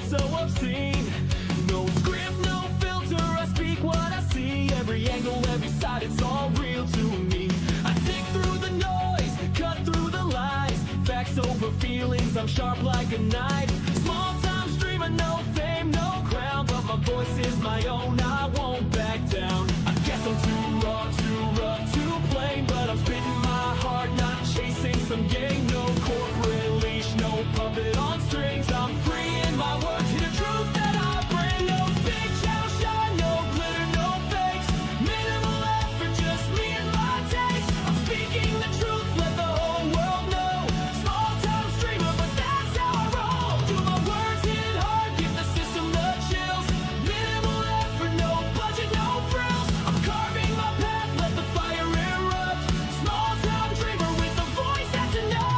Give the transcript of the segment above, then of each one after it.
so obscene. No script, no filter, I speak what I see. Every angle, every side, it's all real to me. I dig through the noise, cut through the lies. Facts over feelings, I'm sharp like a knife. Small time streamer, no fame, no crown, but my voice is my own, I won't back down. I guess I'm too raw, too rough, too plain, but I'm spitting my heart, not chasing some game. No corporate leash, no puppet on strings. I'm free in my words, hear the truth that I bring. No big channel shine, no glitter, no fakes. Minimal effort, just me and my takes. I'm speaking the truth, let the whole world know. Small time streamer, but that's how I roll. Do my words hit hard, give the system the chills. Minimal effort, no budget, no frills. I'm carving my path, let the fire erupt. Small time dreamer with a voice that's enough.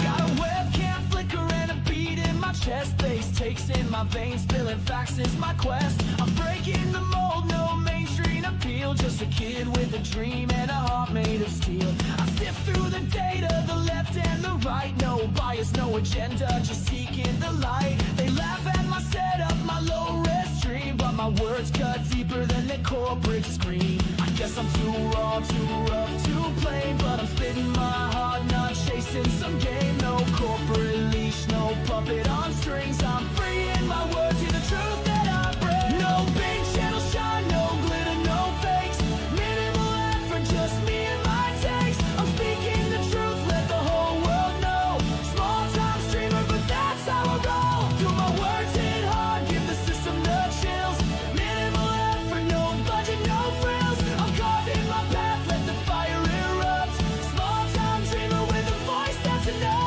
Got a webcam flicker and a beat in my chest. Bass takes in my veins, spilling facts is my quest. I'm breaking the mold, no mainstream appeal. Just a kid with a dream and a heart made of steel. I sift through the data, the left and the right. No bias, no agenda, just seeking the light. They laugh at my setup, my low-res stream, but my words cut deeper than the corporate screen. I guess I'm too raw, too rough, too plain, but I'm spitting my heart, not chasing some game. No corporate leash, no puppet on strings. I'm free in my words, hear the truth that I bring. No big channel shine, no glitter, no fakes. Minimal effort, just me and my takes. I'm speaking the truth, let the whole world know. Small time streamer, but that's how I roll. Do my words hit hard, give the system the chills. Minimal effort, no budget, no frills. I'm carving my path, let the fire erupt. Small time dreamer with a voice that's enough.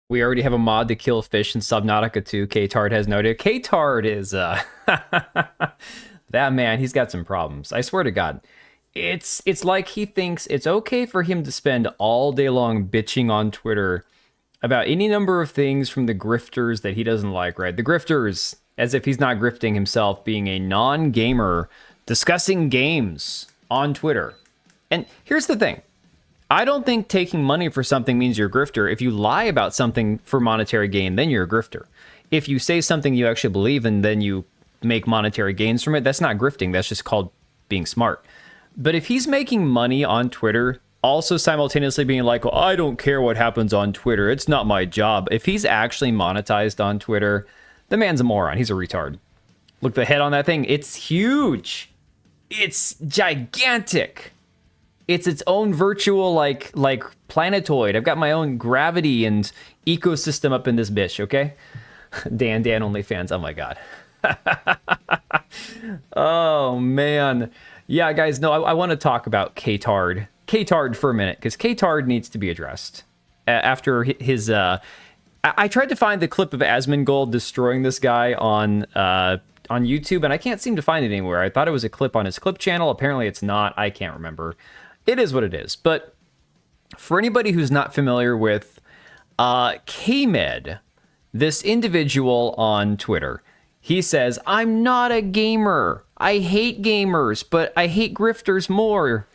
We already have a mod to kill fish in Subnautica 2. K-Tard has no idea. K-Tard is, that man, he's got some problems. I swear to God. It's like he thinks it's okay for him to spend all day long bitching on Twitter about any number of things from the grifters that he doesn't like, right? The grifters, as if he's not grifting himself, being a non-gamer, discussing games on Twitter. And here's the thing. I don't think taking money for something means you're a grifter. If you lie about something for monetary gain, then you're a grifter. If you say something you actually believe in, then you make monetary gains from it, that's not grifting. That's just called being smart. But if he's making money on Twitter, also simultaneously being like, well, I don't care what happens on Twitter, it's not my job. If he's actually monetized on Twitter, the man's a moron. He's a retard. Look, the head on that thing, it's huge. It's gigantic. It's its own virtual, like planetoid. I've got my own gravity and ecosystem up in this bitch, okay? Dan OnlyFans, oh my God. Oh, man. Yeah, guys, no, I want to talk about K-Tard. K-Tard for a minute, because K-Tard needs to be addressed. After his... I tried to find the clip of Asmongold destroying this guy on YouTube, and I can't seem to find it anywhere. I thought it was a clip on his clip channel. Apparently it's not. I can't remember. It is what it is. But for anybody who's not familiar with K-Med, this individual on Twitter, he says, I'm not a gamer. I hate gamers, but I hate grifters more.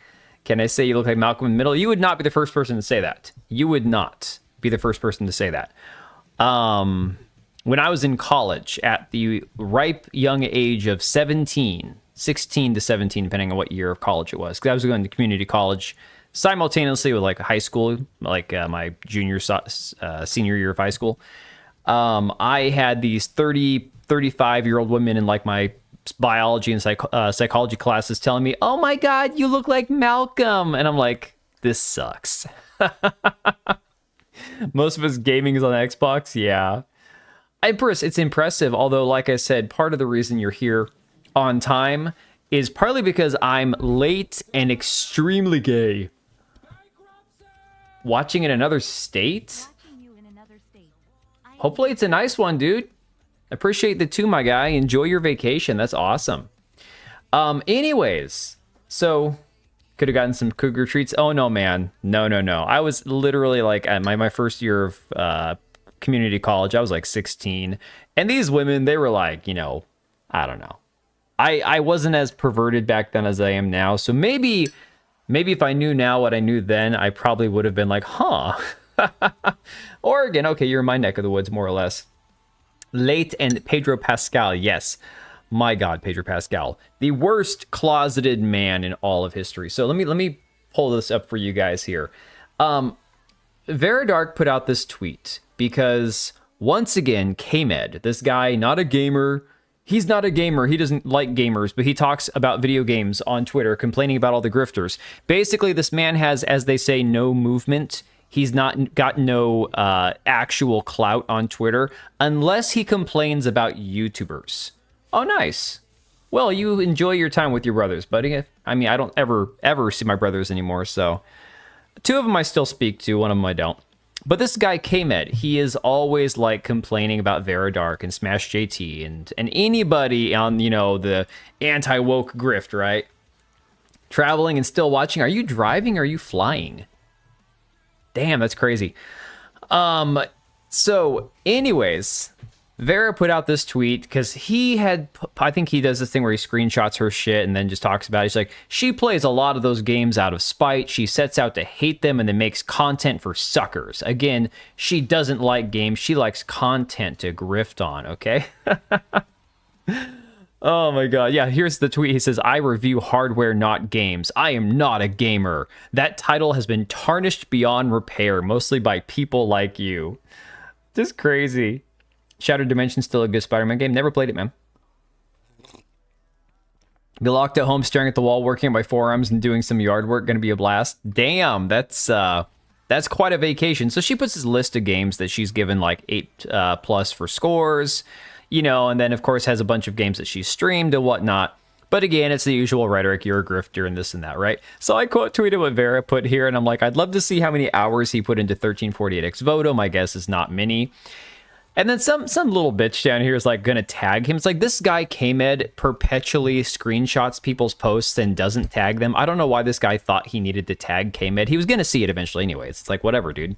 Can I say you look like Malcolm in the Middle? You would not be the first person to say that. You would not be the first person to say that. When I was in college at the ripe young age of 16 to 17, depending on what year of college it was, because I was going to community college simultaneously with like high school, like my senior year of high school. I had these 35-year-old women in like my biology and psychology classes telling me, oh my God, you look like Malcolm. And I'm like, this sucks. Most of us gaming is on Xbox. Yeah. It's impressive. Although, like I said, part of the reason you're here on time is partly because I'm late and extremely gay. Watching in another state? Hopefully it's a nice one, dude. Appreciate the two, my guy. Enjoy your vacation. That's awesome. Anyways, so could have gotten some cougar treats. Oh, no, man. No. I was literally like at my first year of community college. I was like 16. And these women, they were like, I don't know. I wasn't as perverted back then as I am now. So maybe if I knew now what I knew then, I probably would have been like, huh. Oregon, okay, you're in my neck of the woods, more or less. Late and Pedro Pascal, yes. My God, Pedro Pascal. The worst closeted man in all of history. So let me pull this up for you guys here. Veridark put out this tweet because, once again, K-Med, this guy, not a gamer. He's not a gamer. He doesn't like gamers, but he talks about video games on Twitter, complaining about all the grifters. Basically, this man has, as they say, no movement. He's not got no actual clout on Twitter unless he complains about YouTubers. Oh, nice. Well, you enjoy your time with your brothers, buddy. I mean, I don't ever see my brothers anymore, so... Two of them I still speak to, one of them I don't. But this guy, K-Med, he is always, like, complaining about Veridark and Smash JT and anybody on, the anti-woke grift, right? Traveling and still watching. Are you driving or are you flying? Damn, that's crazy. So, anyways... Vera put out this tweet because I think he does this thing where he screenshots her shit and then just talks about it. He's like, she plays a lot of those games out of spite. She sets out to hate them and then makes content for suckers. Again, she doesn't like games. She likes content to grift on, okay? Oh my God. Yeah, here's the tweet. He says, I review hardware, not games. I am not a gamer. That title has been tarnished beyond repair, mostly by people like you. Just crazy. Shattered Dimension, still a good Spider-Man game. Never played it, man. Be locked at home, staring at the wall, working on my forearms and doing some yard work. Gonna be a blast. Damn, that's quite a vacation. So she puts this list of games that she's given like 8+ for scores, and then of course has a bunch of games that she's streamed and whatnot. But again, it's the usual rhetoric, you're a grifter and this and that, right? So I quote tweeted what Vera put here, and I'm like, I'd love to see how many hours he put into 1348X Voto. My guess is not many. And then some little bitch down here is like gonna tag him. It's like, this guy Kmed perpetually screenshots people's posts and doesn't tag them. I don't know why this guy thought he needed to tag Kmed. He was gonna see it eventually anyways. It's like, whatever, dude.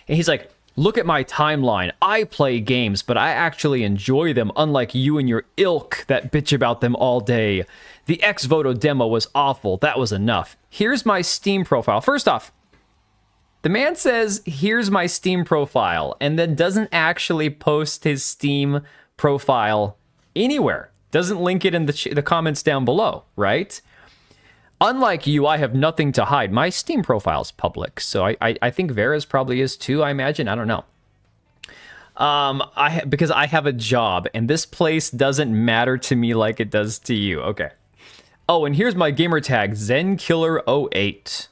And he's like, look at my timeline. I play games, but I actually enjoy them, unlike you and your ilk that bitch about them all day. The X-Voto demo was awful. That was enough. Here's my Steam profile. First off, the man says, here's my Steam profile, and then doesn't actually post his Steam profile anywhere. Doesn't link it in the comments down below, right? Unlike you, I have nothing to hide. My Steam profile is public, so I think Vera's probably is too, I imagine. I don't know. Because I have a job, and this place doesn't matter to me like it does to you. Okay. Oh, and here's my gamer tag, ZenKiller08.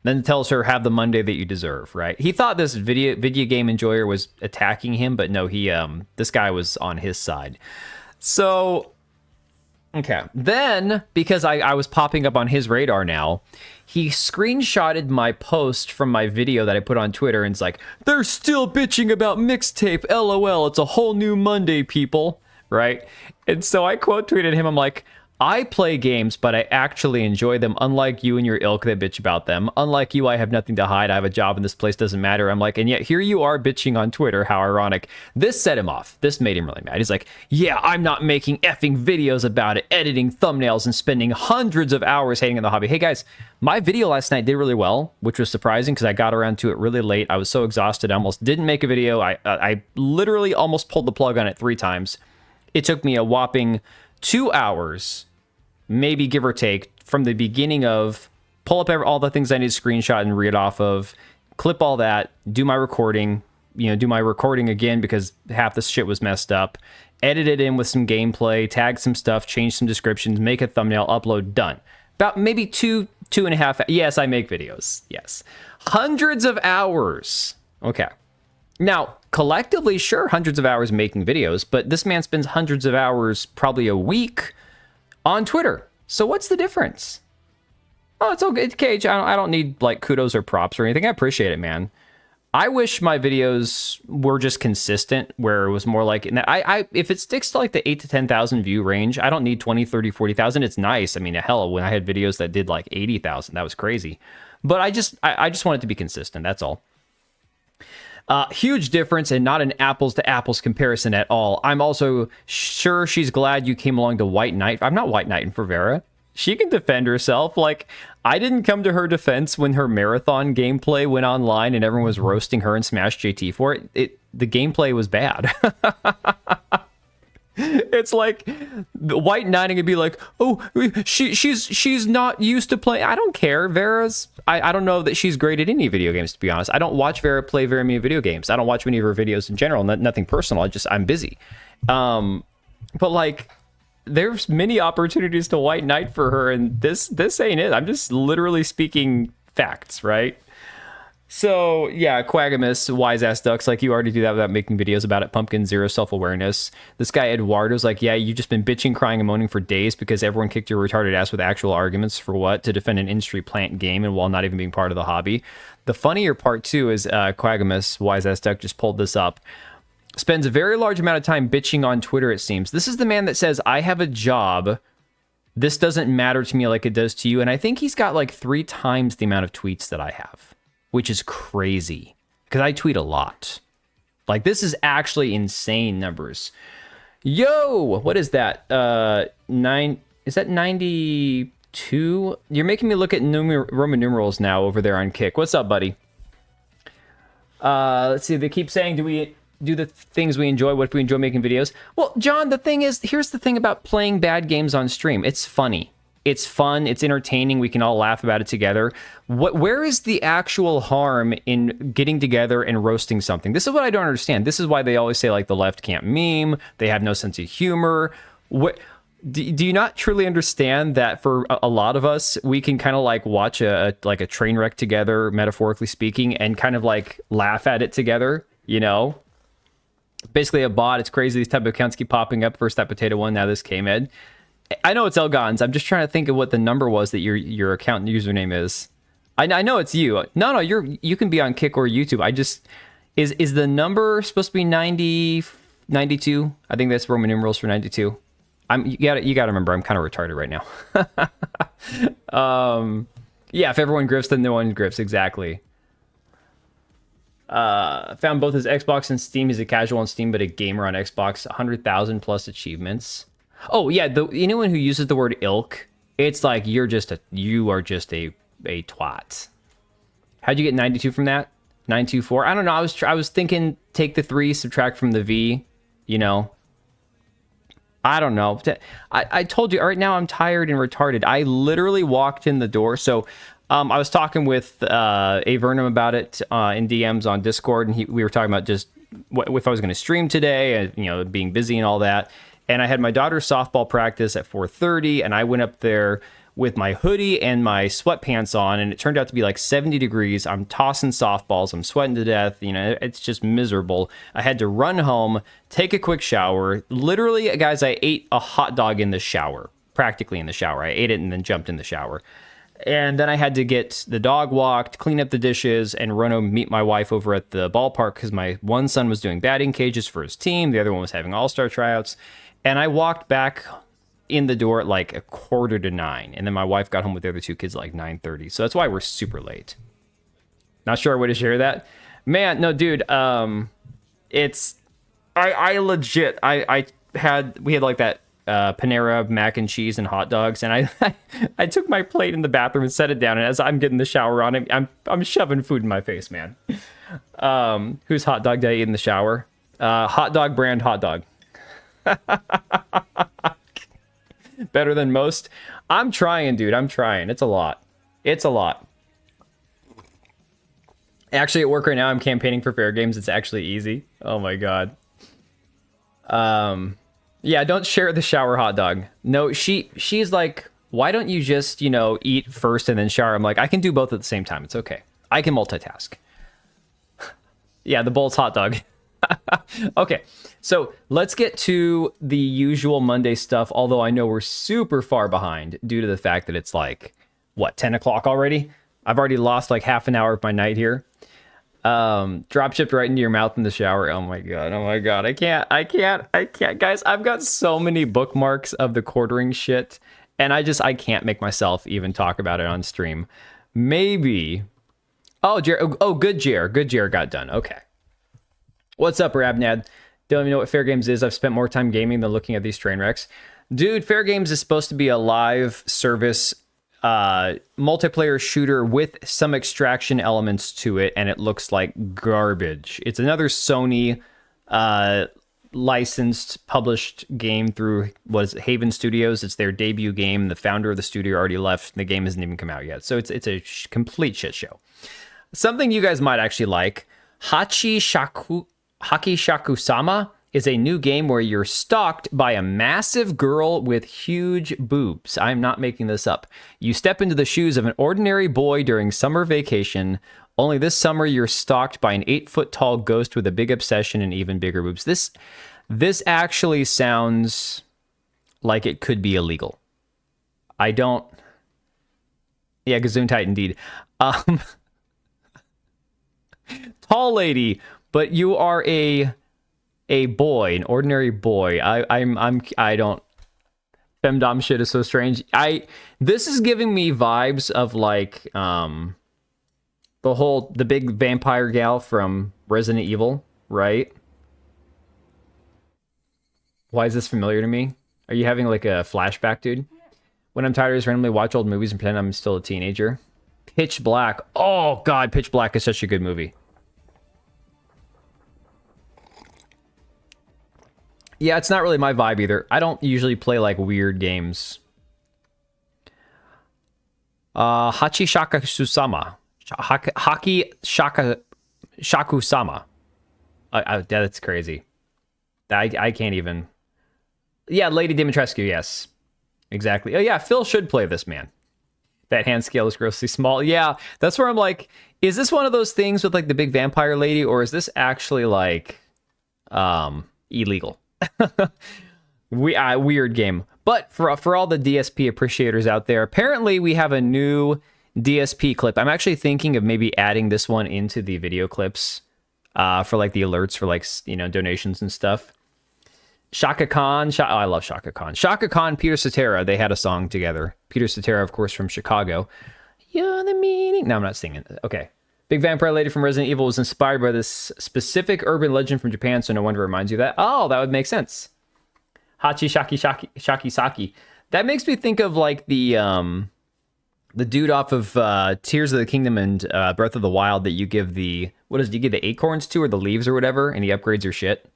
Then tells her, have the Monday that you deserve, right? He thought this video game enjoyer was attacking him, but no, this guy was on his side. So, okay. Then, because I was popping up on his radar now, he screenshotted my post from my video that I put on Twitter, and it's like, they're still bitching about mixtape, LOL, it's a whole new Monday, people, right? And so I quote tweeted him, I'm like, I play games, but I actually enjoy them, unlike you and your ilk that bitch about them. Unlike you, I have nothing to hide. I have a job and this place doesn't matter. I'm like, and yet here you are bitching on Twitter. How ironic. This set him off. This made him really mad. He's like, yeah, I'm not making effing videos about it, editing thumbnails and spending hundreds of hours hating on the hobby. Hey guys, my video last night did really well, which was surprising because I got around to it really late. I was so exhausted. I almost didn't make a video. I literally almost pulled the plug on it 3 times. It took me a whopping 2 hours, maybe give or take, from the beginning of pull up all the things I need to screenshot and read off of, clip all that, do my recording, do my recording again because half this shit was messed up, edit it in with some gameplay, tag some stuff, change some descriptions, make a thumbnail, upload, done. About maybe two and a half. Yes, I make videos. Yes. Hundreds of hours. Okay. Now, collectively, sure, hundreds of hours making videos, but this man spends hundreds of hours, probably a week, on Twitter. So what's the difference? Oh, it's okay, Cage. I don't need like kudos or props or anything. I appreciate it, man. I wish my videos were just consistent, where it was more like, if it sticks to like the 8 to 10,000 view range, I don't need 20, 30, 40,000. It's nice. I mean, hell, when I had videos that did like 80,000, that was crazy. But I just want it to be consistent. That's all. Huge difference, and not an apples to apples comparison at all. I'm also sure she's glad you came along to White Knight. I'm not White Knighting for Vera. She can defend herself. Like, I didn't come to her defense when her marathon gameplay went online and everyone was roasting her and Smash JT for it. The gameplay was bad. It's like the White Knighting would be like, oh, she's not used to play. I don't care. Vera's, I don't know that she's great at any video games, to be honest. I don't watch Vera play very many video games. I don't watch many of her videos in general. Nothing personal. I'm busy. But like, there's many opportunities to White Knight for her, and this ain't it. I'm just literally speaking facts, right? So, yeah, Quagamus, wise-ass ducks, like, you already do that without making videos about it. Pumpkin, zero self-awareness. This guy, Eduardo's like, yeah, you've just been bitching, crying, and moaning for days because everyone kicked your retarded ass with actual arguments for what? To defend an industry plant game and while not even being part of the hobby. The funnier part, too, is Quagamus, wise-ass duck, just pulled this up. Spends a very large amount of time bitching on Twitter, it seems. This is the man that says, I have a job. This doesn't matter to me like it does to you. And I think he's got like 3 times the amount of tweets that I have, which is crazy because I tweet a lot. Like, this is actually insane numbers. Yo, what is that? Is that 92? You're making me look at Roman numerals now over there on Kick. What's up, buddy? Let's see. They keep saying, do we do the things we enjoy? What if we enjoy making videos? Well, John, the thing is, here's the thing about playing bad games on stream. It's funny. It's fun. It's entertaining. We can all laugh about it together. Where is the actual harm in getting together and roasting something? This is what I don't understand. This is why they always say, like, the left can't meme. They have no sense of humor. Do you not truly understand that for a lot of us, we can kind of like watch a train wreck together, metaphorically speaking, and kind of like laugh at it together, you know? Basically a bot. It's crazy. These type of accounts keep popping up. First that potato one, now this K-Med. I know it's Elgons. I'm just trying to think of what the number was that your account username is. I know it's you. No, you can be on Kick or YouTube. I just is the number supposed to be 92? I think that's Roman numerals for 92. You gotta remember I'm kind of retarded right now. Yeah, if everyone grifts, then no one grifts. Exactly. Found both his Xbox and Steam. He's a casual on Steam, but a gamer on Xbox. 100,000 plus achievements. Oh yeah, anyone who uses the word ilk, it's like you are just a twat. How'd you get 92 from that? 924. I don't know. I was thinking take the 3, subtract from the V. You know. I don't know. I told you right now I'm tired and retarded. I literally walked in the door. So I was talking with A Vernum about it in DMs on Discord, and we were talking about just if I was going to stream today, and being busy and all that. And I had my daughter's softball practice at 4:30, and I went up there with my hoodie and my sweatpants on, and it turned out to be like 70 degrees. I'm tossing softballs. I'm sweating to death. It's just miserable. I had to run home, take a quick shower. Literally, guys, I ate a hot dog in the shower, practically in the shower. I ate it and then jumped in the shower. And then I had to get the dog walked, clean up the dishes, and run home, meet my wife over at the ballpark because my one son was doing batting cages for his team. The other one was having all-star tryouts. And I walked back in the door at like 8:45, and then my wife got home with the other 2 kids at like 9:30. So that's why we're super late. Not sure a way to share that, man. No, dude. It's I legit we had like that Panera mac and cheese and hot dogs, and I took my plate in the bathroom and set it down, and as I'm getting the shower on, I'm shoving food in my face, man. Whose hot dog did I eat in the shower? Hot dog brand hot dog. Better than most. I'm trying, dude. I'm trying. It's a lot. Actually, at work right now, I'm campaigning for fair games. It's actually easy. Oh my god. Yeah, don't share the shower hot dog. No, she's like, why don't you just, eat first and then shower? I'm like, I can do both at the same time. It's okay. I can multitask. Yeah, the Bolt's hot dog. Okay, so let's get to the usual Monday stuff, although I know we're super far behind due to the fact that it's like, 10 o'clock already? I've already lost like half an hour of my night here. Drop shipped right into your mouth in the shower. Oh my god. I can't. Guys, I've got so many bookmarks of the quartering shit, and I can't make myself even talk about it on stream. Maybe. Oh, good Jer got done. Okay. What's up, Rabnad? Don't even know what Fair Games is. I've spent more time gaming than looking at these train wrecks. Dude, Fair Games is supposed to be a live service multiplayer shooter with some extraction elements to it, and it looks like garbage. It's another Sony licensed, published game through Haven Studios. It's their debut game. The founder of the studio already left. The game hasn't even come out yet, so it's a complete shit show. Something you guys might actually like. Haki Shaku-sama is a new game where you're stalked by a massive girl with huge boobs. I'm not making this up. You step into the shoes of an ordinary boy during summer vacation. Only this summer, you're stalked by an 8-foot-tall ghost with a big obsession and even bigger boobs. This actually sounds like it could be illegal. I don't... Yeah, Gesundheit indeed. Tall lady, but you are a boy, an ordinary boy. I don't. Femdom shit is so strange. This is giving me vibes of like the big vampire gal from Resident Evil, right? Why is this familiar to me? Are you having like a flashback, dude? When I'm tired, I just randomly watch old movies and pretend I'm still a teenager. Pitch Black. Oh god, Pitch Black is such a good movie. Yeah, it's not really my vibe either. I don't usually play like weird games. Hachi Shaka Susama. Haki Shaka Shaku-sama. That's crazy. I can't even. Yeah, Lady Dimitrescu, yes. Exactly. Oh yeah, Phil should play this, man. That hand scale is grossly small. Yeah, that's where I'm like, is this one of those things with like the big vampire lady, or is this actually like illegal? Weird game. But for all the DSP appreciators out there, apparently we have a new DSP clip. I'm actually thinking of maybe adding this one into the video clips for like the alerts for like, you know, donations and stuff. Shaka Khan, I love Shaka Khan. Shaka Khan, Peter Cetera, they had a song together. Peter Cetera, of course, from Chicago. You're the meaning. No, I'm not singing. Okay. Big Vampire Lady from Resident Evil was inspired by this specific urban legend from Japan, so no wonder it reminds you of that. Oh, that would make sense. Hachi Shaki Saki. That makes me think of like the dude off of Tears of the Kingdom and Breath of the Wild that you give the, what is it, you give the acorns to or the leaves or whatever, and he upgrades your shit.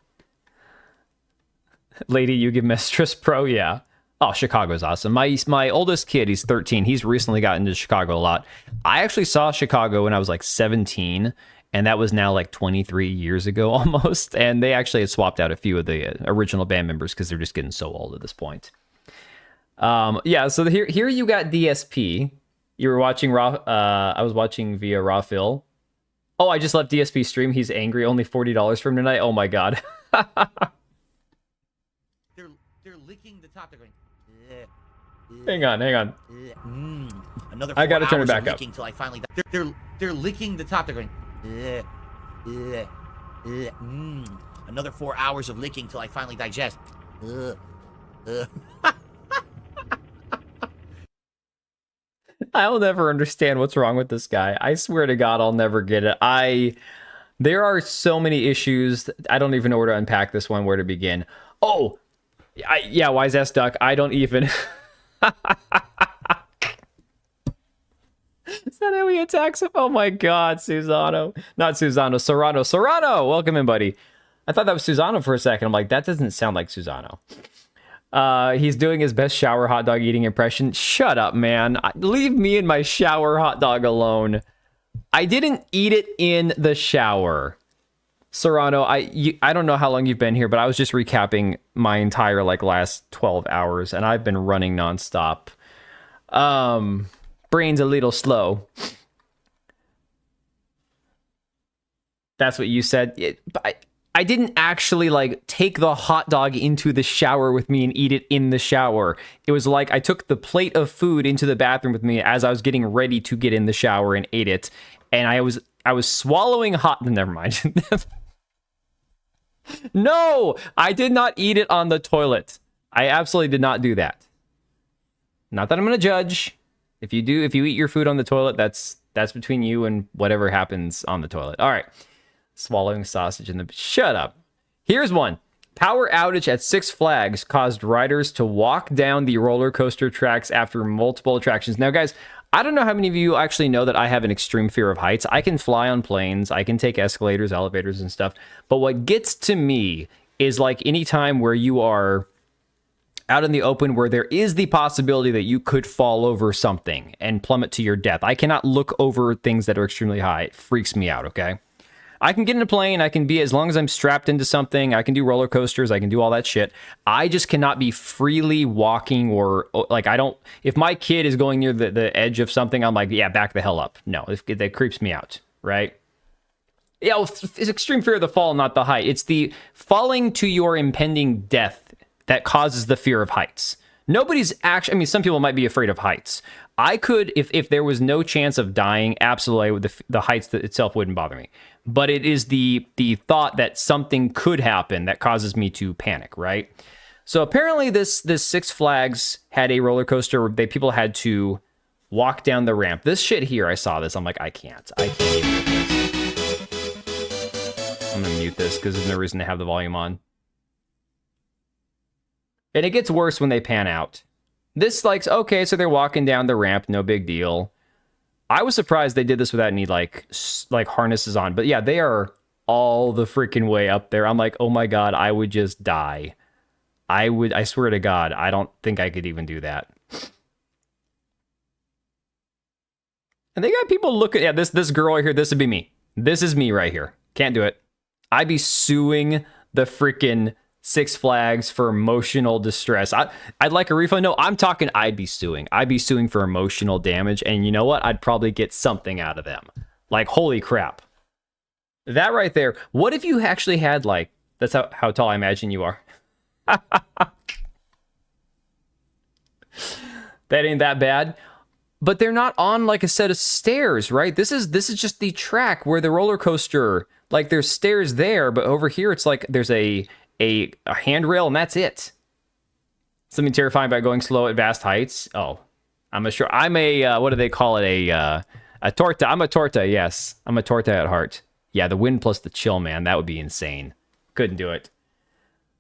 Lady, you give Mistress Pro, yeah. Oh, Chicago's awesome. My oldest kid, he's 13. He's recently gotten to Chicago a lot. I actually saw Chicago when I was like 17, and that was now like 23 years ago almost. And they actually had swapped out a few of the original band members because they're just getting so old at this point. Yeah, so here you got DSP. You were watching I was watching via Rawphil. Oh, I just left DSP stream. He's angry. Only $40 from tonight. Oh my god. They're licking the top. They're going. Hang on. Another. I gotta turn it back up. Till I finally. They're licking the top. They're going. Another 4 hours of licking till I finally digest. I'll never understand what's wrong with this guy. I swear to God, I'll never get it. There are so many issues. I don't even know where to unpack this one, where to begin. Oh, yeah, Wise Ass Duck. I don't even. Is that how he attacks him? Oh my God, Susano. Not Susano, Serrano. Serrano, welcome in, buddy. I thought that was Susano for a second. I'm like, that doesn't sound like Susano. He's doing his best shower hot dog eating impression. Shut up, man. Leave me and my shower hot dog alone. I didn't eat it in the shower. Serrano, I don't know how long you've been here, but I was just recapping my entire like last 12 hours, and I've been running nonstop. Brain's a little slow. That's what you said. I didn't actually like take the hot dog into the shower with me and eat it in the shower. It was like I took the plate of food into the bathroom with me as I was getting ready to get in the shower and ate it. And I was swallowing hot. Never mind. No, I did not eat it on the toilet. I absolutely did not do that. Not that I'm going to judge. If you eat your food on the toilet, that's between you and whatever happens on the toilet. All right. Swallowing sausage in the... Shut up. Here's one. Power outage at Six Flags caused riders to walk down the roller coaster tracks after multiple attractions. Now, guys, I don't know how many of you actually know that I have an extreme fear of heights. I can fly on planes. I can take escalators, elevators, and stuff. But what gets to me is like any time where you are out in the open where there is the possibility that you could fall over something and plummet to your death. I cannot look over things that are extremely high. It freaks me out, okay? I can get in a plane, I can be, as long as I'm strapped into something, I can do roller coasters, I can do all that shit. I just cannot be freely walking or like, if my kid is going near the edge of something, I'm like, yeah, back the hell up. No, that creeps me out, right? Yeah, well, it's extreme fear of the fall, not the height. It's the falling to your impending death that causes the fear of heights. Nobody's actually, I mean, some people might be afraid of heights. I could, if there was no chance of dying, absolutely, the heights itself wouldn't bother me. But it is the thought that something could happen that causes me to panic, right? So apparently this Six Flags had a roller coaster where people had to walk down the ramp. This shit here, I saw this. I'm like, I can't even do this. I'm gonna mute this because there's no reason to have the volume on. And it gets worse when they pan out. This, like, okay, so they're walking down the ramp, no big deal. I was surprised they did this without any, like harnesses on. But yeah, they are all the freaking way up there. I'm like, oh my God, I would just die. I swear to God, I don't think I could even do that. And they got people looking, yeah, this girl right here, this would be me. This is me right here. Can't do it. I'd be suing the freaking Six Flags for emotional distress. I'd like a refund. No, I'm talking I'd be suing. I'd be suing for emotional damage. And you know what? I'd probably get something out of them. Like, holy crap. That right there. What if you actually had, like, that's how tall I imagine you are. That ain't that bad. But they're not on like a set of stairs, right? This is just the track where the roller coaster, like there's stairs there, but over here it's like there's a handrail and that's it. Something terrifying about going slow at vast heights. Oh, I'm a what do they call it? A torta. I'm a torta. Yes, I'm a torta at heart. Yeah, the wind plus the chill, man. That would be insane. Couldn't do it.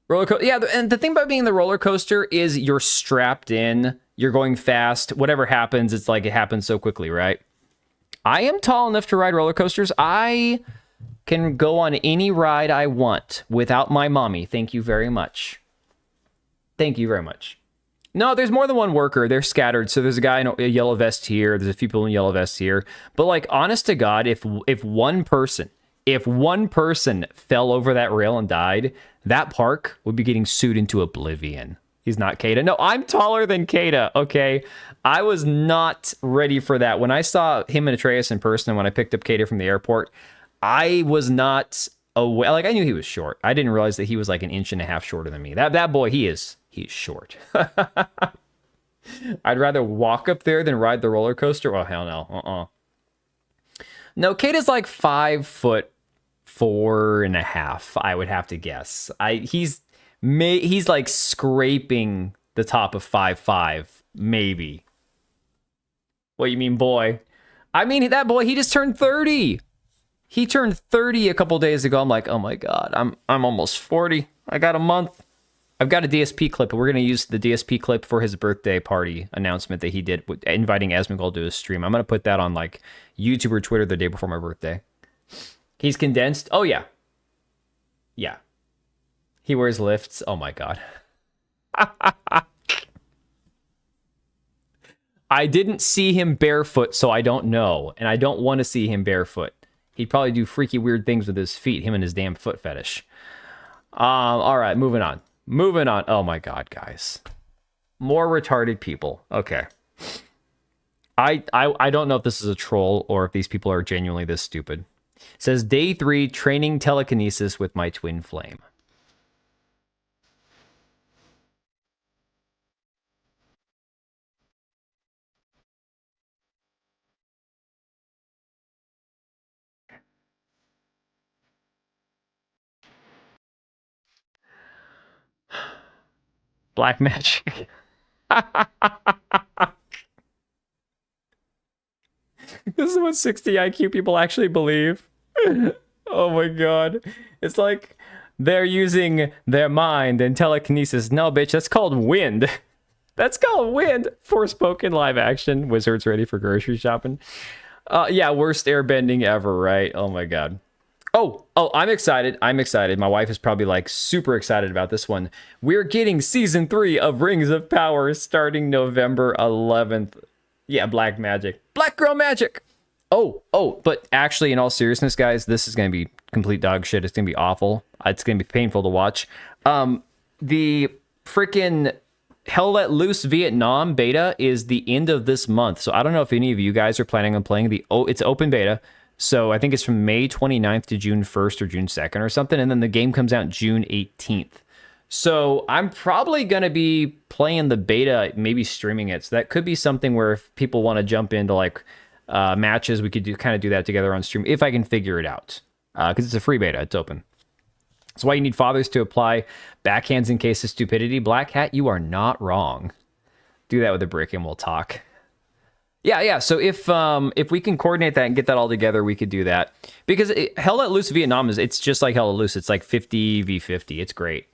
Roller coaster. Yeah, and the thing about being the roller coaster is you're strapped in. You're going fast. Whatever happens, it's like it happens so quickly, right? I am tall enough to ride roller coasters. I can go on any ride I want without my mommy. Thank you very much. Thank you very much. No, there's more than one worker. They're scattered. So there's a guy in a yellow vest here. There's a few people in yellow vests here. But like, honest to God, if one person fell over that rail and died, that park would be getting sued into oblivion. He's not Kata. No, I'm taller than Kata, okay? I was not ready for that. When I saw him and Atreus in person, when I picked up Kata from the airport, I was not aware. Like, I knew he was short. I didn't realize that he was like an inch and a half shorter than me. That boy, he's short. I'd rather walk up there than ride the roller coaster. Oh, hell no. No, Kata's like 5'4.5", I would have to guess. He's like scraping the top of 5'5", maybe. What you mean, boy? I mean, that boy, he just turned 30. He turned 30 a couple days ago. I'm like, oh my God, I'm almost 40. I got a month. I've got a DSP clip. We're going to use the DSP clip for his birthday party announcement that he did, inviting Asmongold to his stream. I'm going to put that on like YouTube or Twitter the day before my birthday. He's condensed. Oh, yeah. Yeah. He wears lifts. Oh, my God. I didn't see him barefoot, so I don't know. And I don't want to see him barefoot. He'd probably do freaky, weird things with his feet, him and his damn foot fetish. All right, moving on. Oh, my God, guys. More retarded people. Okay. I don't know if this is a troll or if these people are genuinely this stupid. It says, day 3, training telekinesis with my twin flame. Black magic. This is what 60 IQ people actually believe. Oh my God. It's like they're using their mind and telekinesis. No, bitch, that's called wind. That's called wind. Forspoken live action. Wizards ready for grocery shopping. Yeah, worst airbending ever, right? Oh my God. Oh, I'm excited. My wife is probably like super excited about this one. We're getting season 3 of Rings of Power starting November 11th. Yeah, black magic. Black girl magic. Oh, but actually, in all seriousness, guys, this is going to be complete dog shit. It's going to be awful. It's going to be painful to watch. The freaking Hell Let Loose Vietnam beta is the end of this month. So I don't know if any of you guys are planning on playing it's open beta. So I think it's from May 29th to June 1st or June 2nd or something. And then the game comes out June 18th. So I'm probably going to be playing the beta, maybe streaming it. So that could be something where if people want to jump into like matches, we could do that together on stream if I can figure it out. Because it's a free beta. It's open. That's why you need fathers to apply backhands in case of stupidity. Black Hat, you are not wrong. Do that with a brick and we'll talk. Yeah. So if we can coordinate that and get that all together, we could do that. Because Hell Let Loose Vietnam it's just like Hell Let Loose. It's like 50v50. It's great.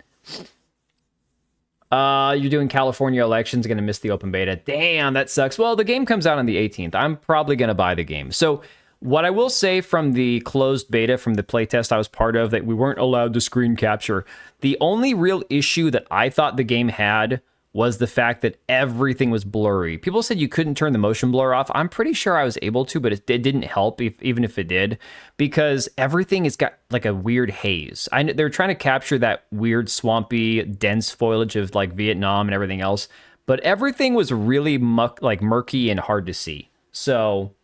You're doing California elections, going to miss the open beta. Damn, that sucks. Well, the game comes out on the 18th. I'm probably going to buy the game. So what I will say from the closed beta, from the playtest I was part of, that we weren't allowed to screen capture. The only real issue that I thought the game had was the fact that everything was blurry. People said you couldn't turn the motion blur off. I'm pretty sure I was able to, but it didn't help, even if it did, because everything has got like a weird haze. They're trying to capture that weird, swampy, dense foliage of like Vietnam and everything else, but everything was really murky and hard to see. So,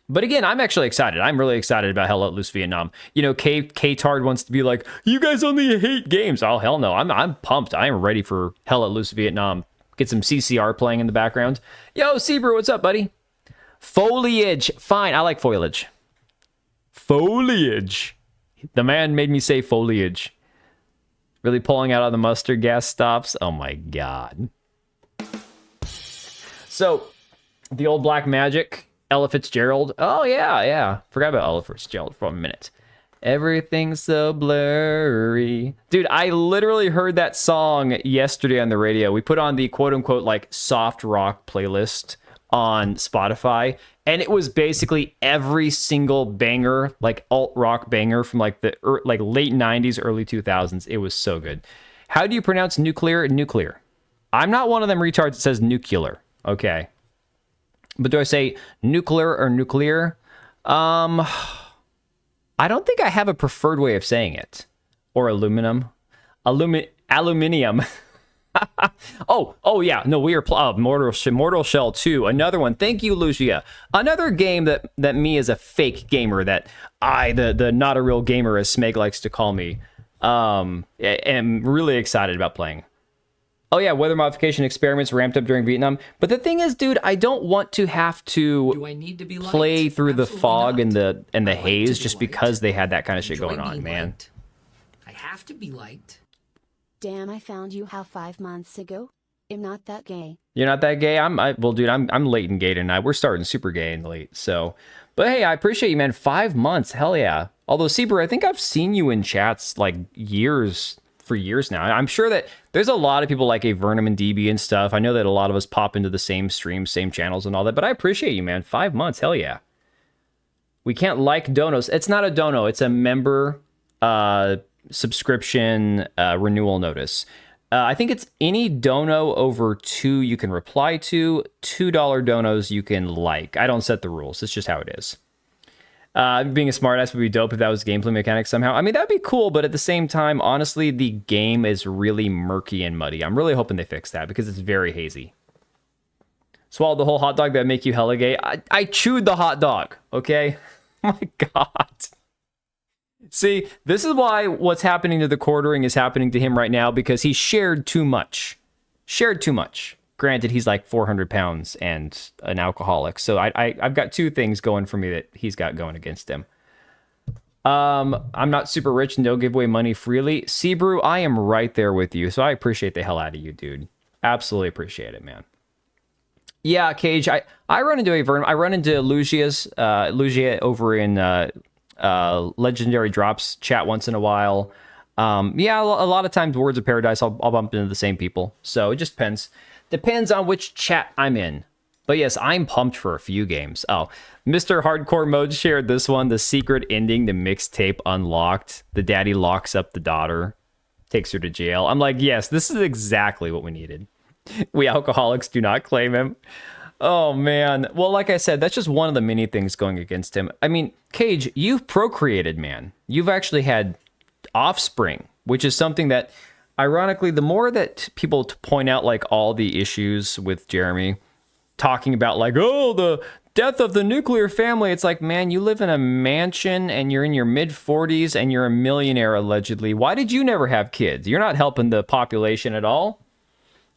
but again, I'm actually excited. I'm really excited about Hell Let Loose Vietnam. You know, K-Tard wants to be like, you guys only hate games. Oh, hell no. I'm pumped. I am ready for Hell Let Loose Vietnam. Get some CCR playing in the background. Yo, Sebrew, what's up, buddy? Foliage. Fine, I like foliage. Foliage. The man made me say foliage. Really pulling out all the mustard gas stops. Oh my god. So, the old black magic, Ella Fitzgerald. Oh yeah. Forgot about Ella Fitzgerald for a minute. Everything's so blurry. Dude, I literally heard that song yesterday on the radio. We put on the quote-unquote like soft rock playlist on Spotify, and it was basically every single banger, like alt rock banger from like the late 90s, early 2000s. It was so good. How do you pronounce nuclear? Nuclear. I'm not one of them retards that says nuclear. Okay. But do I say nuclear or nuclear? I don't think I have a preferred way of saying it. Or aluminum. Aluminium. oh yeah. No, we are Mortal Shell 2. Another one. Thank you, Lucia. Another game that me as a fake gamer, that the not a real gamer, as Smeg likes to call me, am really excited about playing. Oh yeah, weather modification experiments ramped up during Vietnam. But the thing is, dude, I don't want to have to play through the fog and the haze just because they had that kind of shit going on, man. I have to be liked. Damn, I found you how 5 months ago. I'm not that gay. You're not that gay? Well, dude, I'm late and gay tonight. We're starting super gay and late, so. But hey, I appreciate you, man. 5 months, hell yeah. Although, Seaber, I think I've seen you in chats like for years now. I'm sure that there's a lot of people like a Vernum and DB and stuff. I know that a lot of us pop into the same streams, same channels and all that, but I appreciate you, man. 5 months, hell yeah. We can't like donos. It's not a dono, it's a member subscription renewal notice. I think it's any dono over 2 you can reply to, $2 donos you can like. I don't set the rules. It's just how it is. Being a smartass would be dope if that was gameplay mechanics somehow. I mean, that'd be cool, but at the same time, honestly, the game is really murky and muddy. I'm really hoping they fix that because it's very hazy. Swallowed the whole hot dog that make you hella gay. I chewed the hot dog, okay? Oh my god. See, this is why what's happening to the quartering is happening to him right now, because he shared too much. Shared too much. Granted, he's like 400 pounds and an alcoholic. So I've got 2 things going for me that he's got going against him. I'm not super rich and don't give away money freely. Sebrew, I am right there with you. So I appreciate the hell out of you, dude. Absolutely appreciate it, man. Yeah, Cage, I run into I run into Lugia over in Legendary Drops chat once in a while. Yeah, a lot of times Words of Paradise, I'll bump into the same people. So it just depends. Depends on which chat I'm in. But yes, I'm pumped for a few games. Oh, Mr. Hardcore Mode shared this one. The secret ending, the mixtape unlocked. The daddy locks up the daughter, takes her to jail. I'm like, yes, this is exactly what we needed. We alcoholics do not claim him. Oh, man. Well, like I said, that's just one of the many things going against him. I mean, Cage, you've procreated, man. You've actually had offspring, which is something that, ironically, the more that people point out like all the issues with Jeremy, talking about like, oh, the death of the nuclear family, it's like, man, you live in a mansion and you're in your mid-40s and you're a millionaire allegedly. Why did you never have kids? You're not helping the population at all.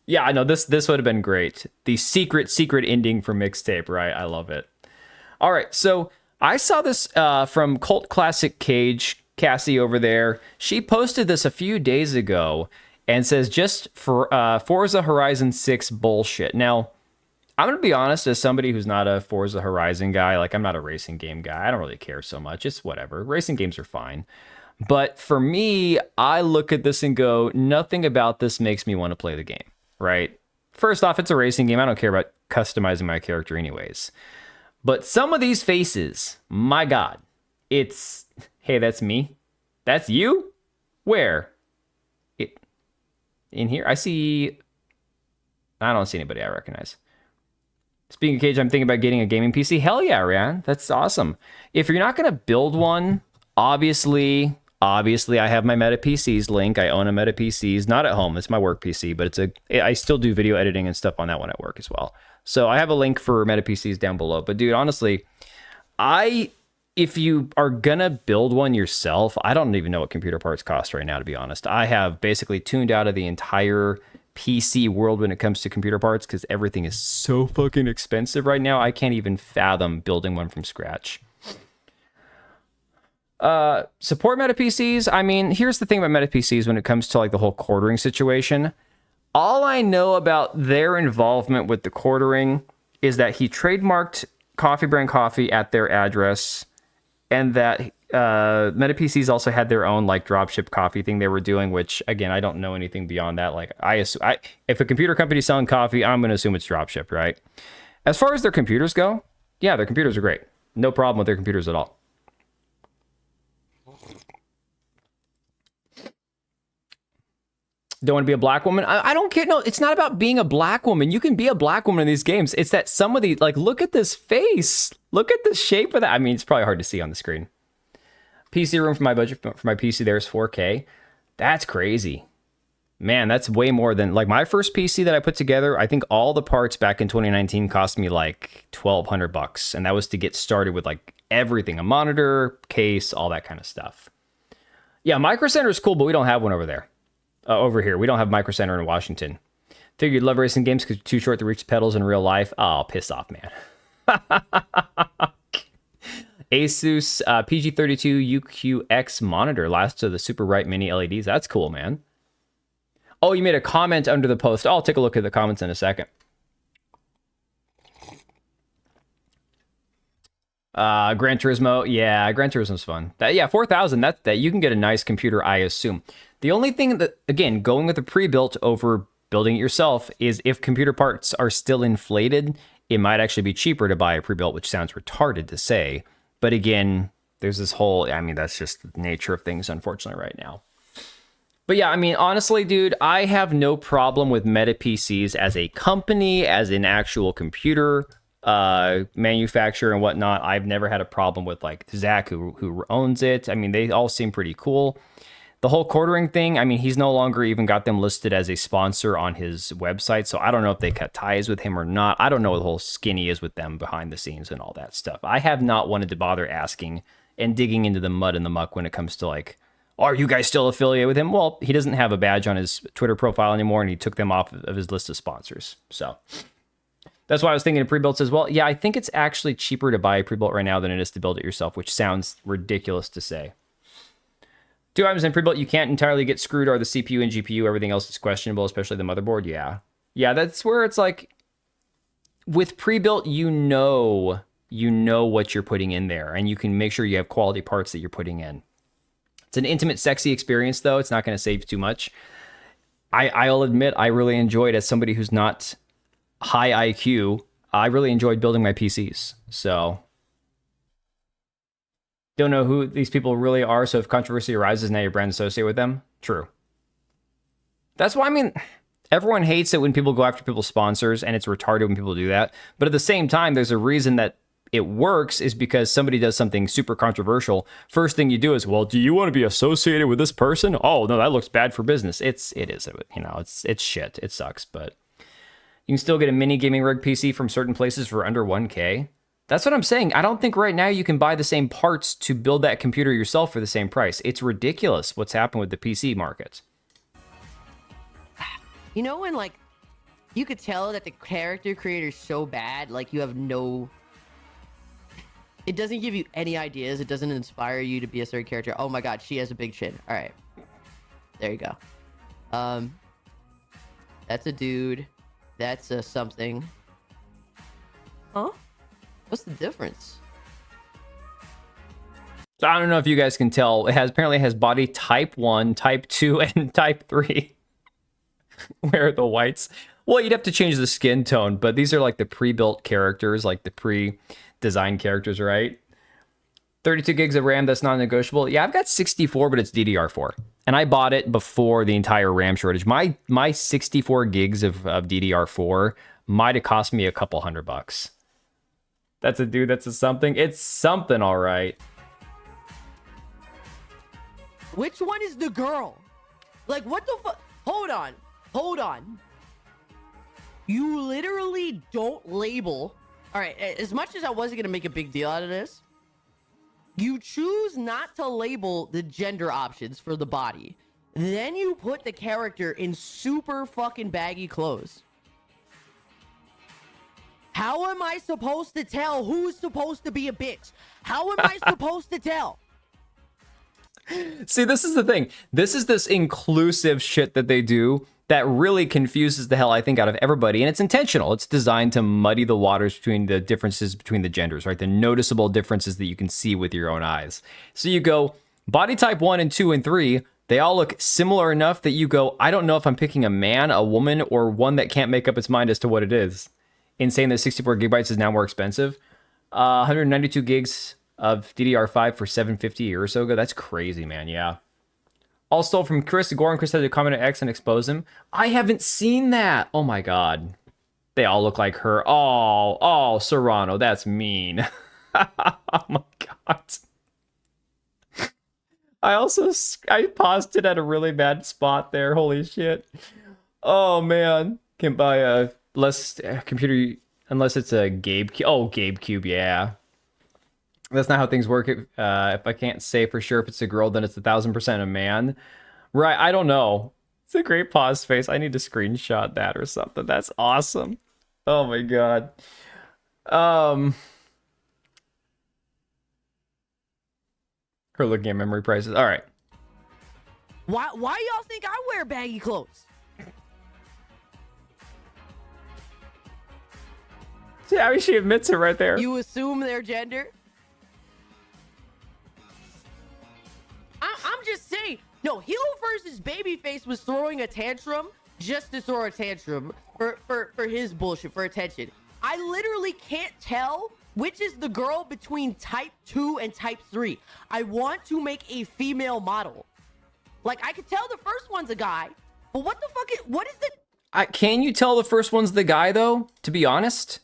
Yeah, I know this would have been great. The secret ending for mixtape, right? I love it. All right, so I saw this from Cult Classic Cage, Cassie over there. She posted this a few days ago and says just for Forza Horizon 6 bullshit. Now, I'm going to be honest, as somebody who's not a Forza Horizon guy, like I'm not a racing game guy. I don't really care so much. It's whatever. Racing games are fine. But for me, I look at this and go, nothing about this makes me want to play the game, right? First off, it's a racing game. I don't care about customizing my character anyways. But some of these faces, my God, it's, hey, that's me. That's you? Where? In here? I don't see anybody I recognize. Speaking of Cage, I'm thinking about getting a gaming PC. Hell yeah, Ryan. That's awesome. If you're not going to build one, obviously, I have my Meta PCs link. I own a Meta PCs, not at home. It's my work PC, but I still do video editing and stuff on that one at work as well. So I have a link for Meta PCs down below. But dude, honestly, if you are gonna build one yourself, I don't even know what computer parts cost right now, to be honest. I have basically tuned out of the entire PC world when it comes to computer parts because everything is so fucking expensive right now. I can't even fathom building one from scratch. Support meta PCs. I mean, here's the thing about meta PCs when it comes to like the whole quartering situation. All I know about their involvement with the quartering is that he trademarked Coffee Brand Coffee at their address, and that meta PCs also had their own like dropship coffee thing they were doing, which again, I don't know anything beyond that. Like if a computer company's selling coffee, I'm going to assume it's dropship, right? As far as their computers go, yeah, their computers are great. No problem with their computers at all. Don't want to be a black woman? I don't care. No, it's not about being a black woman. You can be a black woman in these games. It's that some of the, like, look at this face. Look at the shape of that. I mean, it's probably hard to see on the screen. PC room for my budget for my PC there is 4K. That's crazy. Man, that's way more than, like, my first PC that I put together. I think all the parts back in 2019 cost me like $1,200. And that was to get started with like everything, a monitor, case, all that kind of stuff. Yeah, Micro Center is cool, but we don't have one over there. Over here, we don't have Micro Center in Washington. Figured you'd love racing games because you're too short to reach the pedals in real life. Oh, piss off, man. Asus PG32 UQX monitor lasts to the Super Bright Mini LEDs. That's cool, man. Oh, you made a comment under the post. I'll take a look at the comments in a second. Gran Turismo. Yeah, Gran Turismo's fun. Yeah, 4,000. That you can get a nice computer, I assume. The only thing that, again, going with a pre-built over building it yourself is if computer parts are still inflated, it might actually be cheaper to buy a pre-built, which sounds retarded to say. But again, there's this whole, I mean, that's just the nature of things, unfortunately, right now. But yeah, I mean, honestly, dude, I have no problem with Meta PCs as a company, as an actual computer manufacturer and whatnot. I've never had a problem with like Zach, who owns it. I mean, they all seem pretty cool. The whole quartering thing, I mean, he's no longer even got them listed as a sponsor on his website, so I don't know if they cut ties with him or not. I don't know what the whole skinny is with them behind the scenes and all that stuff. I have not wanted to bother asking and digging into the mud and the muck when it comes to like, are you guys still affiliated with him? Well, he doesn't have a badge on his Twitter profile anymore, and he took them off of his list of sponsors. So that's why I was thinking of pre-builts as well. Yeah, I think it's actually cheaper to buy a pre-built right now than it is to build it yourself, which sounds ridiculous to say. 2 items in pre-built you can't entirely get screwed are the CPU and GPU. Everything else is questionable, especially the motherboard. Yeah, that's where it's like with pre-built, you know what you're putting in there, and you can make sure you have quality parts that you're putting in. It's an intimate, sexy experience, though. It's not going to save too much. I'll admit I really enjoyed, as somebody who's not high IQ, I really enjoyed building my PCs. So don't know who these people really are, so if controversy arises, now your brand associated with them. True. That's why, I mean, everyone hates it when people go after people's sponsors, and it's retarded when people do that. But at the same time, there's a reason that it works is because somebody does something super controversial. First thing you do is, well, do you want to be associated with this person? Oh, no, that looks bad for business. It is, you know, it's shit. It sucks, but you can still get a mini gaming rig PC from certain places for under 1K. That's what I'm saying. I don't think right now you can buy the same parts to build that computer yourself for the same price. It's ridiculous what's happened with the PC market. You know when, like, you could tell that the character creator's so bad, like, you have no... It doesn't give you any ideas. It doesn't inspire you to be a certain character. Oh my god, she has a big chin. All right. There you go. That's a dude. That's a something. Huh? What's the difference? So I don't know if you guys can tell. It apparently has body type 1, type 2, and type 3. Where are the whites? Well, you'd have to change the skin tone, but these are like the pre-built characters, like the pre-designed characters, right? 32 gigs of RAM, that's non-negotiable. Yeah, I've got 64, but it's DDR4. And I bought it before the entire RAM shortage. My 64 gigs of DDR4 might have cost me a couple $100. That's a dude, that's a something. It's something, all right. Which one is the girl? Like, what the fuck? Hold on. You literally don't label. All right, as much as I wasn't going to make a big deal out of this, you choose not to label the gender options for the body. Then you put the character in super fucking baggy clothes. How am I supposed to tell who's supposed to be a bitch? How am I supposed to tell? See, this is the thing. This is this inclusive shit that they do that really confuses the hell, I think, out of everybody. And it's intentional. It's designed to muddy the waters between the differences between the genders, right? The noticeable differences that you can see with your own eyes. So you go, body type 1 and 2 and 3, they all look similar enough that you go, I don't know if I'm picking a man, a woman, or one that can't make up its mind as to what it is. In saying that 64 gigabytes is now more expensive. 192 gigs of DDR5 for $750 a year or so ago. That's crazy, man. Yeah. All stole from Chris. Goran Chris had to comment on X and expose him. I haven't seen that. Oh my God. They all look like her. Oh, Serrano. That's mean. Oh my God. I paused it at a really bad spot there. Holy shit. Oh man. Can buy a less computer unless it's a Gabe Cube. Oh, Gabe Cube. Yeah. That's not how things work. If I can't say for sure if it's a girl, then it's 1,000% a man. Right. I don't know. It's a great pause face. I need to screenshot that or something. That's awesome. Oh my God. Her looking at memory prices. All right. Why y'all think I wear baggy clothes? Yeah, I mean, she admits it right there. You assume their gender? I'm just saying. No, Hilo versus Babyface was throwing a tantrum just to throw a tantrum for his bullshit, for attention. I literally can't tell which is the girl between type 2 and type 3. I want to make a female model. Like, I could tell the first one's a guy, but what the fuck what is the... Can you tell the first one's the guy, though, to be honest?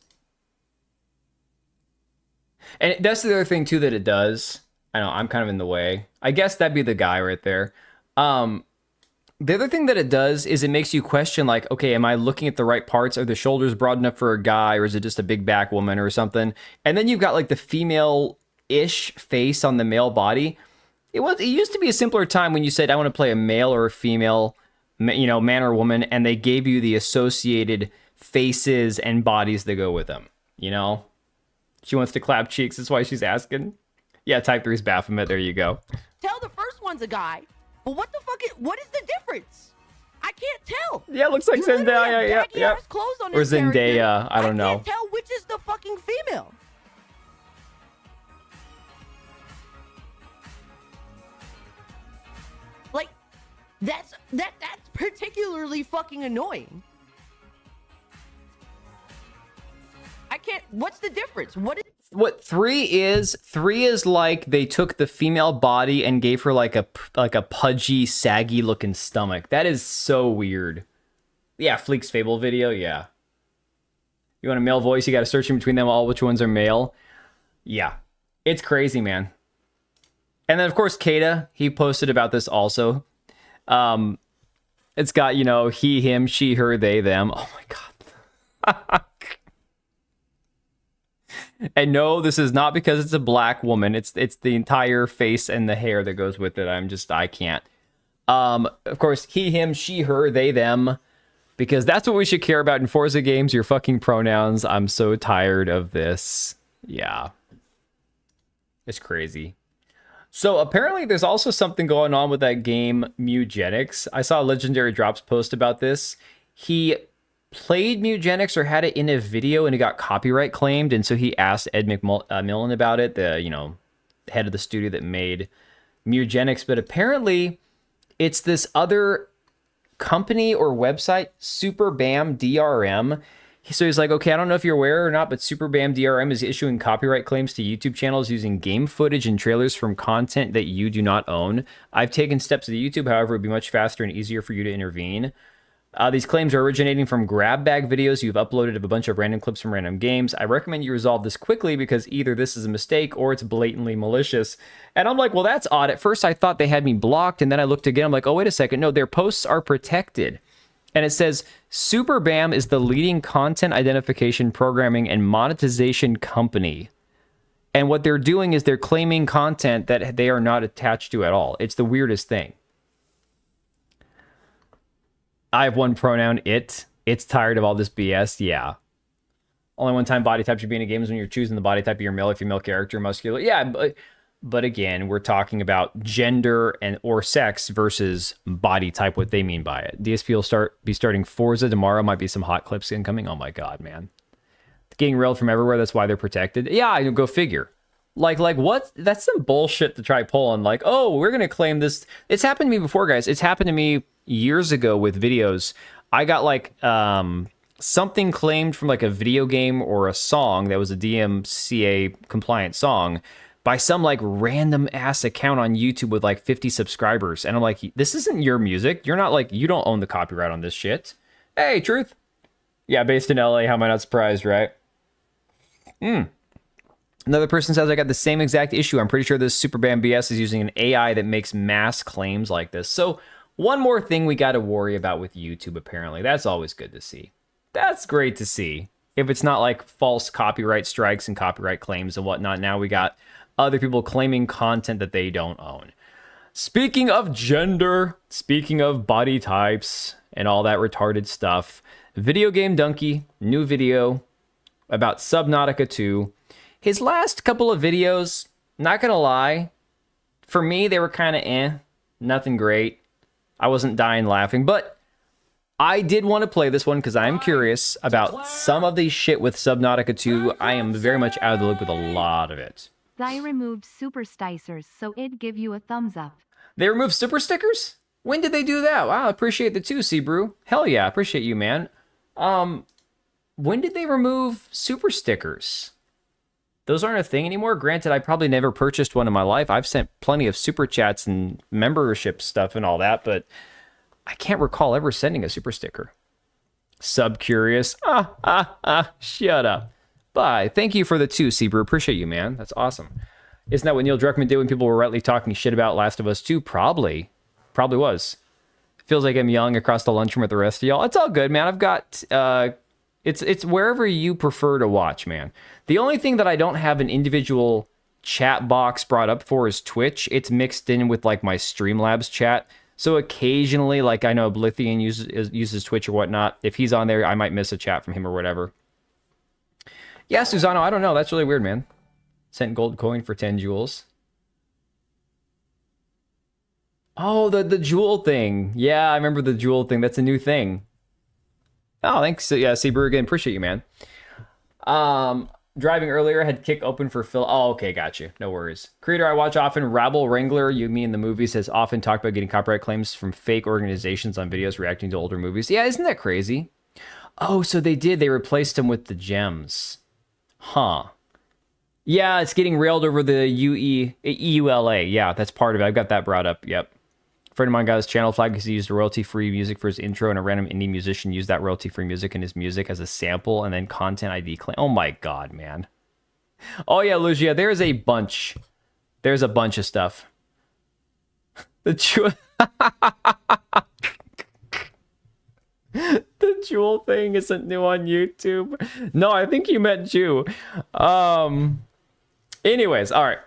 And that's the other thing, too, that it does. I know, I'm kind of in the way. I guess that'd be the guy right there. The other thing that it does is it makes you question, like, okay, am I looking at the right parts? Are the shoulders broad enough for a guy, or is it just a big back woman or something? And then you've got, like, the female-ish face on the male body. It used to be a simpler time when you said, I want to play a male or a female, you know, man or woman, and they gave you the associated faces and bodies that go with them, you know? She wants to clap cheeks, that's why she's asking. Yeah, type 3's Baphomet, there you go. Tell the first one's a guy, but what the fuck what is the difference? I can't tell. Yeah, it looks like Zendaya, yeah. Or Zendaya, I don't know. I can't tell which is the fucking female. Like, that's particularly fucking annoying. I can't. What's the difference? What 3 is like they took the female body and gave her like a pudgy, saggy looking stomach. That is so weird. Yeah, Fleek's Fable video, yeah. You want a male voice, you got to search in between them all which ones are male. Yeah, it's crazy, man. And then of course Kata, he posted about this also. It's got, you know, he, him, she, her, they, them. Oh my God. And no, this is not because it's a black woman. It's the entire face and the hair that goes with it. I can't. Of course, he, him, she, her, they, them. Because that's what we should care about in Forza games, your fucking pronouns. I'm so tired of this. Yeah. It's crazy. So apparently there's also something going on with that game, Mugenics. I saw a Legendary Drops post about this. He played Mugenics or had it in a video and it got copyright claimed, and so he asked Ed McMillan about it, the, you know, head of the studio that made Mugenics. But apparently it's this other company or website, Super Bam DRM. So he's like, okay, I don't know if you're aware or not, but Super Bam DRM is issuing copyright claims to YouTube channels using game footage and trailers from content that you do not own. I've taken steps with YouTube, however, it would be much faster and easier for you to intervene. These claims are originating from grab bag videos you've uploaded of a bunch of random clips from random games. I recommend you resolve this quickly because either this is a mistake or it's blatantly malicious. And I'm like, well, that's odd. At first I thought they had me blocked, and then I looked again. I'm like, oh, wait a second. No, their posts are protected. And it says, Super Bam is the leading content identification, programming, and monetization company. And what they're doing is they're claiming content that they are not attached to at all. It's the weirdest thing. I have one pronoun, it. It's tired of all this BS. Yeah. Only one time body type should be in a game is when you're choosing the body type of your male or female character, muscular. Yeah, but again, we're talking about gender and or sex versus body type, what they mean by it. DSP will be starting Forza tomorrow. Might be some hot clips incoming. Oh my God, man. Getting railed from everywhere. That's why they're protected. Yeah, go figure. Like what? That's some bullshit to try pulling. Like, oh, we're going to claim this. It's happened to me before, guys. It's happened to me years ago with videos. I got like something claimed from like a video game or a song that was a DMCA compliant song by some like random ass account on YouTube with like 50 subscribers. And I'm like, this isn't your music. You're not like, you don't own the copyright on this shit. Hey, truth. Yeah, based in LA. How am I not surprised, right? Another person says, I got the same exact issue. I'm pretty sure this Superband BS is using an AI that makes mass claims like this. So one more thing we got to worry about with YouTube, apparently. That's always good to see. That's great to see. If it's not like false copyright strikes and copyright claims and whatnot, now we got other people claiming content that they don't own. Speaking of gender, speaking of body types and all that retarded stuff, Video Game Donkey, new video about Subnautica 2. His last couple of videos, not gonna lie, for me, they were kind of nothing great. I wasn't dying laughing, but I did want to play this one because I'm curious about some of the shit with Subnautica 2. I am very much out of the loop with a lot of it. They removed super sticers, so it'd give you a thumbs up. They removed super stickers? When did they do that? Wow, I appreciate the 2, Brew. Hell yeah, I appreciate you, man. When did they remove super stickers? Those aren't a thing anymore. Granted, I probably never purchased one in my life. I've sent plenty of super chats and membership stuff and all that, but I can't recall ever sending a super sticker. Sub curious. Shut up. Bye. Thank you for the 2, Brew. Appreciate you, man. That's awesome. Isn't that what Neil Druckmann did when people were rightly talking shit about Last of Us 2? Probably was. Feels like I'm yelling across the lunchroom at the rest of y'all. It's all good, man. I've got it's wherever you prefer to watch, man. The only thing that I don't have an individual chat box brought up for is Twitch. It's mixed in with like my Streamlabs chat. So occasionally, like I know Oblivion uses Twitch or whatnot. If he's on there, I might miss a chat from him or whatever. Yeah, Susano, I don't know. That's really weird, man. Sent gold coin for 10 jewels. Oh, the jewel thing. Yeah, I remember the jewel thing. That's a new thing. Oh, thanks. Yeah, Brew again. Appreciate you, man. Driving earlier, had Kick open for Phil. Oh, okay, got you. No worries. Creator I watch often, Rabble Wrangler, You, Me in the Movies, has often talked about getting copyright claims from fake organizations on videos reacting to older movies. Yeah, isn't that crazy? Oh, so they did. They replaced them with the gems. Huh. Yeah, it's getting railed over the EULA. Yeah, that's part of it. I've got that brought up. Yep. A friend of mine got his channel flagged because he used royalty-free music for his intro, and a random indie musician used that royalty-free music in his music as a sample, and then content ID claim. Oh my god, man. Oh yeah, Lucia, there's a bunch. There's a bunch of stuff. The jewel thing isn't new on YouTube. No, I think you meant Jew. Anyways, all right.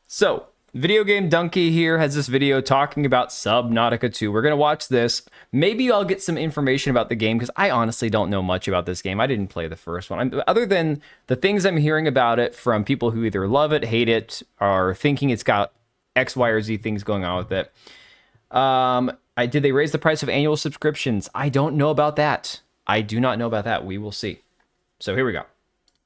So, Video Game Donkey here has this video talking about Subnautica 2. We're going to watch this. Maybe I'll get some information about the game because I honestly don't know much about this game. I didn't play the first one. Other than the things I'm hearing about it from people who either love it, hate it, or thinking it's got X, Y, or Z things going on with it. Did they raise the price of annual subscriptions? I don't know about that. I do not know about that. We will see. So here we go.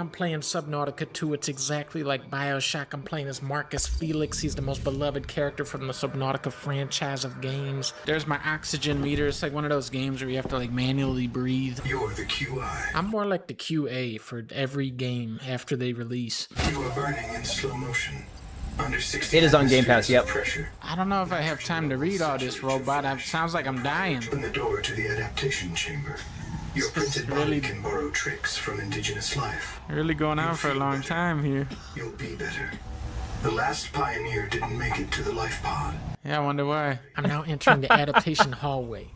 I'm playing Subnautica 2. It's exactly like Bioshock. I'm playing as Marcus Felix. He's the most beloved character from the Subnautica franchise of games. There's my oxygen meter. It's like one of those games where you have to like manually breathe. You're the QI. I'm more like the QA for every game after they release. You are burning in slow motion. Under 60 It is on Game Pass, yep. Pressure. I don't know if I have time to read all this, robot. It sounds like I'm dying. Open the door to the adaptation chamber. Your printed body can borrow tricks from indigenous life. Really going on for a long time here. You'll be better. The last pioneer didn't make it to the life pod. Yeah, I wonder why. I'm now entering the adaptation hallway.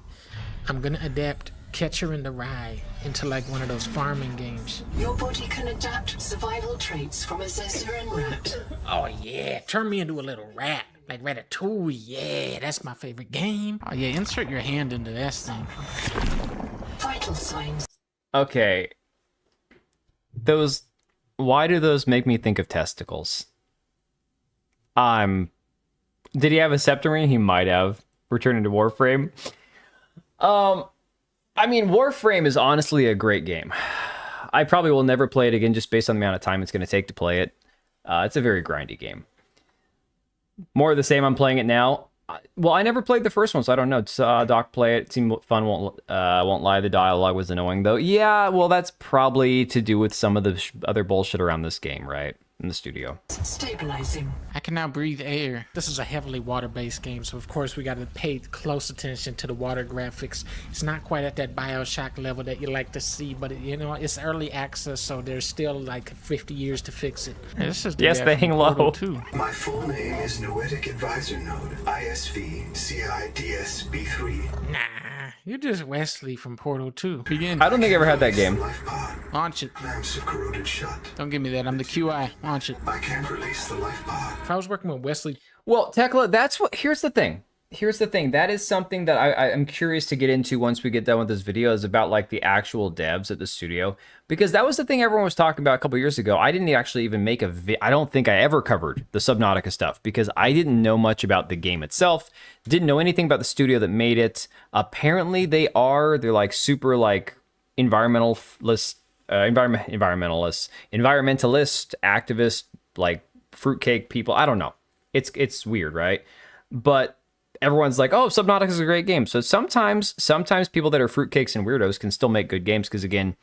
I'm gonna adapt Catcher in the Rye into like one of those farming games. Your body can adapt survival traits from a Zezuran rat. Oh yeah, turn me into a little rat. Like Ratatouille, yeah, that's my favorite game. Oh yeah, insert your hand into this thing. Vital signs. Okay. Those... Why do those make me think of testicles? Did he have a septum? He might have. Returning to Warframe. I mean, Warframe is honestly a great game. I probably will never play it again just based on the amount of time it's going to take to play it. It's a very grindy game. More of the same, I'm playing it now. Well, I never played the first one, so I don't know. Doc play it. It seemed fun, won't lie. The dialogue was annoying, though. Yeah, well, that's probably to do with some of the other bullshit around this game, right? In the studio. Stabilizing. I can now breathe air. This is a heavily water-based game, so of course we got to pay close attention to the water graphics. It's not quite at that Bioshock level that you like to see, but you know, it's early access, so there's still like 50 years to fix it. This is yes, they hang low. Too. My full name is Noetic Advisor Node, ISV CIDS B3. Nah, you're just Wesley from Portal 2. Begin. I don't think I ever had that game. Life pod. Launch it. Lamps have corroded shut. Don't give me that. I'm the QI. Launch it. I can't release the life pod. If I was working with Wesley, Well, Tekla, that's what... Here's the thing. That is something that I'm curious to get into once we get done with this video, is about like the actual devs at the studio, because that was the thing everyone was talking about a couple years ago. I didn't actually even make I don't think I ever covered the Subnautica stuff because I didn't know much about the game itself, didn't know anything about the studio that made it. Apparently they're like super like environmentalist, activist, like fruitcake people. I don't know. It's weird, right? But everyone's like, oh, Subnautica is a great game. So sometimes people that are fruitcakes and weirdos can still make good games because, again,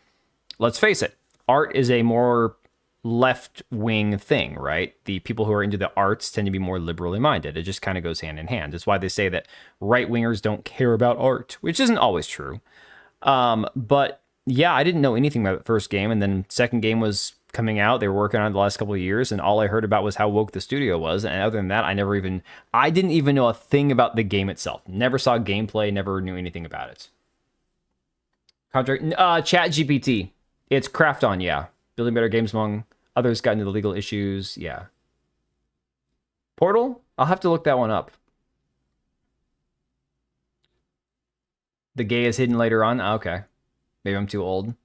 let's face it, art is a more left-wing thing, right? The people who are into the arts tend to be more liberally minded. It just kind of goes hand in hand. It's why they say that right-wingers don't care about art, which isn't always true. But yeah, I didn't know anything about the first game, and then second game was coming out. They were working on it the last couple of years, and all I heard about was how woke the studio was. And other than that, I didn't even know a thing about the game itself. Never saw gameplay, never knew anything about it. Chat GPT. It's Krafton, yeah. Building better games among others got into the legal issues, yeah. Portal? I'll have to look that one up. The gay is hidden later on? Okay. Maybe I'm too old.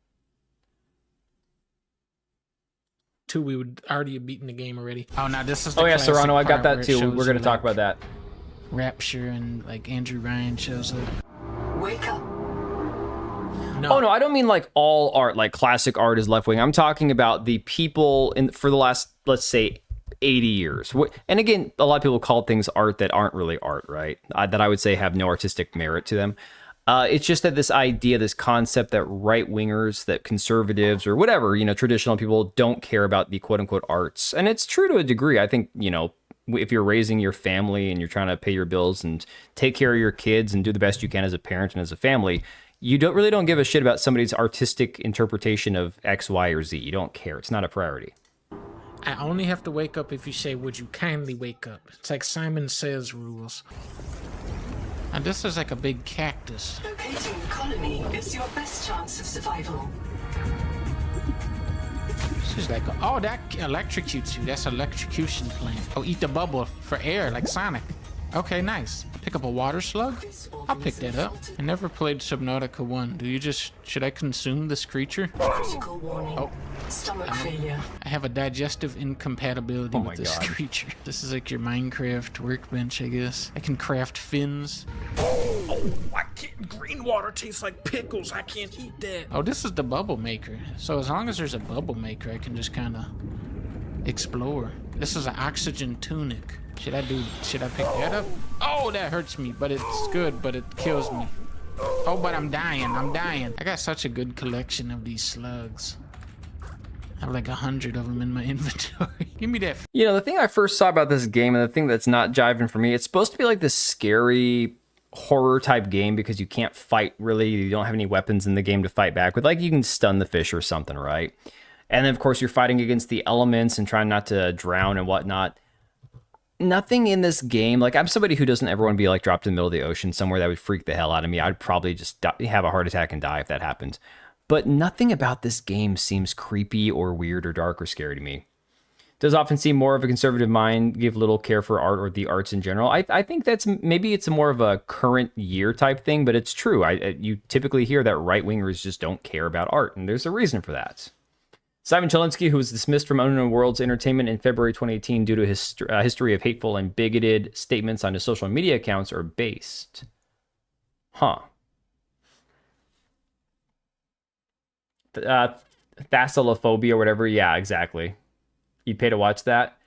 2, we would already have beaten the game already. Oh, now this is the Oh yeah, classic Serrano, I got part where that it too. shows We're going to you, talk like, about that. Rapture and like Andrew Ryan shows up. Wake up. No. Oh no, I don't mean like all art, like classic art is left wing. I'm talking about the people for the last, let's say, 80 years. And again, a lot of people call things art that aren't really art, right? That I would say have no artistic merit to them. It's just that this idea, this concept that right-wingers, that conservatives or whatever, traditional people don't care about the quote-unquote arts. And it's true to a degree. I think, if you're raising your family and you're trying to pay your bills and take care of your kids and do the best you can as a parent and as a family, you don't give a shit about somebody's artistic interpretation of X, Y, or Z. You don't care. It's not a priority. I only have to wake up if you say, would you kindly wake up? It's like Simon Says rules. And this is like a big cactus. Locating the colony is your best chance of survival. This is like, oh, that electrocutes you. That's electrocution plant. Oh, eat the bubble for air like Sonic. Okay, nice. Pick up a water slug? I'll pick that up. I never played Subnautica 1. Should I consume this creature? Critical warning. Oh. Stomach failure. I have a digestive incompatibility with this creature. This is like your Minecraft workbench, I guess. I can craft fins. Green water tastes like pickles. I can't eat that. Oh, this is the bubble maker. So as long as there's a bubble maker, I can just kind of explore. This is an oxygen tunic. Should I pick that up? Oh, that hurts me, but it's good, but it kills me. Oh, but I'm dying. I got such a good collection of these slugs. I have like 100 of them in my inventory. Give me that. The thing I first saw about this game, and the thing that's not jiving for me, it's supposed to be like this scary horror type game because you can't fight really. You don't have any weapons in the game to fight back with. Like you can stun the fish or something, right? And then of course you're fighting against the elements and trying not to drown and whatnot. Nothing in this game, like I'm somebody who doesn't ever want to be like dropped in the middle of the ocean somewhere. That would freak the hell out of me. I'd probably just have a heart attack and die if that happened. But nothing about this game seems creepy or weird or dark or scary to me. Does often seem more of a conservative mind, give little care for art or the arts in general. I think that's maybe it's more of a current year type thing, but it's true. You typically hear that right-wingers just don't care about art, and there's a reason for that. Simon Chelinsky, who was dismissed from Unknown Worlds Entertainment in February 2018 due to his history of hateful and bigoted statements on his social media accounts, are based. Huh. Thalassophobia or whatever. Yeah, exactly. You'd pay to watch that.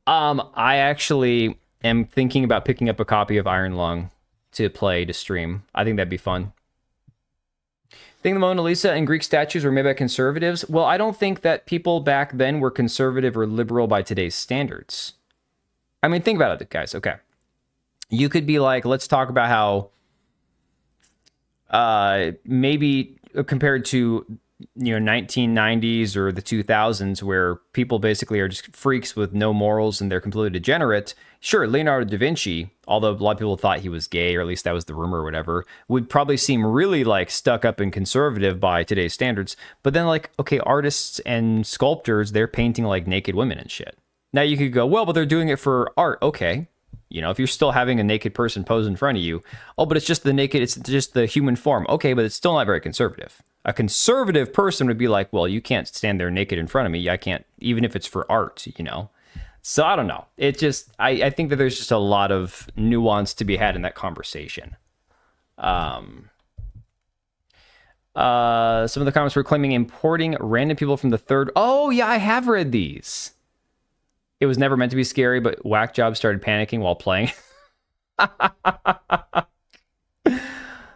I actually am thinking about picking up a copy of Iron Lung to stream. I think that'd be fun. Think the Mona Lisa and Greek statues were made by conservatives? Well, I don't think that people back then were conservative or liberal by today's standards. I mean, think about it, guys. Okay. You could be like, let's talk about how maybe compared to 1990s or the 2000s, where people basically are just freaks with no morals and they're completely degenerate. Sure, Leonardo da Vinci, although a lot of people thought he was gay, or at least that was the rumor or whatever, would probably seem really like stuck up and conservative by today's standards. But then okay, artists and sculptors, they're painting like naked women and shit. Now you could go, well, but they're doing it for art. Okay. If you're still having a naked person pose in front of you, oh, but it's just it's just the human form. Okay, but it's still not very conservative. A conservative person would be like, well, you can't stand there naked in front of me. I can't, even if it's for art, So I don't know. It just, I think that there's just a lot of nuance to be had in that conversation. Some of the comments were claiming importing random people from the third. Oh, yeah, I have read these. It was never meant to be scary, but Whack Job started panicking while playing.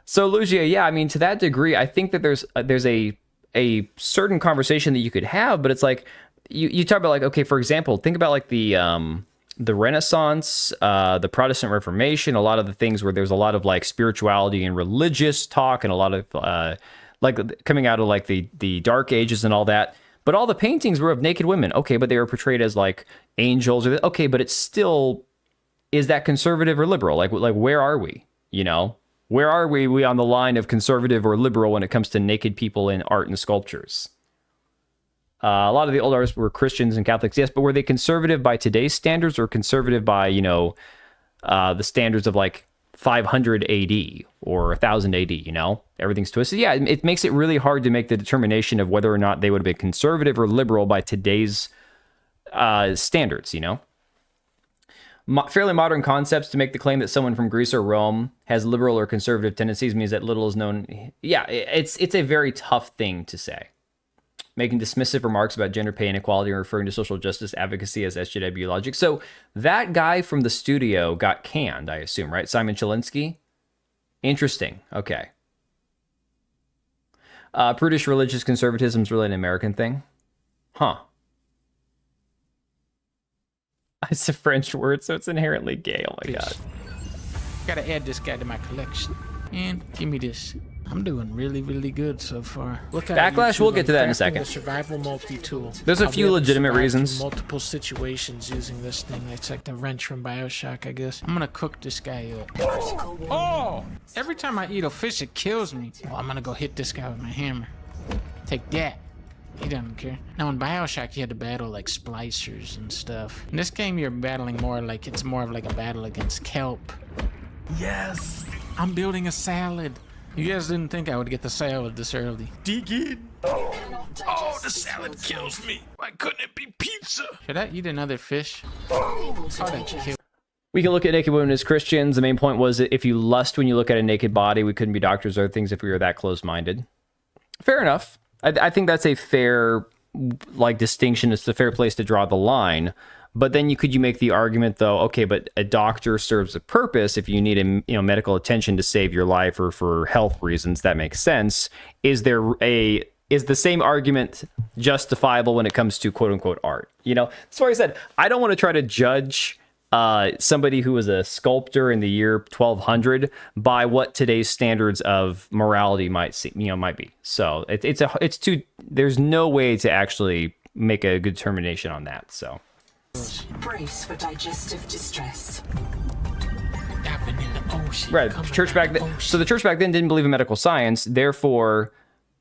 So, Lugia, yeah, I mean, to that degree, I think that there's a certain conversation that you could have, but it's like, you talk about okay, for example, think about the Renaissance, the Protestant Reformation, a lot of the things where there's a lot of spirituality and religious talk, and a lot of coming out of the Dark Ages and all that. But all the paintings were of naked women. Okay, but they were portrayed as angels. Okay, but it's still, is that conservative or liberal? Where are we? Where are we on the line of conservative or liberal when it comes to naked people in art and sculptures? A lot of the old artists were Christians and Catholics, yes, but were they conservative by today's standards or conservative by, the standards of 500 AD or 1000 AD, Everything's twisted. Yeah, it makes it really hard to make the determination of whether or not they would have been conservative or liberal by today's standards, Fairly modern concepts to make the claim that someone from Greece or Rome has liberal or conservative tendencies means that little is known. Yeah, it's a very tough thing to say. Making dismissive remarks about gender pay inequality and referring to social justice advocacy as SJW logic. So that guy from the studio got canned, I assume, right? Simon Chelinsky? Interesting. Okay. Prudish religious conservatism is really an American thing? Huh. It's a French word, so it's inherently gay. Oh my god. Gotta add this guy to my collection. And give me this. I'm doing really, really good so far. Look at Backlash, we'll get to that in a second. The survival multi-tool. There's a few legitimate reasons. Multiple situations using this thing. It's like the wrench from BioShock, I guess. I'm gonna cook this guy up. Oh! Every time I eat a fish, it kills me. Well, I'm gonna go hit this guy with my hammer. Take that. He doesn't care. Now in BioShock, you had to battle splicers and stuff. In this game, you're battling more it's more of a battle against kelp. Yes! I'm building a salad. You guys didn't think I would get the salad this early. Dig in. Oh, the salad kills me. Why couldn't it be pizza? Should I eat another fish? Oh, that's cute. We can look at naked women as Christians. The main point was that if you lust when you look at a naked body, we couldn't be doctors or things if we were that close-minded. Fair enough. I think that's a fair distinction. It's a fair place to draw the line. But then you make the argument though, okay, but a doctor serves a purpose if you need medical attention to save your life or for health reasons. That makes sense. Is the same argument justifiable when it comes to quote unquote art? That's why I said I don't want to try to judge somebody who was a sculptor in the year 1200 by what today's standards of morality might be. So there's no way to actually make a good determination on that. So. Brace for digestive distress. Right, church back then. So the church back then didn't believe in medical science. Therefore,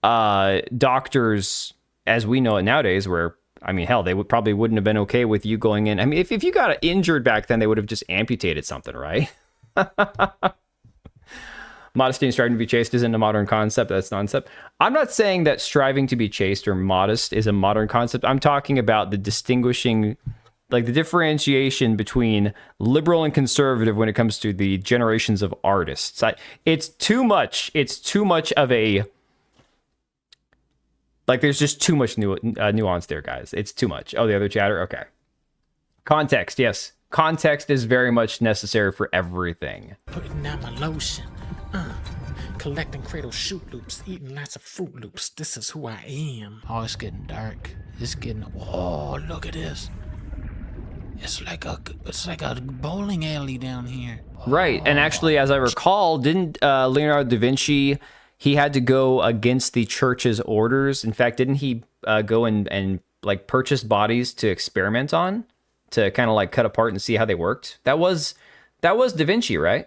doctors, as we know it nowadays, where I mean, hell, they probably wouldn't have been okay with you going in. I mean, if you got injured back then, they would have just amputated something, right? Modesty and striving to be chaste isn't a modern concept. That's nonsense. I'm not saying that striving to be chaste or modest is a modern concept. I'm talking about the distinguishing, like the differentiation between liberal and conservative when it comes to the generations of artists. It's too much. It's too much of a, like, there's just too much nuance there, guys. It's too much. Oh, the other chatter? Okay. Context, yes. Context is very much necessary for everything. Putting down my lotion. Collecting Cradle Shoot Loops, eating lots of Fruit Loops. This is who I am. Oh, it's getting dark. It's getting. Oh, look at this. It's like a bowling alley down here. Right, and actually, as I recall, didn't Leonardo da Vinci? He had to go against the church's orders. In fact, didn't he go and like purchase bodies to experiment on, to kind of like cut apart and see how they worked? That was da Vinci, right?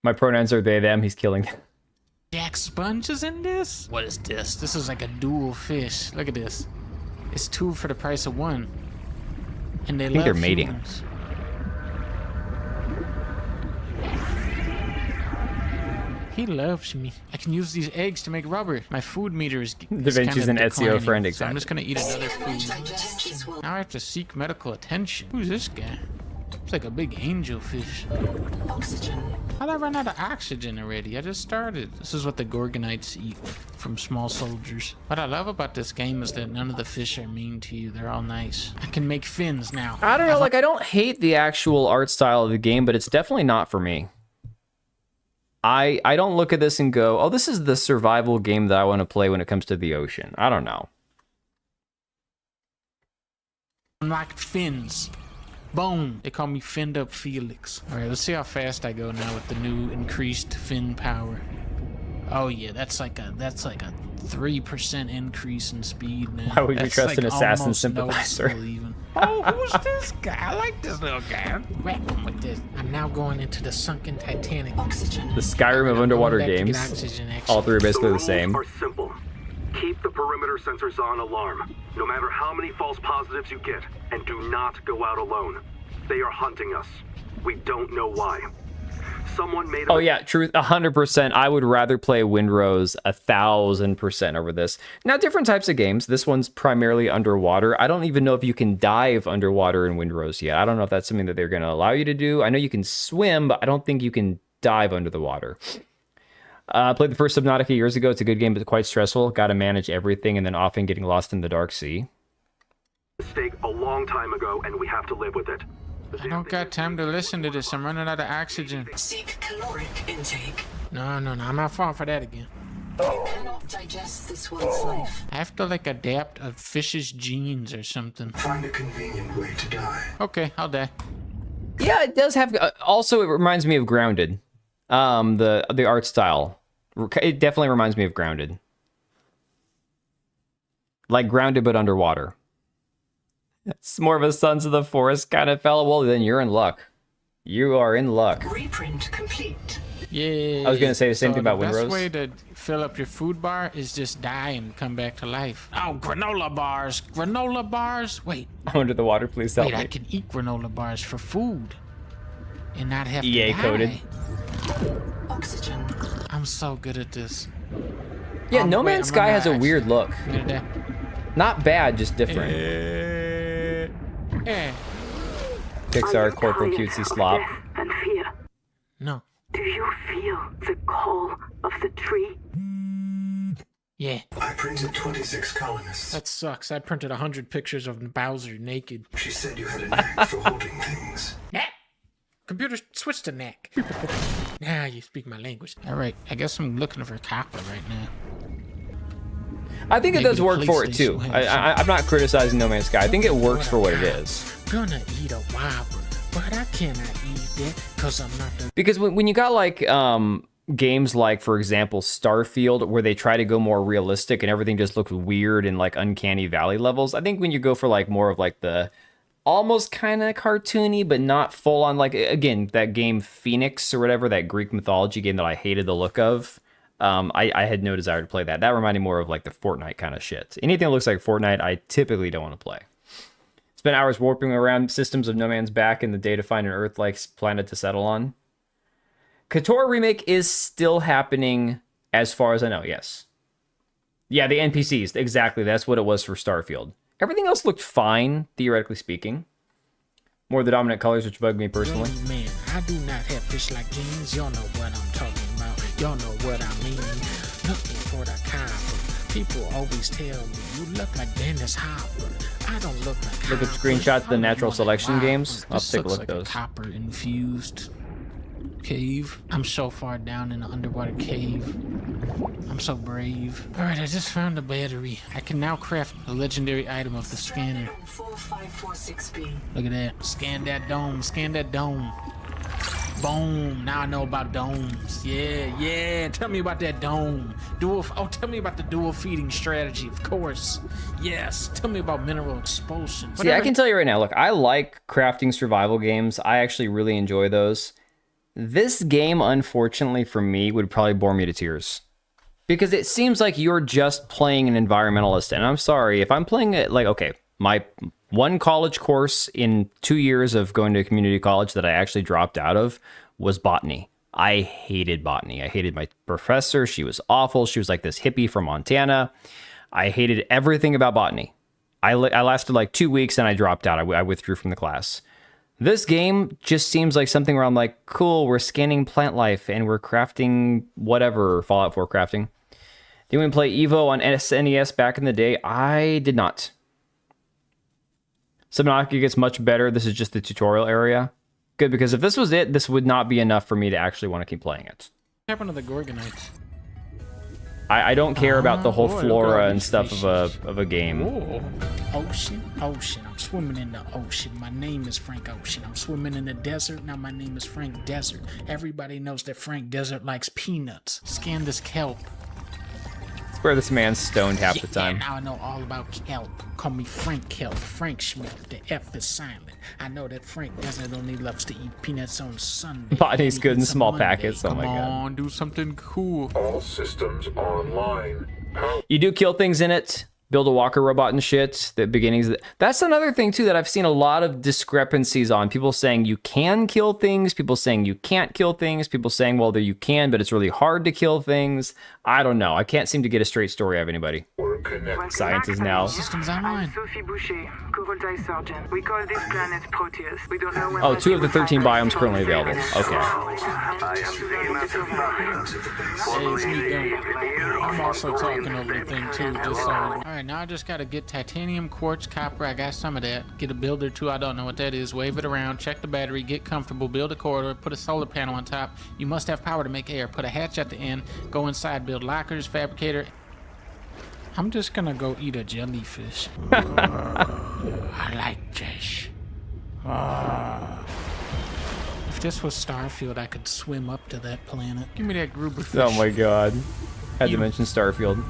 My pronouns are they, them. He's killing them. Jack Sponge is in this? What is this? This is like a dual fish. Look at this. It's 2 for the price of 1. And they love they're mating. humans. He loves me. I can use these eggs to make rubber. My food meter is Da Vinci's an Ezio friend, exactly. So I'm just gonna eat another food. Now I have to seek medical attention. Who's this guy? It's like a big angelfish. Oxygen. How'd I run out of oxygen already? I just started. This is what the Gorgonites eat from small soldiers. What I love about this game is that none of the fish are mean to you. They're all nice. I can make fins now. I don't know, like, I don't hate the actual art style of the game, but it's definitely not for me. I don't look at this and go, oh, this is the survival game that I want to play when it comes to the ocean. I don't know. Unlocked fins. Boom. They call me Finned Up Felix. All right, let's see how fast I go now with the new increased fin power. Oh yeah, that's like a 3% increase in speed now. Why would you That's trust like an assassin almost sympathizer? noticeable even. Oh, who's this guy? I like this little guy. Whack him with this. I'm now going into the sunken Titanic. Oxygen. The Skyrim of underwater games, all 3 are basically the same. rules are simple. Keep the perimeter sensors on alarm, no matter how many false positives you get, and do not go out alone. They are hunting us. We don't know why. Someone made. Oh yeah, truth, 100%. I would rather play Windrose 1,000% over this. Now, different types of games. This one's primarily underwater. I don't even know if you can dive underwater in Windrose yet. I don't know if that's something that they're going to allow you to do. I know you can swim, but I don't think you can dive under the water. I played the first Subnautica years ago. It's a good game, but quite stressful. Got to manage everything, and then often getting lost in the dark sea. Mistake a long time ago, and we have to live with it. I don't got time to listen to this. I'm running out of oxygen. Seek caloric intake. No. I'm not falling for that again. You cannot digest this one's life. I have to like adapt a fish's genes or something. Find a convenient way to die. Okay, I'll die. Yeah, it does have. Also, it reminds me of Grounded. The art style. It definitely reminds me of Grounded. Like Grounded, but underwater. It's more of a Sons of the Forest kind of fellow. Well, then you're in luck. You are in luck. Reprint complete. Yeah. I was gonna say the same thing about The Windrose. best way to fill up your food bar is just die and come back to life. Oh, granola bars. Granola bars. Wait. I'm under the water, please help Wait, me. I can eat granola bars for food and not have EA to die. coded. Oxygen. I'm so good at this. Yeah, No Man's Sky has a weird look. I'm gonna die. Not bad, just different. Pixar, Corporal Cutesy Slop. And fear. No. Do you feel the call of the tree? Yeah. I printed 26 colonists. That sucks. I printed 100 pictures of Bowser naked. She said you had a knack for holding things. Knack. Computer, switch to knack. Now you speak my language. All right. I guess I'm looking for copper right now. I think it Maybe does the work for it too. PlayStation has I'm not criticizing No Man's Sky. I think it works for what it is. Gonna eat a Whopper, but I cannot eat that because I'm not the. Because when you got like games like, for example, Starfield, where they try to go more realistic and everything just looks weird and like uncanny valley levels, I think when you go for like more of like the almost kind of cartoony but not full on, like again that game Phoenix or whatever, that Greek mythology game that I hated the look of, I had no desire to play that. That reminded me more of like the Fortnite kind of shit. Anything that looks like Fortnite, I typically don't want to play. Spent hours warping around systems of No Man's Back in the day to find an Earth-like planet to settle on. KOTOR remake is still happening as far as I know, yes. Yeah, the NPCs, exactly. That's what it was for Starfield. Everything else looked fine, theoretically speaking. More the dominant colors, which bug me personally. Man, I do not have fish like jeans. Y'all know what I'm talking about. Y'all know what I mean. Looking for the copper. People always tell me, you look like Dennis Hopper. I don't look like Look at screenshots of the natural selection games. I'll take a look at those. Copper infused cave. I'm so far down in the underwater cave. I'm so brave. All right, I just found a battery. I can now craft the legendary item of the scanner. Look at that. Scan that dome. Scan that dome. Boom. Now I know about domes. Yeah. Tell me about that dome. Tell me about the dual feeding strategy. Of course. Yes. Tell me about mineral expulsion. See, I can tell you right now, look, I like crafting survival games. I actually really enjoy those. This game, unfortunately for me, would probably bore me to tears. Because it seems like you're just playing an environmentalist. And I'm sorry, if I'm playing it, like, okay, my one college course in 2 years of going to community college that I actually dropped out of was botany. I hated botany. I hated my professor. She was awful. She was like this hippie from Montana. I hated everything about botany. I lasted like 2 weeks and I dropped out. I withdrew from the class. This game just seems like something where I'm like, cool, we're scanning plant life and we're crafting whatever, Fallout 4 crafting. Did we play Evo on SNES back in the day? I did not. Subnautica gets much better. This is just the tutorial area. Good, because if this was it, this would not be enough for me to actually want to keep playing it. What happened to the Gorgonites? I don't care about the whole flora and stuff of a game. Whoa. Ocean. I'm swimming in the ocean. My name is Frank Ocean. I'm swimming in the desert. Now my name is Frank Desert. Everybody knows that Frank Desert likes peanuts. Scan this kelp. Where this man's stoned half the time. Now I know all about kelp. Call me Frank Kelp. Frank Schmidt. The F is silent. I know that Frank Desert only loves to eat peanuts on Sunday. Botany's good in small packets. Oh my god. Come on, do something cool. All systems online. You do kill things in it. Build a walker robot and shit. The beginnings. That's another thing too that I've seen a lot of discrepancies on. People saying you can kill things. People saying you can't kill things. People saying, well, you can, but it's really hard to kill things. I don't know. I can't seem to get a straight story out of anybody. Science is now. Systems online. Sophie Boucher, Coral Surgeon. We call this planet Proteus. We don't know when. Oh, 2 of the 13 biomes currently available. Okay. Hey, it's me, though. I'm also talking over the thing too. Alright, now I just gotta get titanium, quartz, copper. I got some of that. Get a builder too. I don't know what that is. Wave it around. Check the battery. Get comfortable. Build a corridor. Put a solar panel on top. You must have power to make air. Put a hatch at the end. Go inside. Build lockers. Fabricator. I'm just gonna go eat a jellyfish. I like fish. If this was Starfield, I could swim up to that planet. Give me that grouper fish. Oh my god. Had to mention Starfield.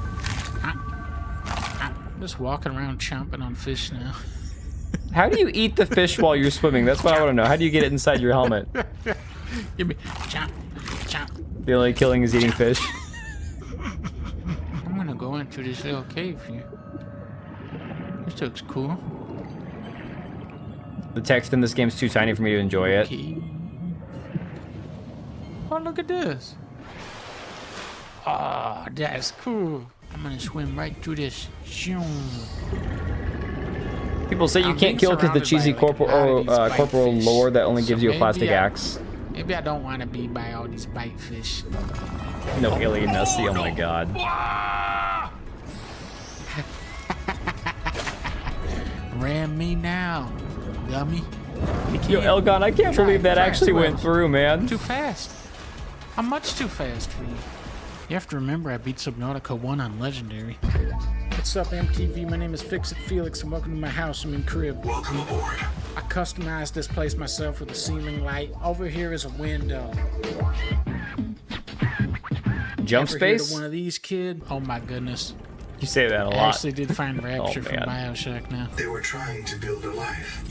I'm just walking around chomping on fish now. How do you eat the fish while you're swimming? That's what I want to know. How do you get it inside your helmet? Give me chomp. The only killing is eating fish. I'm gonna go into this little cave here. This looks cool. The text in this game's too tiny for me to enjoy it. Oh, look at this. Oh, that's cool. I'm gonna swim right through this. People say you can't kill because the cheesy corporal lore that only gives you a plastic axe. Maybe I don't want to be by all these bite fish. No alien Nessie, oh my god. Ram me now, dummy. Yo, Elgon, I can't believe that actually went through, man. Too fast. I'm much too fast for you. You have to remember I beat Subnautica 1 on Legendary. What's up, MTV? My name is Fix-It Felix, and welcome to my house. I'm in crib. Welcome aboard. I customized this place myself with a ceiling light. Over here is a window. Jump Ever space? heard of one of these, kid? Oh my goodness. You say that a lot. I actually did find Rapture from man. Bioshock now. They were trying to build a life.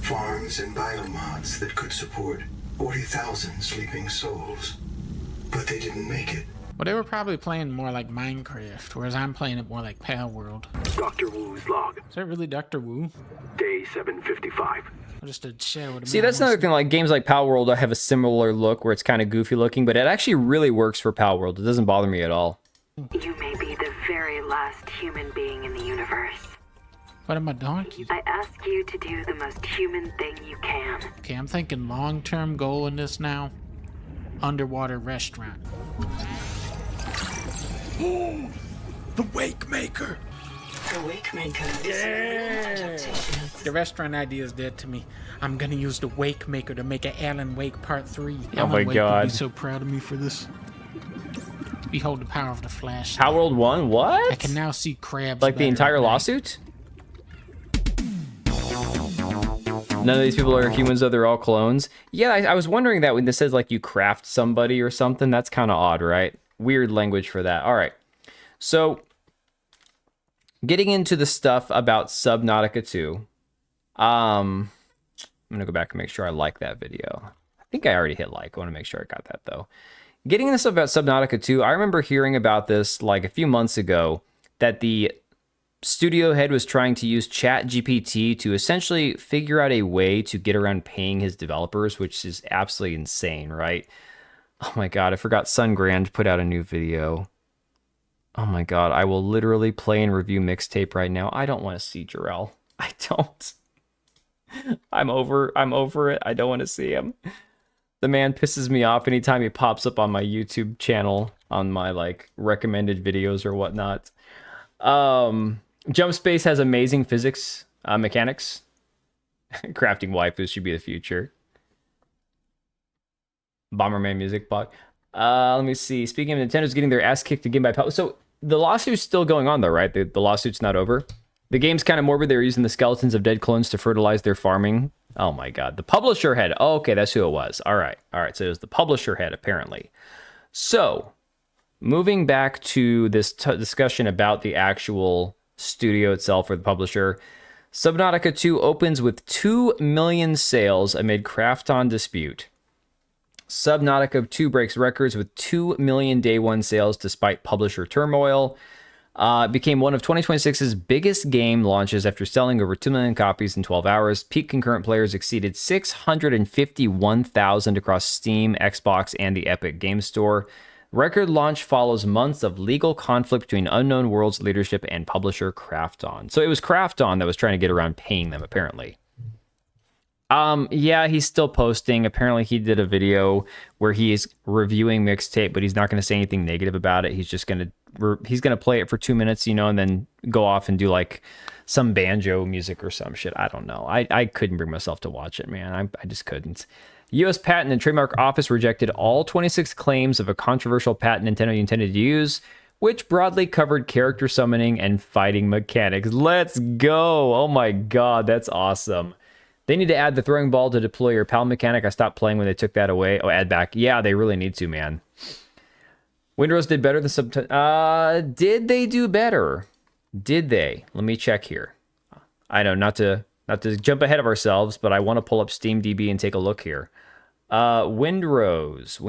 Farms and biomods that could support 40,000 sleeping souls. But they didn't make it. Well, they were probably playing more like Minecraft, whereas I'm playing it more like Pal World. Dr. Wu's log. Is that really Dr. Wu? Day 755. Just a share with See, that's another thing. Like games like Pal World, I have a similar look where it's kind of goofy looking, but it actually really works for Pal World. It doesn't bother me at all. You may be the very last human being in the universe. What am I donkey? I ask you to do the most human thing you can. Okay, I'm thinking long-term goal in this now. Underwater restaurant. Oh, the Wake Maker. The Wake Maker is adaptation. The restaurant idea is dead to me. I'm gonna use the Wake Maker to make an Alan Wake Part 3. Oh my Alan Wake God. would be so proud of me for this. Behold the power of the Flash. Pal World 1? What? I can now see crabs. Like the better entire at night. lawsuit? None of these people are humans, though they're all clones. Yeah, I was wondering that when this says like you craft somebody or something. That's kind of odd, right? Weird language for that. All right. So, getting into the stuff about Subnautica 2. I'm going to go back and make sure I like that video. I think I already hit like. I want to make sure I got that, though. Getting into stuff about Subnautica 2, I remember hearing about this like a few months ago, that the studio head was trying to use ChatGPT to essentially figure out a way to get around paying his developers, which is absolutely insane, right? Oh my God, I forgot Sungrand put out a new video. Oh my God, I will literally play and review Mixtape right now. I don't want to see Jarrell. I don't. I'm over it. I don't want to see him. The man pisses me off anytime he pops up on my YouTube channel on my like recommended videos or whatnot. Jump Space has amazing physics mechanics. Crafting waifus should be the future. Bomberman music block. Let me see. Speaking of Nintendo's getting their ass kicked again by Pal. So the lawsuit's still going on though, right? The lawsuit's not over. The game's kind of morbid. They're using the skeletons of dead clones to fertilize their farming. Oh my God. The publisher head. Oh, okay, that's who it was. All right. So it was the publisher head, apparently. So, moving back to this discussion about the actual studio itself or the publisher, Subnautica 2 opens with 2 million sales amid Krafton dispute. Subnautica 2 breaks records with 2 million day one sales despite publisher turmoil. Became one of 2026's biggest game launches after selling over 2 million copies in 12 hours. Peak concurrent players exceeded 651,000 across Steam, Xbox, and the Epic Games Store. Record launch follows months of legal conflict between Unknown Worlds leadership and publisher Krafton. So it was Krafton that was trying to get around paying them, apparently. Yeah, he's still posting. Apparently he did a video where he is reviewing Mixtape, but he's not going to say anything negative about it. He's just going to play it for 2 minutes, and then go off and do like some banjo music or some shit. I don't know. I couldn't bring myself to watch it, man. I just couldn't. U.S. Patent and Trademark Office rejected all 26 claims of a controversial patent Nintendo intended to use, which broadly covered character summoning and fighting mechanics. Let's go. Oh my God, that's awesome. They need to add the throwing ball to deploy your PAL mechanic. I stopped playing when they took that away. Oh, add back. Yeah, they really need to, man. Windrose did better than did they do better? Did they? Let me check here. I know not to jump ahead of ourselves, but I want to pull up SteamDB and take a look here. Windrose.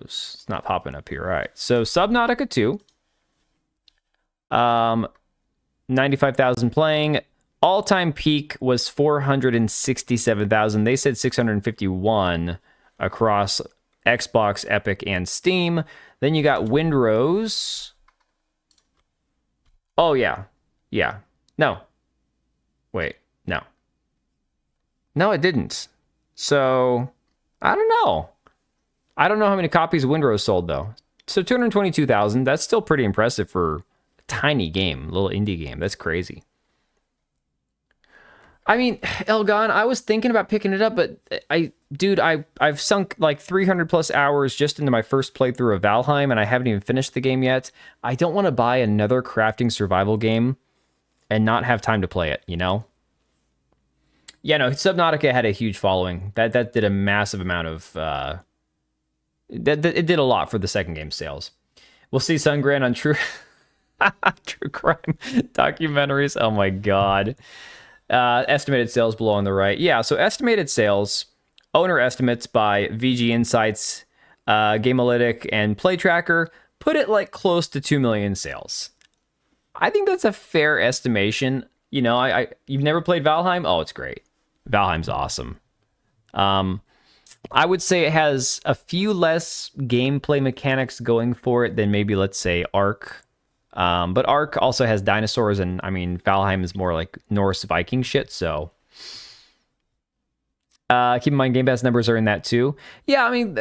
It's not popping up here. All right. So Subnautica 2. 95,000 playing. All-time peak was 467,000. They said 651 across Xbox, Epic, and Steam. Then you got Windrose. Oh, yeah. Yeah. No. Wait. No. No, it didn't. So, I don't know. I don't know how many copies Windrose sold, though. So, 222,000. That's still pretty impressive for a tiny game, little indie game. That's crazy. I mean, Elgon, I was thinking about picking it up, but I've sunk like 300 plus hours just into my first playthrough of Valheim, and I haven't even finished the game yet. I don't want to buy another crafting survival game and not have time to play it, Yeah, no, Subnautica had a huge following. That did a massive amount of... it did a lot for the second game sales. We'll see Sungrand on True Crime documentaries. Oh my God. Estimated sales below on the right. Yeah, so estimated sales, owner estimates by VG Insights Gamealytic, and Play Tracker put it like close to 2 million sales. I think that's a fair estimation. You know, you've never played Valheim? Oh, it's great. Valheim's awesome. I would say it has a few less gameplay mechanics going for it than maybe, let's say, Ark. But Ark also has dinosaurs, and I mean, Valheim is more like Norse Viking shit, so... keep in mind, Game Pass numbers are in that too. Yeah, I mean,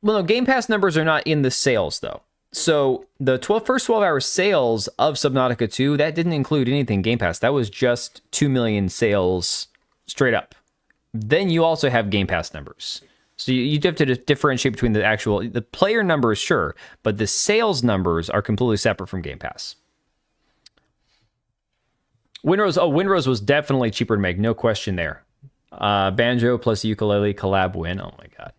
well, no, Game Pass numbers are not in the sales, though. So the first 12-hour sales of Subnautica 2, that didn't include anything Game Pass. That was just 2 million sales straight up. Then you also have Game Pass numbers. So you have to differentiate between the player numbers, sure, but the sales numbers are completely separate from Game Pass. Windrose was definitely cheaper to make, no question there. Banjo plus ukulele collab win. Oh my god.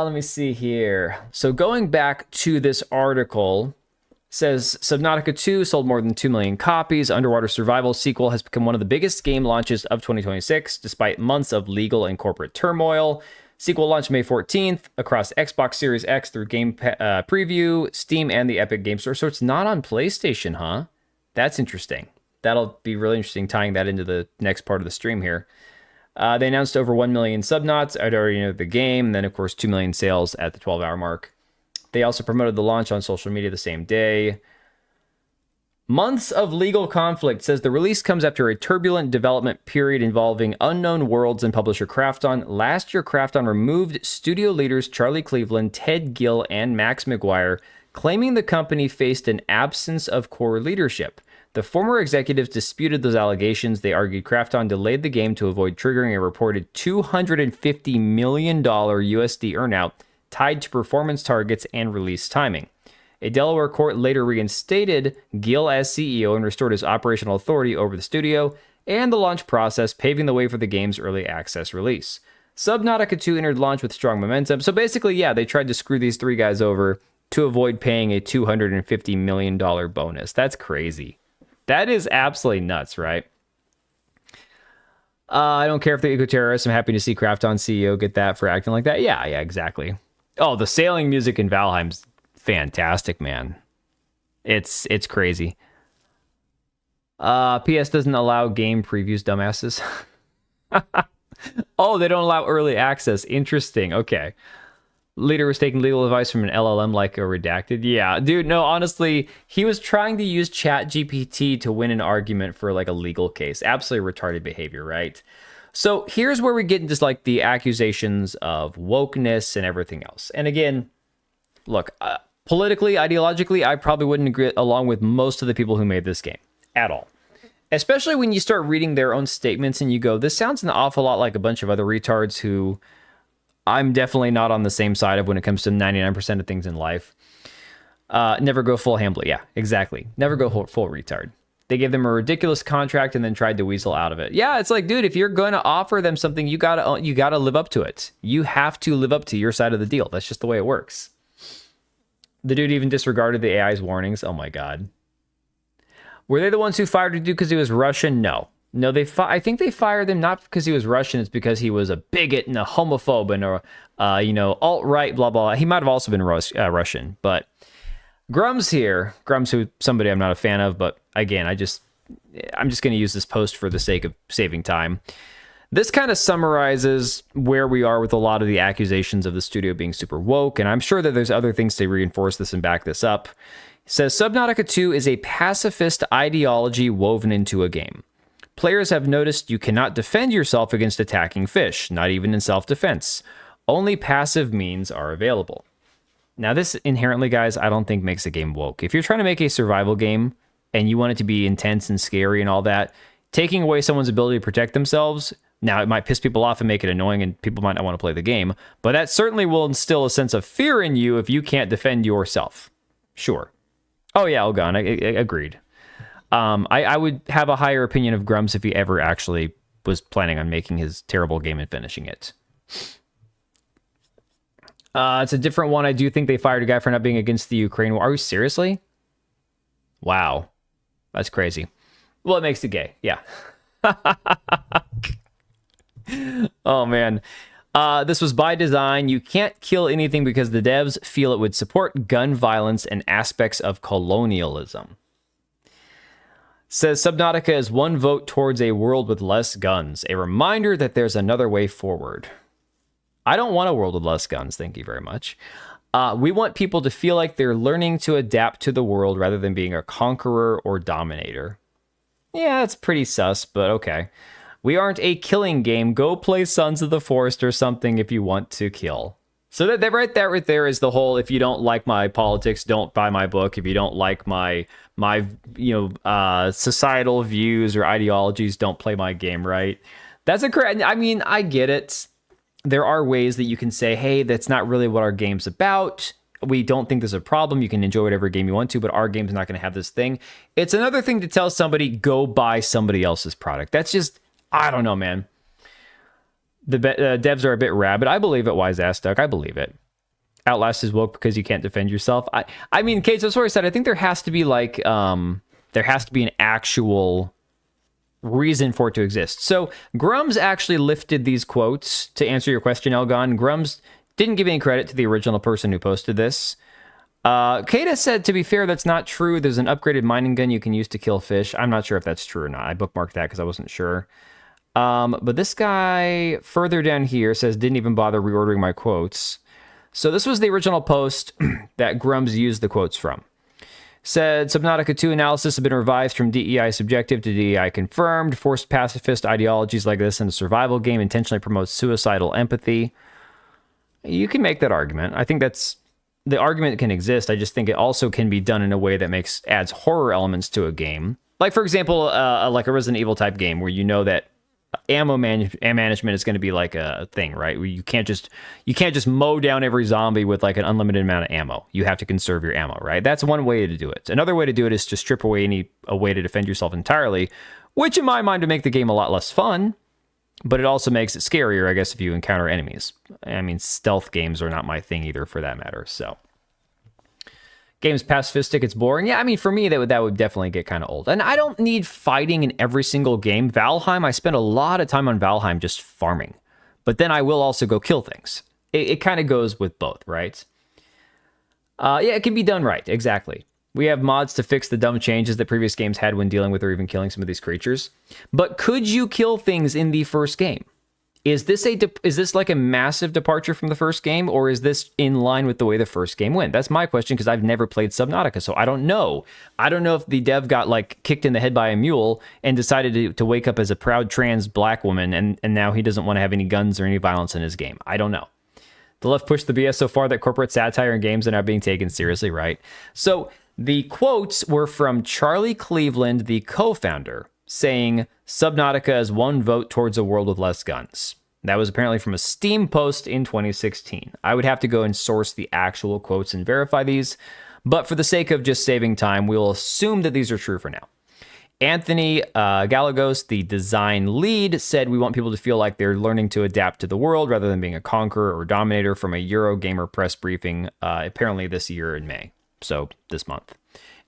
Let me see here. So going back to this article, says Subnautica 2 sold more than 2 million copies. Underwater survival sequel has become one of the biggest game launches of 2026, despite months of legal and corporate turmoil. Sequel launched May 14th across Xbox Series X through Game Preview, Steam, and the Epic Game Store. So it's not on PlayStation, huh? That's interesting. That'll be really interesting, tying that into the next part of the stream here. They announced over 1 million subnauts. I'd already know the game. And then, of course, 2 million sales at the 12-hour mark. They also promoted the launch on social media the same day. Months of legal conflict says the release comes after a turbulent development period involving Unknown Worlds and publisher Krafton. Last year, Krafton removed studio leaders Charlie Cleveland, Ted Gill, and Max McGuire, claiming the company faced an absence of core leadership. The former executives disputed those allegations. They argued Krafton delayed the game to avoid triggering a reported $250 million USD earnout tied to performance targets and release timing. A Delaware court later reinstated Gill as CEO and restored his operational authority over the studio and the launch process, paving the way for the game's early access release. Subnautica 2 entered launch with strong momentum. So basically, yeah, they tried to screw these three guys over to avoid paying a $250 million bonus. That's crazy. That is absolutely nuts, right? I don't care if they're eco-terrorists. I'm happy to see Krafton CEO get that for acting like that. Yeah, exactly. Oh, the sailing music in Valheim's fantastic, man. It's crazy. PS doesn't allow game previews, dumbasses. Oh, they don't allow early access. Interesting. Okay. Leader was taking legal advice from an LLM like a redacted. Yeah, dude, no, honestly, he was trying to use ChatGPT to win an argument for like a legal case. Absolutely retarded behavior, right? So here's where we get into like the accusations of wokeness and everything else. And again, look, politically, ideologically, I probably wouldn't agree along with most of the people who made this game at all. Especially when you start reading their own statements and you go, this sounds an awful lot like a bunch of other retards who I'm definitely not on the same side of when it comes to 99% of things in life. Never go full Hambly. Yeah, exactly. Never go full retard. They gave them a ridiculous contract and then tried to weasel out of it. Yeah, it's like, dude, if you're going to offer them something, you gotta live up to it. You have to live up to your side of the deal. That's just the way it works. The dude even disregarded the AI's warnings. Oh my god. Were they the ones who fired the dude because he was Russian? No. No, I think they fired him not because he was Russian. It's because he was a bigot and a homophobe and a, alt-right, blah, blah. He might have also been Russian. But Grum's here. Grum's somebody I'm not a fan of. But again, I'm just going to use this post for the sake of saving time. This kind of summarizes where we are with a lot of the accusations of the studio being super woke. And I'm sure that there's other things to reinforce this and back this up. It says Subnautica 2 is a pacifist ideology woven into a game. Players have noticed you cannot defend yourself against attacking fish, not even in self-defense. Only passive means are available. Now, this inherently, guys, I don't think makes a game woke. If you're trying to make a survival game and you want it to be intense and scary and all that, taking away someone's ability to protect themselves, now it might piss people off and make it annoying and people might not want to play the game, but that certainly will instill a sense of fear in you if you can't defend yourself. Sure. Oh yeah, Elgon, I agreed. I would have a higher opinion of Grumps if he ever actually was planning on making his terrible game and finishing it. It's a different one. I do think they fired a guy for not being against the Ukraine war. Are you seriously? Wow. That's crazy. Well, it makes it gay. Yeah. Oh, man. This was by design. You can't kill anything because the devs feel it would support gun violence and aspects of colonialism. Says Subnautica is one vote towards a world with less guns. A reminder that there's another way forward. I don't want a world with less guns, thank you very much. We want people to feel like they're learning to adapt to the world rather than being a conqueror or dominator. Yeah, it's pretty sus, but okay. We aren't a killing game. Go play Sons of the Forest or something if you want to kill. So that right there is the whole, if you don't like my politics, don't buy my book. If you don't like my societal views or ideologies, don't play my game, right? That's a correct. I mean, I get it. There are ways that you can say, hey, that's not really what our game's about. We don't think there's a problem. You can enjoy whatever game you want to, but our game's not going to have this thing. It's another thing to tell somebody, go buy somebody else's product. That's just, I don't know, man. The devs are a bit rabid. I believe it, Wise Ass Duck. I believe it. Outlast is woke because you can't defend yourself. I mean, Kate, so sorry, I said, I think there has to be like, there has to be an actual reason for it to exist. So Grums actually lifted these quotes to answer your question, Elgon. Grums didn't give any credit to the original person who posted this. Kata said, to be fair, that's not true. There's an upgraded mining gun you can use to kill fish. I'm not sure if that's true or not. I bookmarked that because I wasn't sure. But this guy further down here says, didn't even bother reordering my quotes. So this was the original post that Grums used the quotes from. Said, Subnautica 2 analysis has been revised from DEI subjective to DEI confirmed. Forced pacifist ideologies like this in a survival game intentionally promotes suicidal empathy. You can make that argument. I think that's, the argument can exist. I just think it also can be done in a way that adds horror elements to a game. Like, for example, like a Resident Evil type game where you know that ammo management is going to be like a thing, right? Where you can't just mow down every zombie with like an unlimited amount of ammo. You have to conserve your ammo, right? That's one way to do it. Another way to do it is to strip away a way to defend yourself entirely, which in my mind would make the game a lot less fun, but it also makes it scarier, I guess, if you encounter enemies. I mean, stealth games are not my thing either, for that matter. So, game's pacifistic, it's boring. Yeah, I mean, for me, that would definitely get kind of old. And I don't need fighting in every single game. Valheim, I spent a lot of time on Valheim just farming. But then I will also go kill things. It kind of goes with both, right? Yeah, it can be done right, exactly. We have mods to fix the dumb changes that previous games had when dealing with or even killing some of these creatures. But could you kill things in the first game? Is this like a massive departure from the first game, or is this in line with the way the first game went? That's my question, because I've never played Subnautica, so I don't know. I don't know if the dev got like kicked in the head by a mule and decided to wake up as a proud trans black woman, and now he doesn't want to have any guns or any violence in his game. I don't know. The left pushed the BS so far that corporate satire in games are not being taken seriously, right? So the quotes were from Charlie Cleveland, the co-founder, saying Subnautica is one vote towards a world with less guns. That was apparently from a Steam post in 2016. I would have to go and source the actual quotes and verify these, but for the sake of just saving time, we'll assume that these are true for now. Anthony Galagos, the design lead, said we want people to feel like they're learning to adapt to the world rather than being a conqueror or dominator, from a Eurogamer press briefing apparently this year in May, so this month.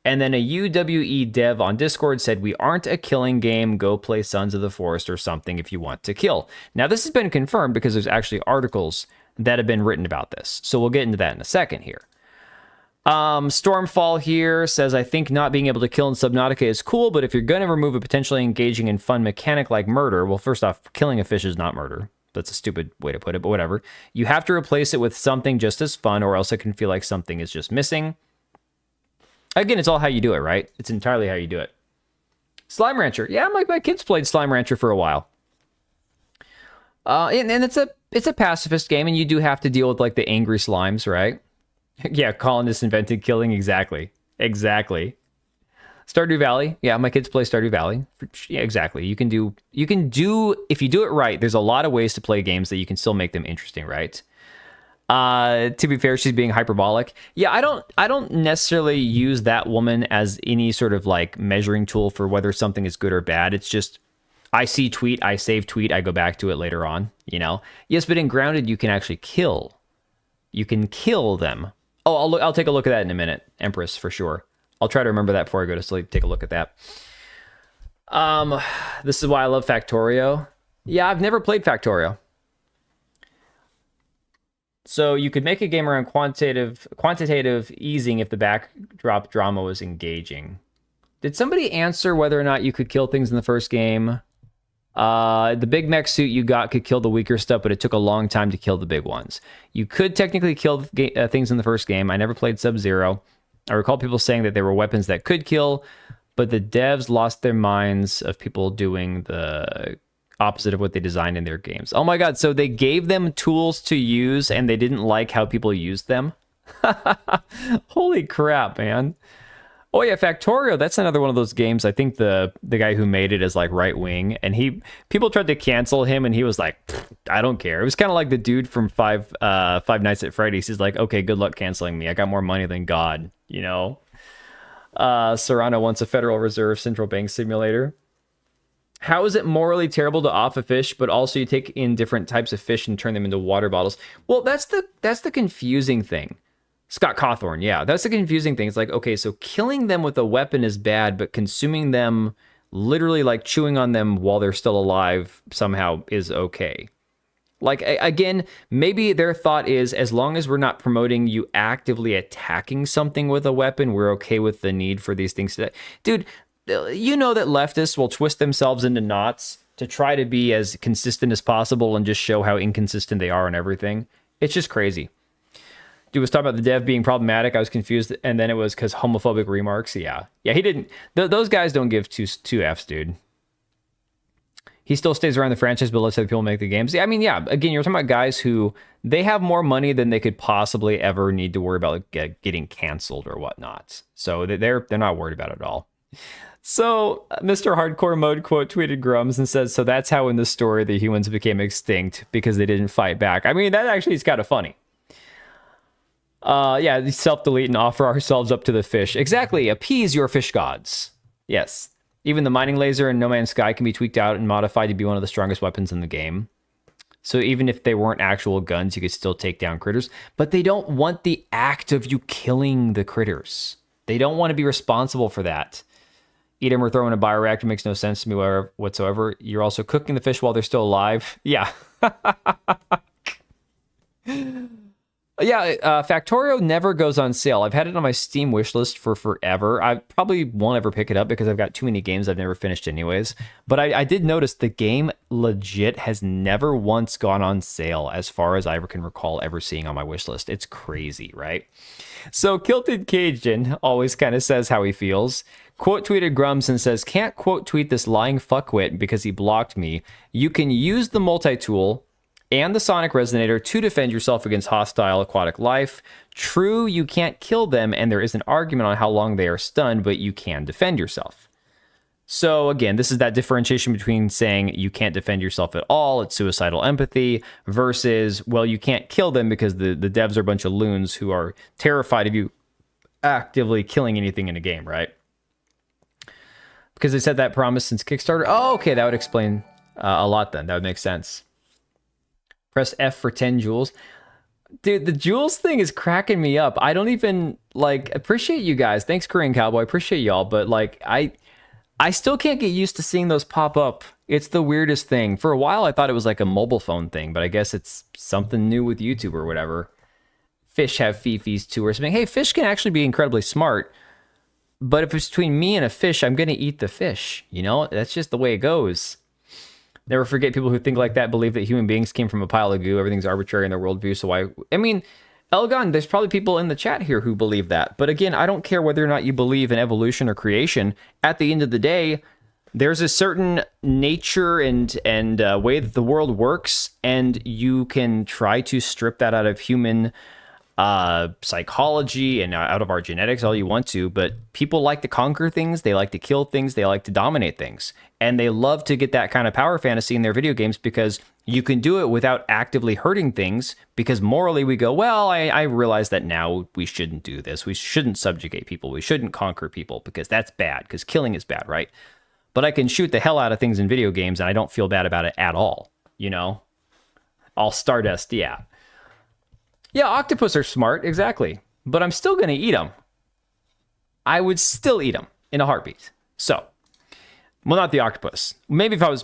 And then a UWE dev on Discord said, we aren't a killing game, go play Sons of the Forest or something if you want to kill. Now, this has been confirmed because there's actually articles that have been written about this. So we'll get into that in a second here. Stormfall here says, I think not being able to kill in Subnautica is cool, but if you're going to remove a potentially engaging and fun mechanic like murder, well, first off, killing a fish is not murder. That's a stupid way to put it, but whatever. You have to replace it with something just as fun, or else it can feel like something is just missing. Again, it's all how you do it, right? It's entirely how you do it. Slime Rancher. Yeah, my kids played Slime Rancher for a while. And it's a pacifist game, and you do have to deal with like the angry slimes, right? Yeah, colonists invented killing. Exactly. Stardew Valley. Yeah, my kids play Stardew Valley. Yeah, exactly. You can do, if you do it right, there's a lot of ways to play games that you can still make them interesting, right? To be fair, she's being hyperbolic. Yeah, I don't necessarily use that woman as any sort of like measuring tool for whether something is good or bad. It's just, I see tweet, I save tweet, I go back to it later on, you know? Yes, but in Grounded, you can actually kill. You can kill them. Oh, I'll take a look at that in a minute, Empress, for sure. I'll try to remember that before I go to sleep. Take a look at that. This is why I love Factorio. Yeah, I've never played Factorio. So you could make a game around quantitative easing if the backdrop drama was engaging. Did somebody answer whether or not you could kill things in the first game? The big mech suit you got could kill the weaker stuff, but it took a long time to kill the big ones. You could technically kill things in the first game. I never played Sub-Zero. I recall people saying that there were weapons that could kill, but the devs lost their minds of people doing the opposite of what they designed in their games. Oh my god, so they gave them tools to use and they didn't like how people used them? Holy crap, man. Oh yeah, Factorio, that's another one of those games. I think the guy who made it is like right wing, and people tried to cancel him and he was like, I don't care. It was kind of like the dude from Five Nights at Freddy's. He's like, okay, good luck canceling me. I got more money than God, you know? Serrano wants a Federal Reserve Central Bank simulator. How is it morally terrible to off a fish, but also you take in different types of fish and turn them into water bottles? Well, that's the confusing thing. Scott Cawthorne, yeah, that's the confusing thing. It's like, okay, so killing them with a weapon is bad, but consuming them, literally like chewing on them while they're still alive somehow is okay. Like, again, maybe their thought is, as long as we're not promoting you actively attacking something with a weapon, we're okay with the need for these things to... Dude, you know that leftists will twist themselves into knots to try to be as consistent as possible and just show how inconsistent they are and everything. It's just crazy. Dude was talking about the dev being problematic. I was confused, and then it was because homophobic remarks. Yeah, he didn't. Those guys don't give two Fs, dude. He still stays around the franchise, but let's other people make the games. Yeah, I mean, yeah. Again, you're talking about guys who they have more money than they could possibly ever need to worry about getting canceled or whatnot. So they're not worried about it at all. So Mr. Hardcore Mode quote tweeted Grums and says, so that's how in the story the humans became extinct because they didn't fight back. I mean, that actually is kind of funny. Yeah, self-delete and offer ourselves up to the fish. Exactly, appease your fish gods. Yes. Even the mining laser in No Man's Sky can be tweaked out and modified to be one of the strongest weapons in the game. So even if they weren't actual guns, you could still take down critters. But they don't want the act of you killing the critters. They don't want to be responsible for that. Eat them or throw in a bioreactor makes no sense to me whatsoever. You're also cooking the fish while they're still alive. Yeah. Yeah, Factorio never goes on sale. I've had it on my Steam wishlist for forever. I probably won't ever pick it up because I've got too many games I've never finished anyways. But I did notice the game legit has never once gone on sale as far as I ever can recall ever seeing on my wishlist. It's crazy, right? So Kilted Cajun always kind of says how he feels. Quote tweeted Grums and says, can't quote tweet this lying fuckwit because he blocked me. You can use the multi-tool and the sonic resonator to defend yourself against hostile aquatic life. True, you can't kill them, and there is an argument on how long they are stunned, but you can defend yourself. So again, this is that differentiation between saying you can't defend yourself at all, it's suicidal empathy, versus, well, you can't kill them because the devs are a bunch of loons who are terrified of you actively killing anything in a game, right? Because they said that promise since Kickstarter. Oh, okay, that would explain a lot then. That would make sense. Press F for 10 joules. Dude, the joules thing is cracking me up. I don't even, like, appreciate you guys. Thanks, Korean Cowboy. Appreciate y'all. But, like, I still can't get used to seeing those pop up. It's the weirdest thing. For a while, I thought it was like a mobile phone thing, but I guess it's something new with YouTube or whatever. Fish have fifis too or something. Hey, fish can actually be incredibly smart. But if it's between me and a fish, I'm going to eat the fish. You know, that's just the way it goes. Never forget people who think like that believe that human beings came from a pile of goo. Everything's arbitrary in their worldview. So I mean, Elgon, there's probably people in the chat here who believe that. But again, I don't care whether or not you believe in evolution or creation. At the end of the day, there's a certain nature and way that the world works. And you can try to strip that out of human psychology and out of our genetics all you want to, but people like to conquer things, they like to kill things, they like to dominate things, and they love to get that kind of power fantasy in their video games because you can do it without actively hurting things, because morally we go, well, I realize that now we shouldn't do this, we shouldn't subjugate people, we shouldn't conquer people because that's bad, because killing is bad, right? But I can shoot the hell out of things in video games and I don't feel bad about it at all, you know? All Stardust, yeah. Yeah, octopus are smart, exactly. But I'm still going to eat them. I would still eat them in a heartbeat. So, well, not the octopus. Maybe if I was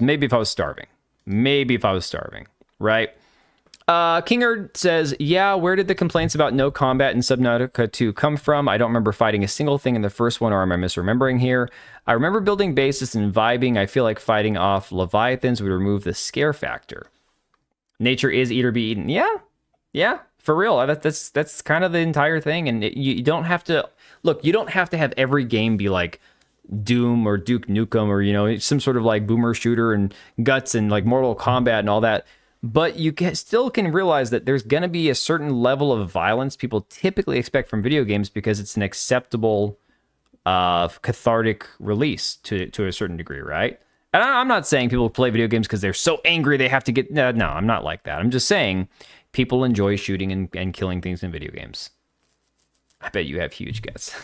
starving. Maybe if I was starving, right? Kingard says, yeah, where did the complaints about no combat in Subnautica 2 come from? I don't remember fighting a single thing in the first one, or am I misremembering here? I remember building bases and vibing. I feel like fighting off Leviathans would remove the scare factor. Nature is eat or be eaten. Yeah, for real. That's kind of the entire thing. And you don't have to... Look, you don't have to have every game be like Doom or Duke Nukem or, you know, some sort of like boomer shooter and guts and like Mortal Kombat and all that. But you still can realize that there's going to be a certain level of violence people typically expect from video games because it's an acceptable cathartic release to a certain degree, right? And I'm not saying people play video games because they're so angry they have to get... No, I'm not like that. I'm just saying people enjoy shooting and killing things in video games. I bet you have huge guts.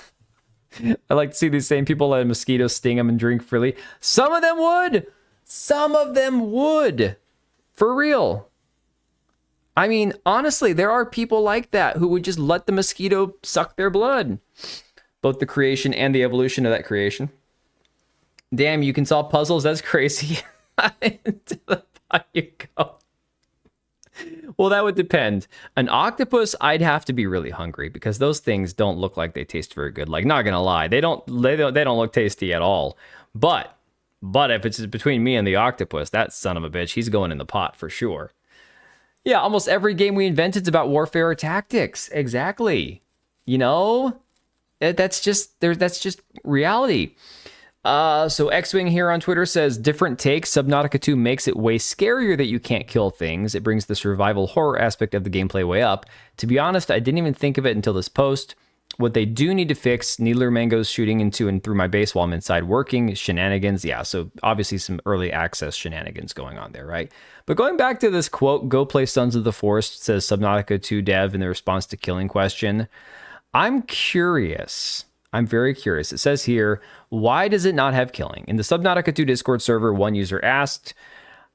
I like to see these same people let mosquitoes sting them and drink freely. Some of them would. Some of them would. For real. I mean, honestly, there are people like that who would just let the mosquito suck their blood. Both the creation and the evolution of that creation. Damn, you can solve puzzles? That's crazy. Into the pot you go. Well, that would depend. An octopus, I'd have to be really hungry because those things don't look like they taste very good. Like, not gonna lie, they don't look tasty at all. But if it's between me and the octopus, that son of a bitch, he's going in the pot for sure. Yeah, almost every game we invented is about warfare or tactics. Exactly. You know, that's just reality. So X-Wing here on Twitter says, different take. Subnautica 2 makes it way scarier that you can't kill things. It brings the survival horror aspect of the gameplay way up. To be honest, I didn't even think of it until this post. What they do need to fix, Needler Mango's shooting into and through my base while I'm inside working, shenanigans. Yeah, so obviously some early access shenanigans going on there, right? But going back to this quote, go play Sons of the Forest, says Subnautica 2 dev in the response to killing question. I'm curious. I'm very curious. It says here, why does it not have killing? In the Subnautica 2 Discord server, one user asked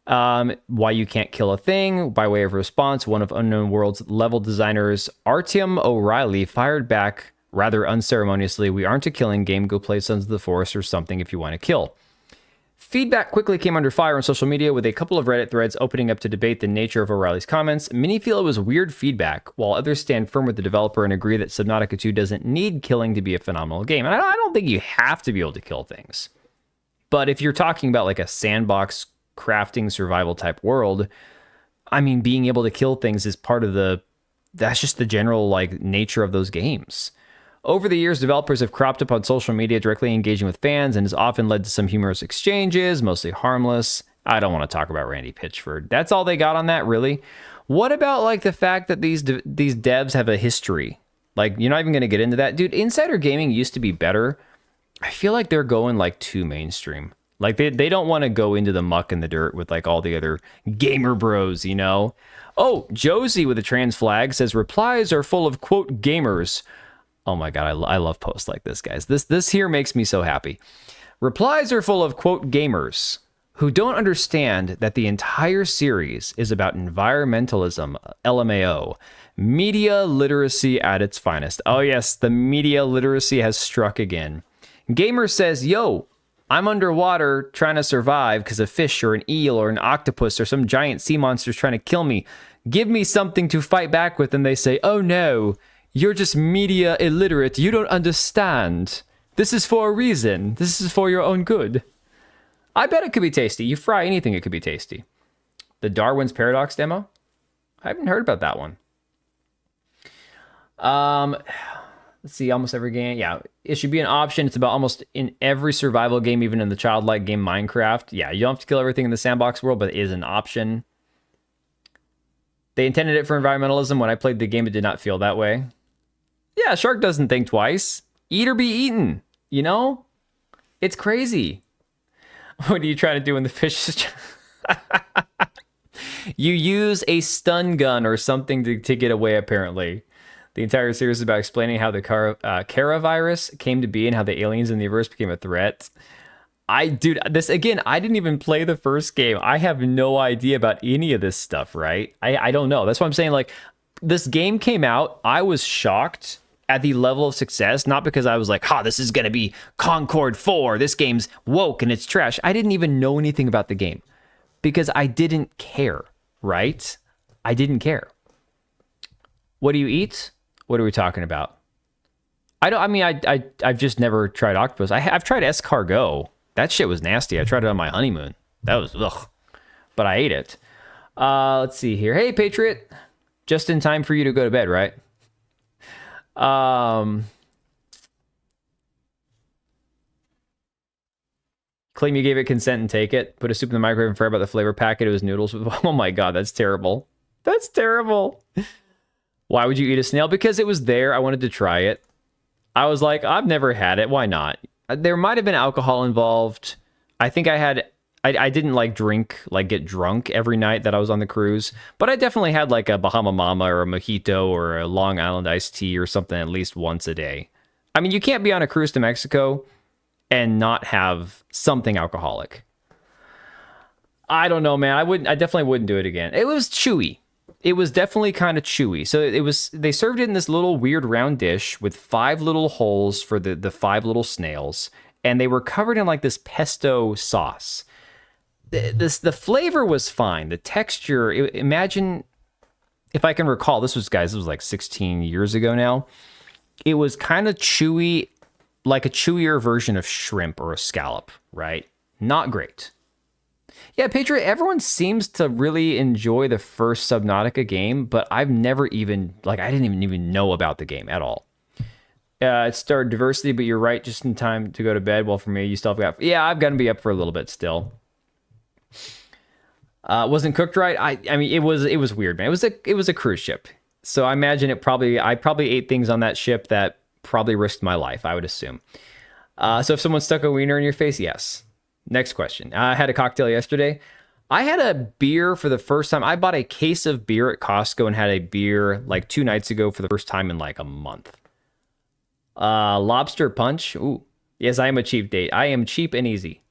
why you can't kill a thing. By way of response, one of Unknown World's level designers, Artyom O'Reilly, fired back rather unceremoniously, we aren't a killing game, go play Sons of the Forest or something if you want to kill. Feedback quickly came under fire on social media with a couple of Reddit threads opening up to debate the nature of O'Reilly's comments. Many feel it was weird feedback, while others stand firm with the developer and agree that Subnautica 2 doesn't need killing to be a phenomenal game. And I don't think you have to be able to kill things. But if you're talking about like a sandbox crafting survival type world, I mean, being able to kill things is part of that's just the general like nature of those games. Over the years, developers have cropped up on social media directly engaging with fans and has often led to some humorous exchanges, mostly harmless. I don't want to talk about Randy Pitchford. That's all they got on that, really? What about like the fact that these devs have a history? Like, you're not even going to get into that. Dude, Insider Gaming used to be better. I feel like they're going like too mainstream. Like they don't want to go into the muck and the dirt with like all the other gamer bros, you know? Oh, Josie with a trans flag says replies are full of quote gamers. Oh my God, I love posts like this, guys. This here makes me so happy. Replies are full of, quote, gamers who don't understand that the entire series is about environmentalism, LMAO, media literacy at its finest. Oh yes, the media literacy has struck again. Gamer says, yo, I'm underwater trying to survive because a fish or an eel or an octopus or some giant sea monster is trying to kill me. Give me something to fight back with. And they say, oh no, you're just media illiterate. You don't understand. This is for a reason. This is for your own good. I bet it could be tasty. You fry anything, it could be tasty. The Darwin's Paradox demo? I haven't heard about that one. Let's see, almost every game. Yeah, it should be an option. It's about almost in every survival game, even in the childlike game Minecraft. Yeah, you don't have to kill everything in the sandbox world, but it is an option. They intended it for environmentalism. When I played the game, it did not feel that way. Yeah, shark doesn't think twice. Eat or be eaten, you know? It's crazy. What are you trying to do when the fish is... You use a stun gun or something to get away, apparently. The entire series is about explaining how the Kara virus came to be and how the aliens in the universe became a threat. Dude, this, again, I didn't even play the first game. I have no idea about any of this stuff, right? I don't know. That's why I'm saying, like, this game came out. I was shocked at the level of success, not because I was like, this is going to be Concord 4. This game's woke and it's trash. I didn't even know anything about the game because I didn't care, right? I didn't care. What do you eat? What are we talking about? I've just never tried octopus. I've tried escargot. That shit was nasty. I tried it on my honeymoon. That was ugh. But I ate it. Let's see here. Hey, Patriot. Just in time for you to go to bed, right? Claim you gave it consent and take it. Put a soup in the microwave and forgot about the flavor packet. It was noodles with... Oh my god, that's terrible. That's terrible. Why would you eat a snail? Because it was there. I wanted to try it. I was like, I've never had it. Why not? There might have been alcohol involved. I think I didn't like get drunk every night that I was on the cruise, but I definitely had like a Bahama Mama or a mojito or a Long Island iced tea or something at least once a day. I mean, you can't be on a cruise to Mexico and not have something alcoholic. I don't know, man. I definitely wouldn't do it again. It was chewy. It was definitely kind of chewy. So they served it in this little weird round dish with 5 little holes for the 5 little snails, and they were covered in like this pesto sauce. The flavor was fine. The texture, imagine, if I can recall, this was like 16 years ago now. It was kind of chewy, like a chewier version of shrimp or a scallop, right? Not great. Yeah, Patriot, everyone seems to really enjoy the first Subnautica game, but I've never even, I didn't even know about the game at all. It started diversity, but you're right, just in time to go to bed. Well, for me, you still have got... Yeah, I've got to be up for a little bit still. Wasn't cooked right. I mean, it was weird, man. It was a cruise ship, so I imagine I probably ate things on that ship that probably risked my life, I would assume. So if someone stuck a wiener in your face, yes. Next question. I had a cocktail yesterday. I had a beer for the first time. I bought a case of beer at Costco and had a beer like 2 nights ago for the first time in like a month. Lobster punch. Ooh, yes, I am a cheap date. I am cheap and easy.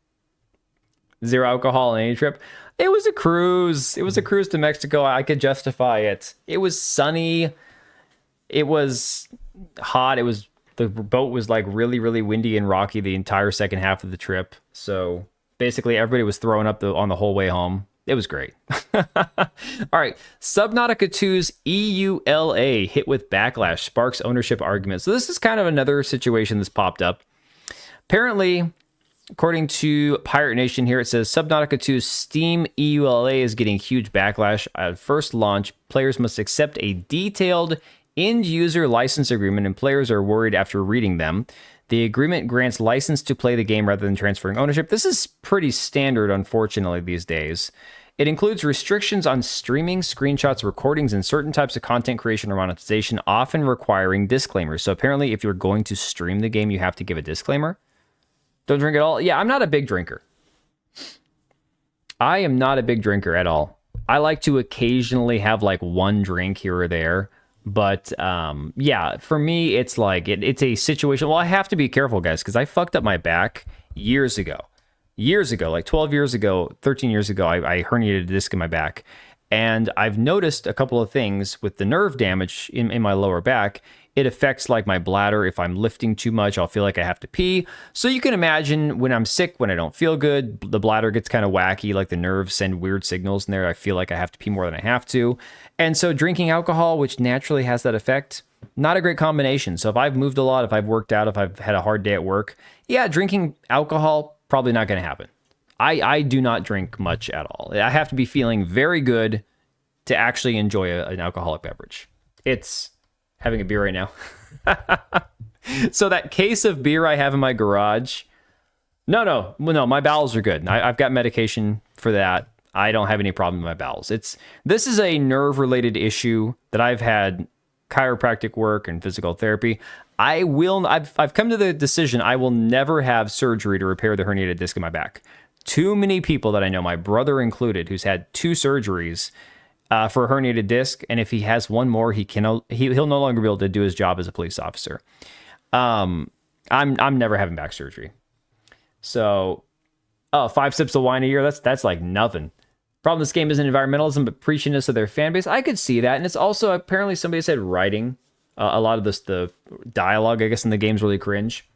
0 alcohol on any trip. It was a cruise. It was a cruise to Mexico. I could justify it. It was sunny. It was hot. The boat was like really, really windy and rocky the entire second half of the trip. So basically everybody was throwing up on the whole way home. It was great. All right. Subnautica 2's EULA hit with backlash, sparks ownership arguments. So this is kind of another situation that's popped up. Apparently, according to Pirate Nation here, it says Subnautica 2's Steam EULA is getting huge backlash. At first launch, players must accept a detailed end-user license agreement, and players are worried after reading them. The agreement grants license to play the game rather than transferring ownership. This is pretty standard, unfortunately, these days. It includes restrictions on streaming, screenshots, recordings, and certain types of content creation or monetization, often requiring disclaimers. So apparently, if you're going to stream the game, you have to give a disclaimer. Don't drink at all? Yeah, I'm not a big drinker. I am not a big drinker at all. I like to occasionally have like one drink here or there. But yeah, for me, it's like it's a situation. Well, I have to be careful, guys, because I fucked up my back years ago, like 12 years ago, 13 years ago. I herniated a disc in my back, and I've noticed a couple of things with the nerve damage in my lower back. It affects like my bladder. If I'm lifting too much, I'll feel like I have to pee. So you can imagine when I'm sick, when I don't feel good, the bladder gets kind of wacky, like the nerves send weird signals in there. I feel like I have to pee more than I have to. And so drinking alcohol, which naturally has that effect, not a great combination. So if I've moved a lot, if I've worked out, if I've had a hard day at work, yeah, drinking alcohol, probably not going to happen. I do not drink much at all. I have to be feeling very good to actually enjoy an alcoholic beverage. It's having a beer right now. So that case of beer I have in my garage, no, my bowels are good. I've got medication for that. I don't have any problem with my bowels. This is a nerve-related issue that I've had chiropractic work and physical therapy. I've come to the decision I will never have surgery to repair the herniated disc in my back. Too many people that I know, my brother included, who's had 2 surgeries for a herniated disc, and if he has one more, he'll no longer be able to do his job as a police officer. I'm never having back surgery. So, 5 sips of wine a year, that's like nothing. Problem with this game isn't environmentalism, but preachiness of their fan base. I could see that, and it's also apparently somebody said writing. A lot of the dialogue, I guess, in the game's really cringe.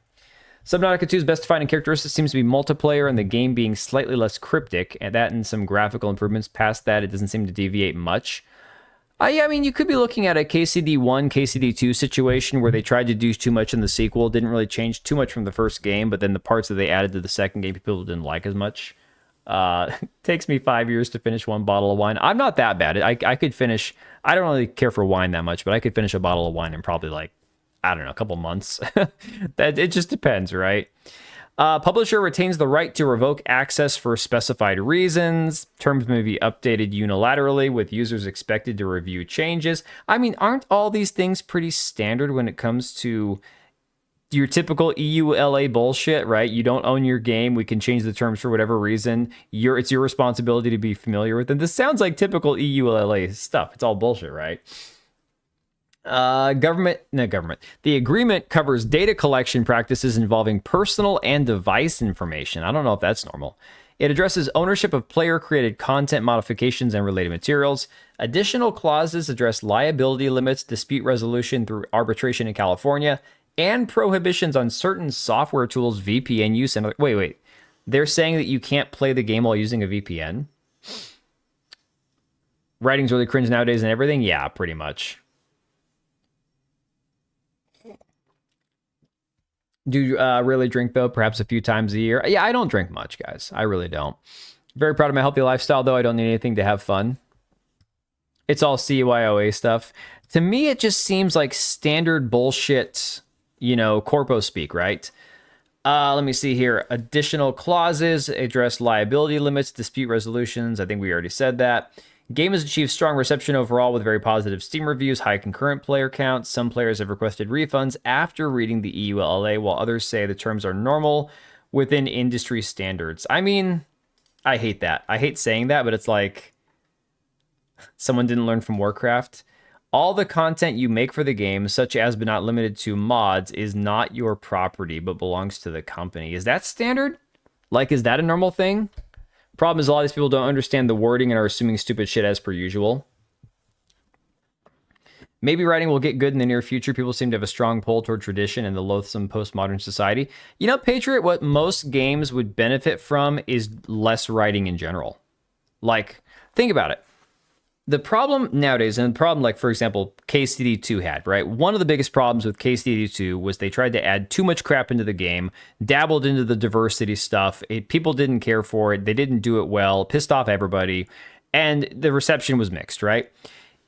Subnautica 2's best defining characteristic seems to be multiplayer and the game being slightly less cryptic, and that and some graphical improvements. Past that, it doesn't seem to deviate much. Yeah, I mean, you could be looking at a KCD1, KCD2 situation where they tried to do too much in the sequel, didn't really change too much from the first game, but then the parts that they added to the second game, people didn't like as much. Takes me 5 years to finish one bottle of wine. I'm not that bad. I could finish, I don't really care for wine that much, but I could finish a bottle of wine in probably like, I don't know, a couple months. It just depends, right? Publisher retains the right to revoke access for specified reasons. Terms may be updated unilaterally, with users expected to review changes. I mean, aren't all these things pretty standard when it comes to your typical EULA bullshit, right? You don't own your game. We can change the terms for whatever reason. It's your responsibility to be familiar with them. This sounds like typical EULA stuff. It's all bullshit, right? The agreement covers data collection practices involving personal and device information. I don't know if that's normal. It addresses ownership of player-created content modifications and related materials. Additional clauses address liability limits, dispute resolution through arbitration in California, and prohibitions on certain software tools, VPN use, and... Wait. They're saying that you can't play the game while using a VPN? Writing's really cringe nowadays and everything? Yeah, pretty much. Do you really drink, though? Perhaps a few times a year? Yeah, I don't drink much, guys. I really don't. Very proud of my healthy lifestyle, though. I don't need anything to have fun. It's all CYOA stuff. To me, it just seems like standard bullshit, corpo speak, right? Let me see here. Additional clauses address liability limits, dispute resolutions. I think we already said that. Game has achieved strong reception overall with very positive Steam reviews, high concurrent player counts. Some players have requested refunds after reading the EULA, while others say the terms are normal within industry standards. I mean, I hate that. I hate saying that, but it's like someone didn't learn from Warcraft. All the content you make for the game, such as but not limited to mods, is not your property, but belongs to the company. Is that standard? Like, is that a normal thing? Problem is, a lot of these people don't understand the wording and are assuming stupid shit as per usual. Maybe writing will get good in the near future. People seem to have a strong pull toward tradition and the loathsome postmodern society. Patriot, what most games would benefit from is less writing in general. Like, think about it. The problem nowadays, and the problem, like, for example, KCD2 had, right? One of the biggest problems with KCD2 was they tried to add too much crap into the game, dabbled into the diversity stuff. People didn't care for it. They didn't do it well, pissed off everybody, and the reception was mixed, right?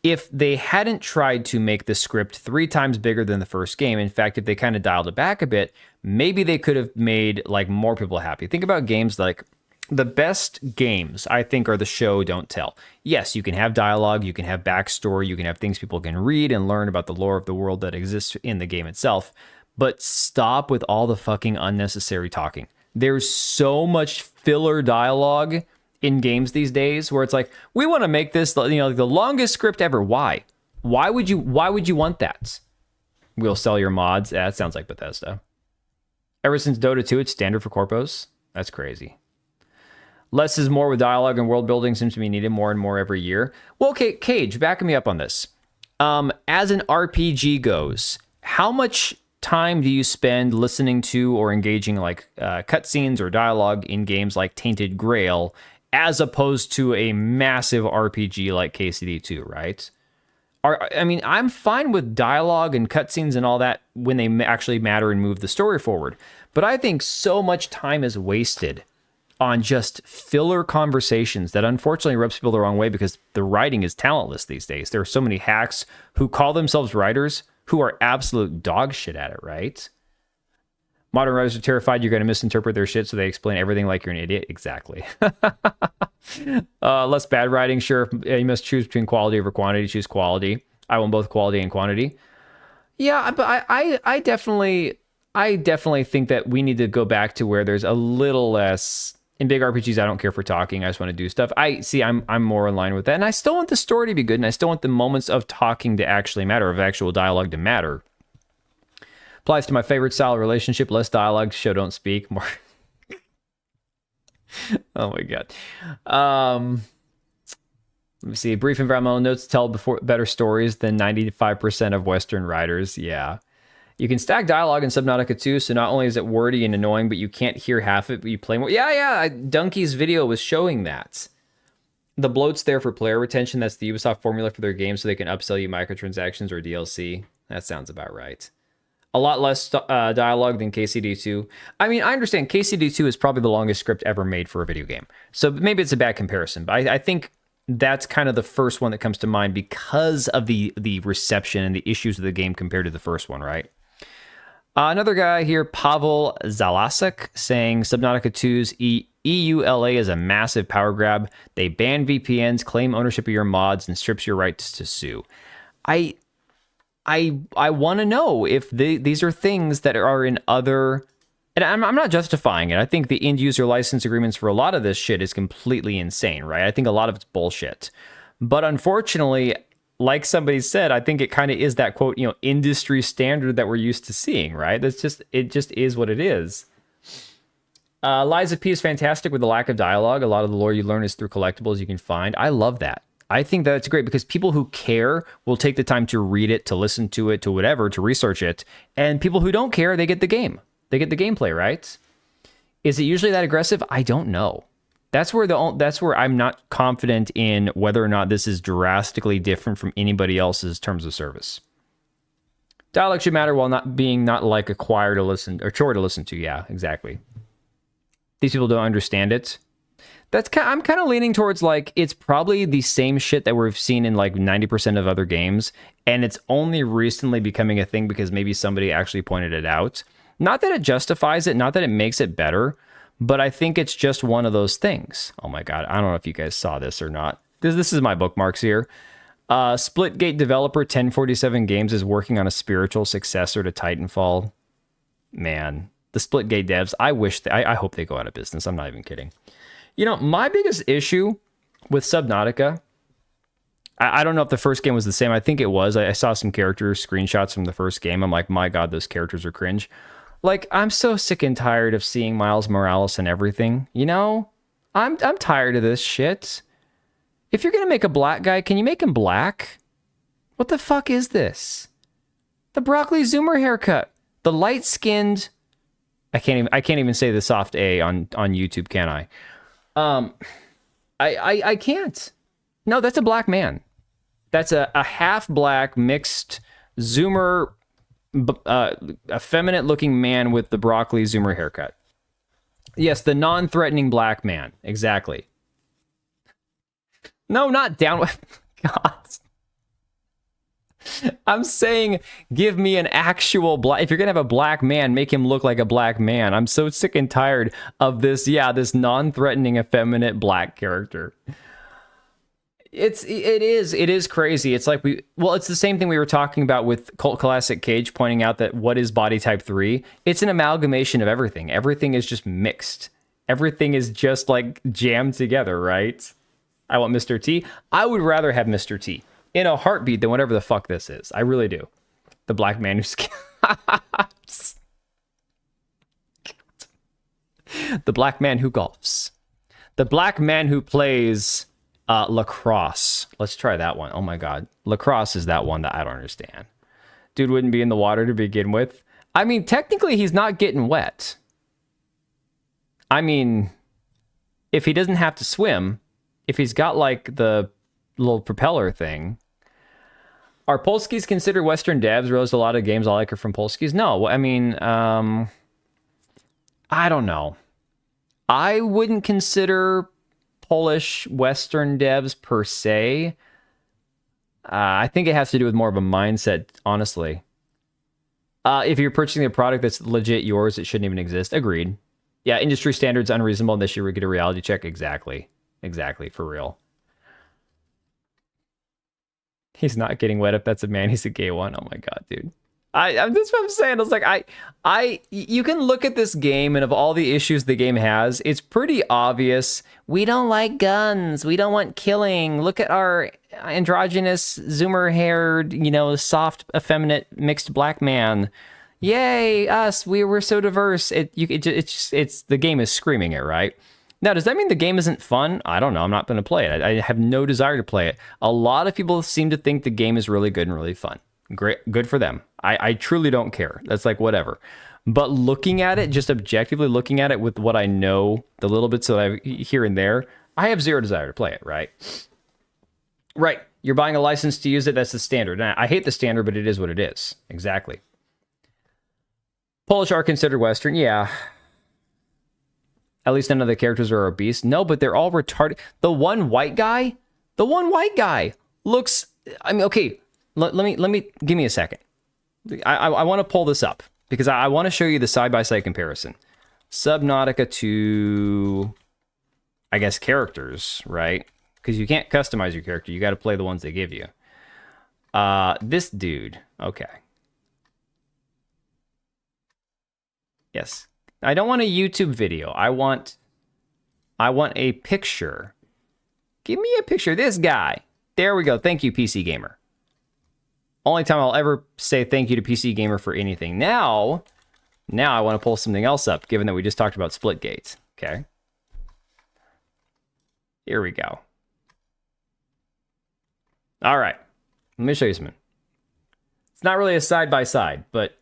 If they hadn't tried to make the script 3 times bigger than the first game, in fact, if they kind of dialed it back a bit, maybe they could have made, like, more people happy. Think about games like... The best games, I think, are the show, don't tell. Yes, you can have dialogue, you can have backstory, you can have things people can read and learn about the lore of the world that exists in the game itself, but stop with all the fucking unnecessary talking. There's so much filler dialogue in games these days where it's like, we want to make this, the longest script ever. Why? Why would you want that? We'll sell your mods. That sounds like Bethesda. Ever since Dota 2, it's standard for corpos. That's crazy. Less is more with dialogue and world building seems to be needed more and more every year. Well, okay, Cage, backing me up on this. As an RPG goes, how much time do you spend listening to or engaging like cutscenes or dialogue in games like Tainted Grail as opposed to a massive RPG like KCD2, right? I'm fine with dialogue and cutscenes and all that when they actually matter and move the story forward. But I think so much time is wasted on just filler conversations that unfortunately rubs people the wrong way because the writing is talentless these days. There are so many hacks who call themselves writers who are absolute dog shit at it, right? Modern writers are terrified you're going to misinterpret their shit, so they explain everything like you're an idiot. Exactly. Less bad writing, sure. You must choose between quality over quantity. Choose quality. I want both quality and quantity. Yeah, but I definitely think that we need to go back to where there's a little less... In big RPGs, I don't care for talking. I just want to do stuff. I'm more in line with that. And I still want the story to be good, and I still want the moments of talking to actually matter, of actual dialogue to matter. Applies to my favorite style of relationship. Less dialogue, show don't speak. More. Oh my god. Let me see. Brief environmental notes tell better stories than 95% of Western writers. Yeah. You can stack dialogue in Subnautica 2, so not only is it wordy and annoying, but you can't hear half it, but you play more. Yeah, Donkey's video was showing that. The bloat's there for player retention. That's the Ubisoft formula for their games, so they can upsell you microtransactions or DLC. That sounds about right. A lot less dialogue than KCD2. I mean, I understand KCD2 is probably the longest script ever made for a video game. So maybe it's a bad comparison, but I think that's kind of the first one that comes to mind because of the reception and the issues of the game compared to the first one, right? Another guy here, Pavel Zalasek, saying Subnautica 2's EULA is a massive power grab. They ban VPNs, claim ownership of your mods, and strips your rights to sue. I want to know if these are things that are in other... And I'm not justifying it. I think the end user license agreements for a lot of this shit is completely insane, right? I think a lot of it's bullshit. But unfortunately, like somebody said, I think it kind of is that, quote, industry standard that we're used to seeing, right? It just is what it is. Lies of P is fantastic with the lack of dialogue. A lot of the lore you learn is through collectibles you can find. I love that. I think that's great because people who care will take the time to read it, to listen to it, to whatever, to research it. And people who don't care, they get the game. They get the gameplay, right? Is it usually that aggressive? I don't know. That's where I'm not confident in whether or not this is drastically different from anybody else's terms of service. Dialogue should matter while not being like a choir to listen or chore to listen to. Yeah, exactly. These people don't understand it. I'm kind of leaning towards like it's probably the same shit that we've seen in like 90% of other games, and it's only recently becoming a thing because maybe somebody actually pointed it out. Not that it justifies it, not that it makes it better, but I think it's just one of those things. Oh my God, I don't know if you guys saw this or not. This is my bookmarks here. Splitgate developer 1047 Games is working on a spiritual successor to Titanfall. Man, the Splitgate devs, I hope they go out of business. I'm not even kidding. My biggest issue with Subnautica, I don't know if the first game was the same. I think it was. I saw some character screenshots from the first game. I'm like, my God, those characters are cringe. Like, I'm so sick and tired of seeing Miles Morales and everything. I'm tired of this shit. If you're going to make a black guy, can you make him black? What the fuck is this? The broccoli zoomer haircut. The light-skinned... I can't even say the soft A on YouTube, can I? I can't. No, that's a black man. That's a half-black, mixed zoomer... effeminate looking man with the broccoli zoomer haircut. Yes, the non-threatening black man. Exactly. No, not down. God. I'm saying give me an actual black. If you're going to have a black man, make him look like a black man. I'm so sick and tired of this. Yeah, this non-threatening, effeminate black character. It is crazy. It's like it's the same thing we were talking about with Cult Classic Cage pointing out that what is body type 3? It's an amalgamation of everything. Everything is just mixed. Everything is just like jammed together, right? I want Mr. T. I would rather have Mr. T in a heartbeat than whatever the fuck this is. I really do. The black man who's the black man who golfs. The black man who plays lacrosse. Let's try that one. Oh my God. Lacrosse is that one that I don't understand. Dude wouldn't be in the water to begin with. I mean, technically he's not getting wet. I mean, if he doesn't have to swim, if he's got like the little propeller thing. Are Polskis considered Western devs? Realized a lot of games I like are from Polskis. No, I mean, I don't know. I wouldn't consider Polish Western devs per se. I think it has to do with more of a mindset, honestly. If you're purchasing a product that's legit yours, it shouldn't even exist. Agreed. Yeah, industry standards unreasonable, and they should get a reality check. Exactly, for real. He's not getting wet if that's a man. He's a gay one. Oh my God, dude. That's what I'm saying. I was like, you can look at this game, and of all the issues the game has, it's pretty obvious. We don't like guns. We don't want killing. Look at our androgynous, zoomer-haired, soft, effeminate, mixed black man. Yay, us. We're so diverse. The game is screaming it, right? Now, does that mean the game isn't fun? I don't know. I'm not going to play it. I have no desire to play it. A lot of people seem to think the game is really good and really fun. Great, good for them. I truly don't care. That's like whatever. But looking at it, just objectively looking at it with what I know, the little bits that I here and there, I have zero desire to play it, right? Right. You're buying a license to use it. That's the standard. And I hate the standard, but it is what it is. Exactly. Polish are considered Western. Yeah. At least none of the characters are obese. No, but they're all retarded. The one white guy looks, I mean, okay, let me, give me a second. I want to pull this up because I want to show you the side-by-side comparison. Subnautica to, I guess, characters, right? Because you can't customize your character. You got to play the ones they give you. This dude, okay. Yes. I don't want a YouTube video. I want a picture. Give me a picture. This guy. There we go. Thank you, PC Gamer. Only time I'll ever say thank you to PC Gamer for anything. Now I want to pull something else up, given that we just talked about Splitgate. Okay. Here we go. All right. Let me show you something. It's not really a side-by-side, but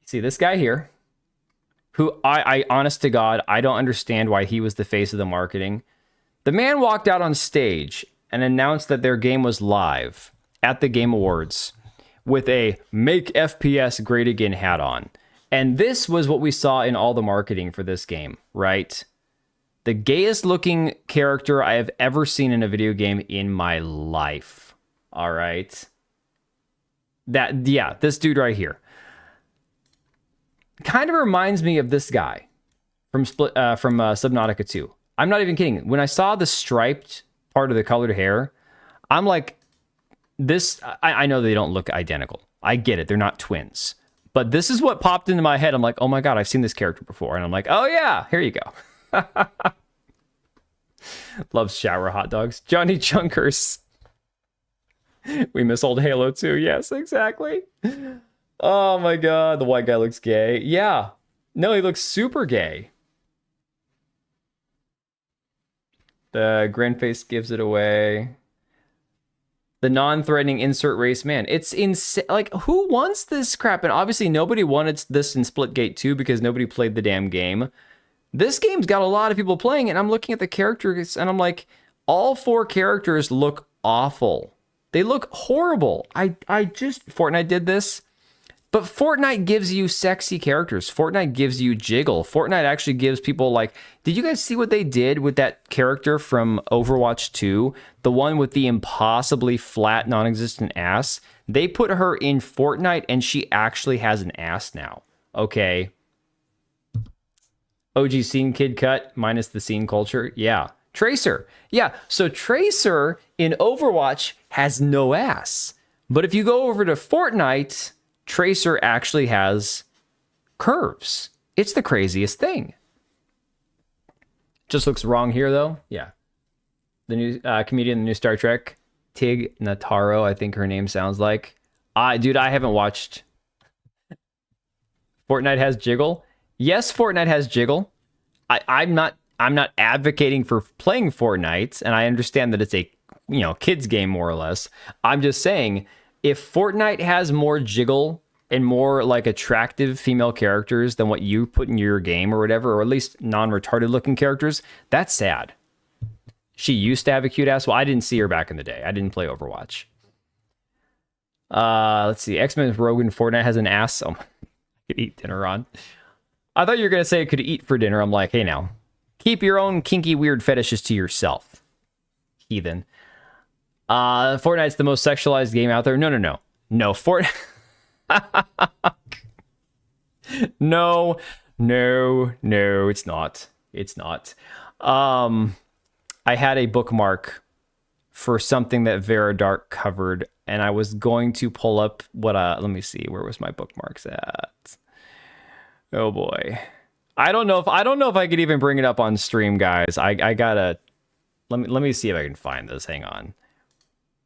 see this guy here, who I honest to God, I don't understand why he was the face of the marketing. The man walked out on stage and announced that their game was live at the Game Awards with a Make FPS Great Again hat on. And this was what we saw in all the marketing for this game, right? The gayest looking character I have ever seen in a video game in my life. All right. This dude right here. Kind of reminds me of this guy from Subnautica 2. I'm not even kidding. When I saw the striped part of the colored hair, I'm like, this, I know they don't look identical. I get it. They're not twins. But this is what popped into my head. I'm like, oh my God, I've seen this character before. And I'm like, oh yeah, here you go. Loves shower hot dogs. Johnny Chunkers. We miss old Halo 2. Yes, exactly. Oh my God, the white guy looks gay. Yeah. No, he looks super gay. The grin face gives it away. The non-threatening insert race, man. It's insane. Like, who wants this crap? And obviously nobody wanted this in Splitgate 2 because nobody played the damn game. This game's got a lot of people playing, and I'm looking at the characters, and I'm like, all 4 characters look awful. They look horrible. Fortnite did this. But Fortnite gives you sexy characters. Fortnite gives you jiggle. Fortnite actually gives people like... Did you guys see what they did with that character from Overwatch 2? The one with the impossibly flat, non-existent ass? They put her in Fortnite and she actually has an ass now. Okay. OG scene kid cut minus the scene culture. Yeah. Tracer. Yeah. So Tracer in Overwatch has no ass. But if you go over to Fortnite... Tracer actually has curves. It's the craziest thing. Just looks wrong here, though. Yeah. The new comedian in the new Star Trek, Tig Notaro, I think her name sounds like. Dude, I haven't watched. Fortnite has jiggle. Yes, Fortnite has jiggle. I'm not advocating for playing Fortnite, and I understand that it's a kids game more or less. I'm just saying, if Fortnite has more jiggle and more like attractive female characters than what you put in your game or whatever, or at least non-retarded looking characters, that's sad. She used to have a cute ass. Well, I didn't see her back in the day. I didn't play Overwatch. Let's see. X-Men Rogue in Fortnite has an ass. Oh, I could eat dinner on. I thought you were going to say I could eat for dinner. I'm like, hey now, keep your own kinky weird fetishes to yourself, heathen. Fortnite's the most sexualized game out there. No, Fortnite. No, it's not. It's not. I had a bookmark for something that Veridark covered, and I was going to pull up what, let me see, where was my bookmarks at? Oh boy. I don't know if I could even bring it up on stream, guys. I gotta, let me see if I can find this. Hang on.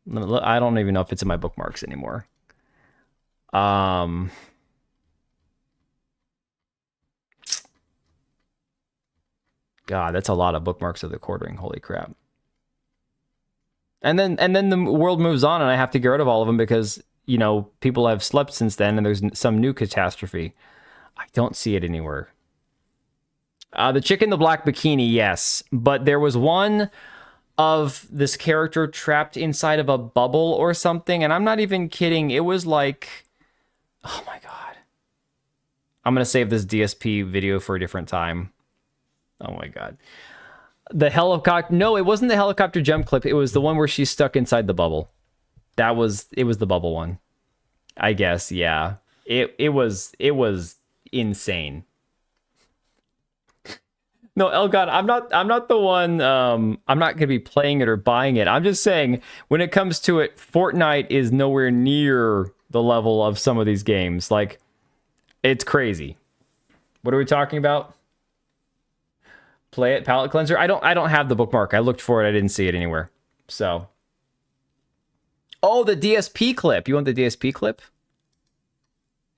I don't even know if it's in my bookmarks anymore. God, that's a lot of bookmarks of the quartering. Holy crap. And then the world moves on and I have to get rid of all of them because, people have slept since then and there's some new catastrophe. I don't see it anywhere. The chick in the black bikini, yes. But there was one of this character trapped inside of a bubble or something, and I'm not even kidding. It was like, oh my god. I'm gonna save this DSP video for a different time. Oh my god. The helicopter, no, it wasn't the helicopter jump clip. It was the one where she's stuck inside the bubble. It was the bubble one. I guess, yeah. It was insane. No, Elgon, I'm not the one, I'm not gonna be playing it or buying it. I'm just saying, when it comes to it, Fortnite is nowhere near the level of some of these games. Like, it's crazy. What are we talking about? Play it, palette cleanser. I don't have the bookmark. I looked for it. I didn't see it anywhere. So, oh, the DSP clip. You want the DSP clip?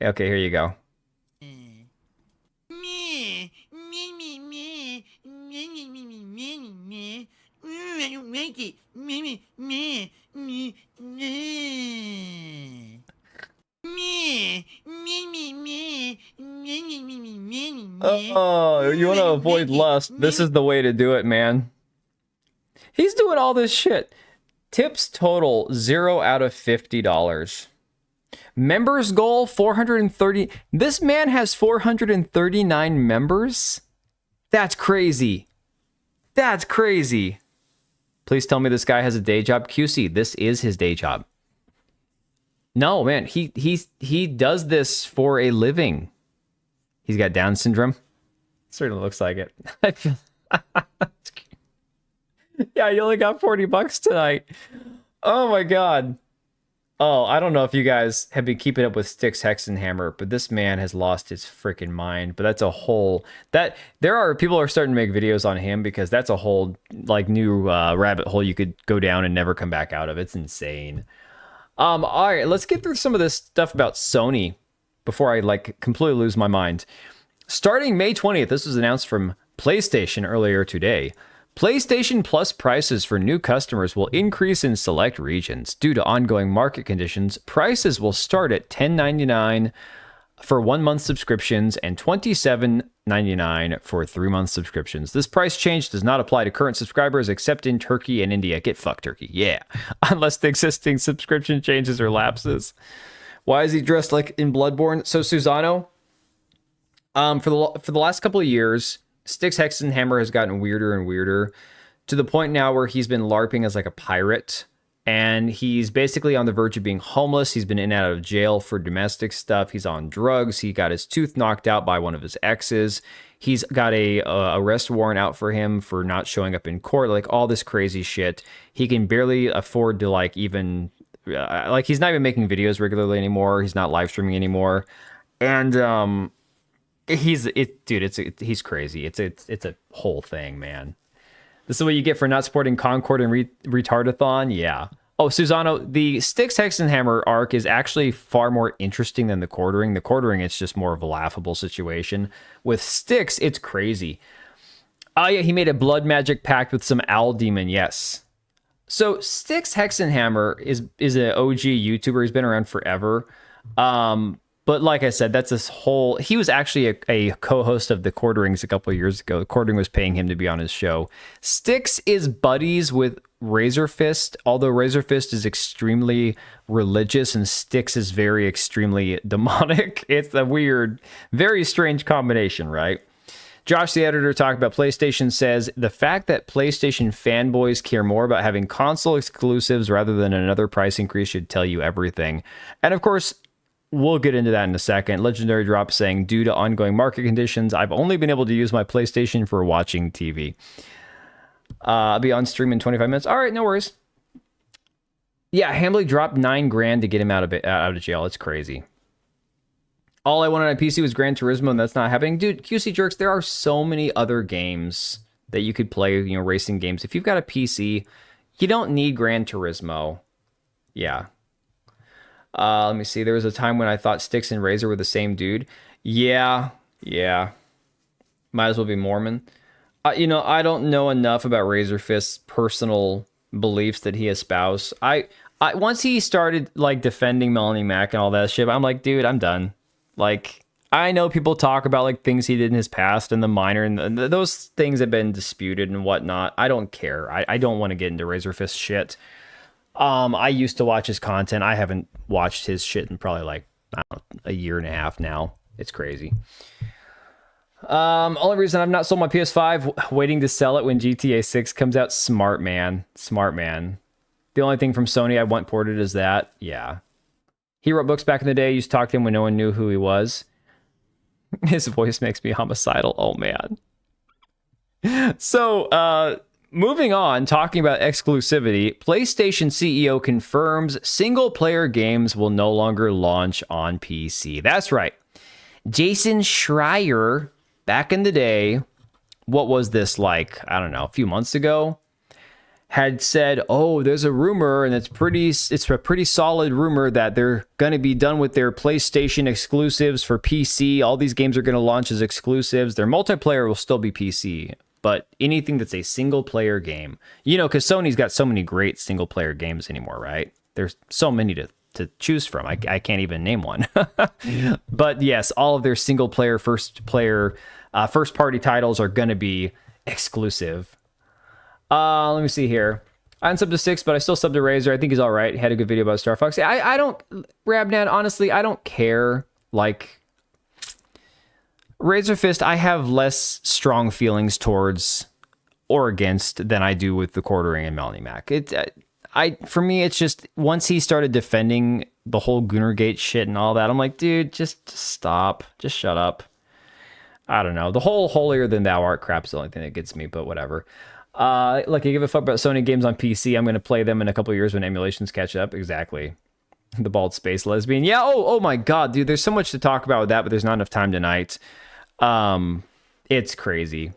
Okay, here you go. Oh, you want to avoid lust? This is the way to do it, man. He's doing all this shit. Tips total 0 out of $50. Members goal 430. This man has 439 members. That's crazy. That's crazy. Please tell me this guy has a day job. QC, this is his day job. No, man, he does this for a living. He's got Down syndrome. Certainly looks like it. I feel yeah, you only got $40 tonight. Oh my god. Oh, I don't know if you guys have been keeping up with Styx Hexenhammer, but this man has lost his freaking mind. But that's a whole people are starting to make videos on him because that's a whole like new rabbit hole you could go down and never come back out of. It's insane. All right, let's get through some of this stuff about Sony before I like completely lose my mind. Starting May 20th, this was announced from PlayStation earlier today. PlayStation Plus prices for new customers will increase in select regions. Due to ongoing market conditions, prices will start at $10.99 for 1 month subscriptions and $27.99 for 3 month subscriptions. This price change does not apply to current subscribers except in Turkey and India. Get fucked, Turkey. Yeah. Unless the existing subscription changes or lapses. Why is he dressed like in Bloodborne? So Susano, for the last couple of years, Styx Hexenhammer has gotten weirder and weirder to the point now where he's been LARPing as like a pirate, and he's basically on the verge of being homeless. He's been in and out of jail for domestic stuff. He's on drugs. He got his tooth knocked out by one of his exes. He's got a arrest warrant out for him for not showing up in court, like all this crazy shit. He can barely afford to like even like he's not even making videos regularly anymore. He's not live streaming anymore. And he's crazy. It's a whole thing, man. This is what you get for not supporting Concord and Retardathon. Yeah. Oh, Susano, the Styx Hexenhammer arc is actually far more interesting than the Quartering. The Quartering, it's just more of a laughable situation. With Styx, it's crazy. Oh yeah, he made a blood magic pact with some owl demon. Yes. So Styx Hexenhammer is an OG YouTuber. He's been around forever. But like I said, that's this whole... He was actually a co-host of the Quarterings a couple of years ago. The Quartering was paying him to be on his show. Styx is buddies with Razorfist, although Razorfist is extremely religious and Styx is very extremely demonic. It's a weird, very strange combination, right? Josh, the editor, talked about PlayStation, says, the fact that PlayStation fanboys care more about having console exclusives rather than another price increase should tell you everything. And of course... We'll get into that in a second. Legendary Drop saying, due to ongoing market conditions, I've only been able to use my PlayStation for watching TV. I'll be on stream in 25 minutes. All right, no worries. Yeah, Hambley dropped $9,000 to get him out of jail. It's crazy. All I wanted on PC was Gran Turismo, and that's not happening. Dude, QC Jerks, there are so many other games that you could play, you know, racing games. If you've got a PC, you don't need Gran Turismo. Yeah. Let me see. There was a time when I thought Styx and Razor were the same dude. Yeah. Might as well be Mormon. You know, I don't know enough about Razor Fist's personal beliefs that he espoused. I once he started like defending Melanie Mac and all that shit, I'm like, dude, I'm done. Like, I know people talk about like things he did in his past and the minor, and those things have been disputed and whatnot. I don't care. I don't want to get into Razor Fist shit. I used to watch his content. I haven't watched his shit in probably like, I don't know, a year and a half now. It's crazy. Only reason I've not sold my PS5, waiting to sell it when GTA 6 comes out. Smart man. Smart man. The only thing from Sony I want ported is that. Yeah. He wrote books back in the day. I used to talk to him when no one knew who he was. His voice makes me homicidal. Oh, man. So, moving on, talking about exclusivity, PlayStation CEO confirms single-player games will no longer launch on PC. That's right. Jason Schreier, back in the day, what was this like? I don't know, a few months ago, had said, oh, there's a rumor, and it's a pretty solid rumor that they're going to be done with their PlayStation exclusives for PC. All these games are going to launch as exclusives. Their multiplayer will still be PC, but anything that's a single player game, you know, because Sony's got so many great single player games anymore, right? There's so many to choose from. I can't even name one. But yes, all of their single player, first party titles are going to be exclusive. Let me see here. I unsubbed to 6, but I still subbed to Razor. I think he's all right. He had a good video about Star Fox. I don't, Rabnad, honestly, I don't care. Like, Razor Fist, I have less strong feelings towards or against than I do with the Quartering and Melanie Mac. For me, it's just, once he started defending the whole Goonergate shit and all that, I'm like, dude, just stop. Just shut up. I don't know. The whole holier than thou art crap is the only thing that gets me, but whatever. Like, I give a fuck about Sony games on PC. I'm going to play them in a couple years when emulations catch up. Exactly. The bald space lesbian. Yeah. Oh my God, dude. There's so much to talk about with that, but there's not enough time tonight. It's crazy.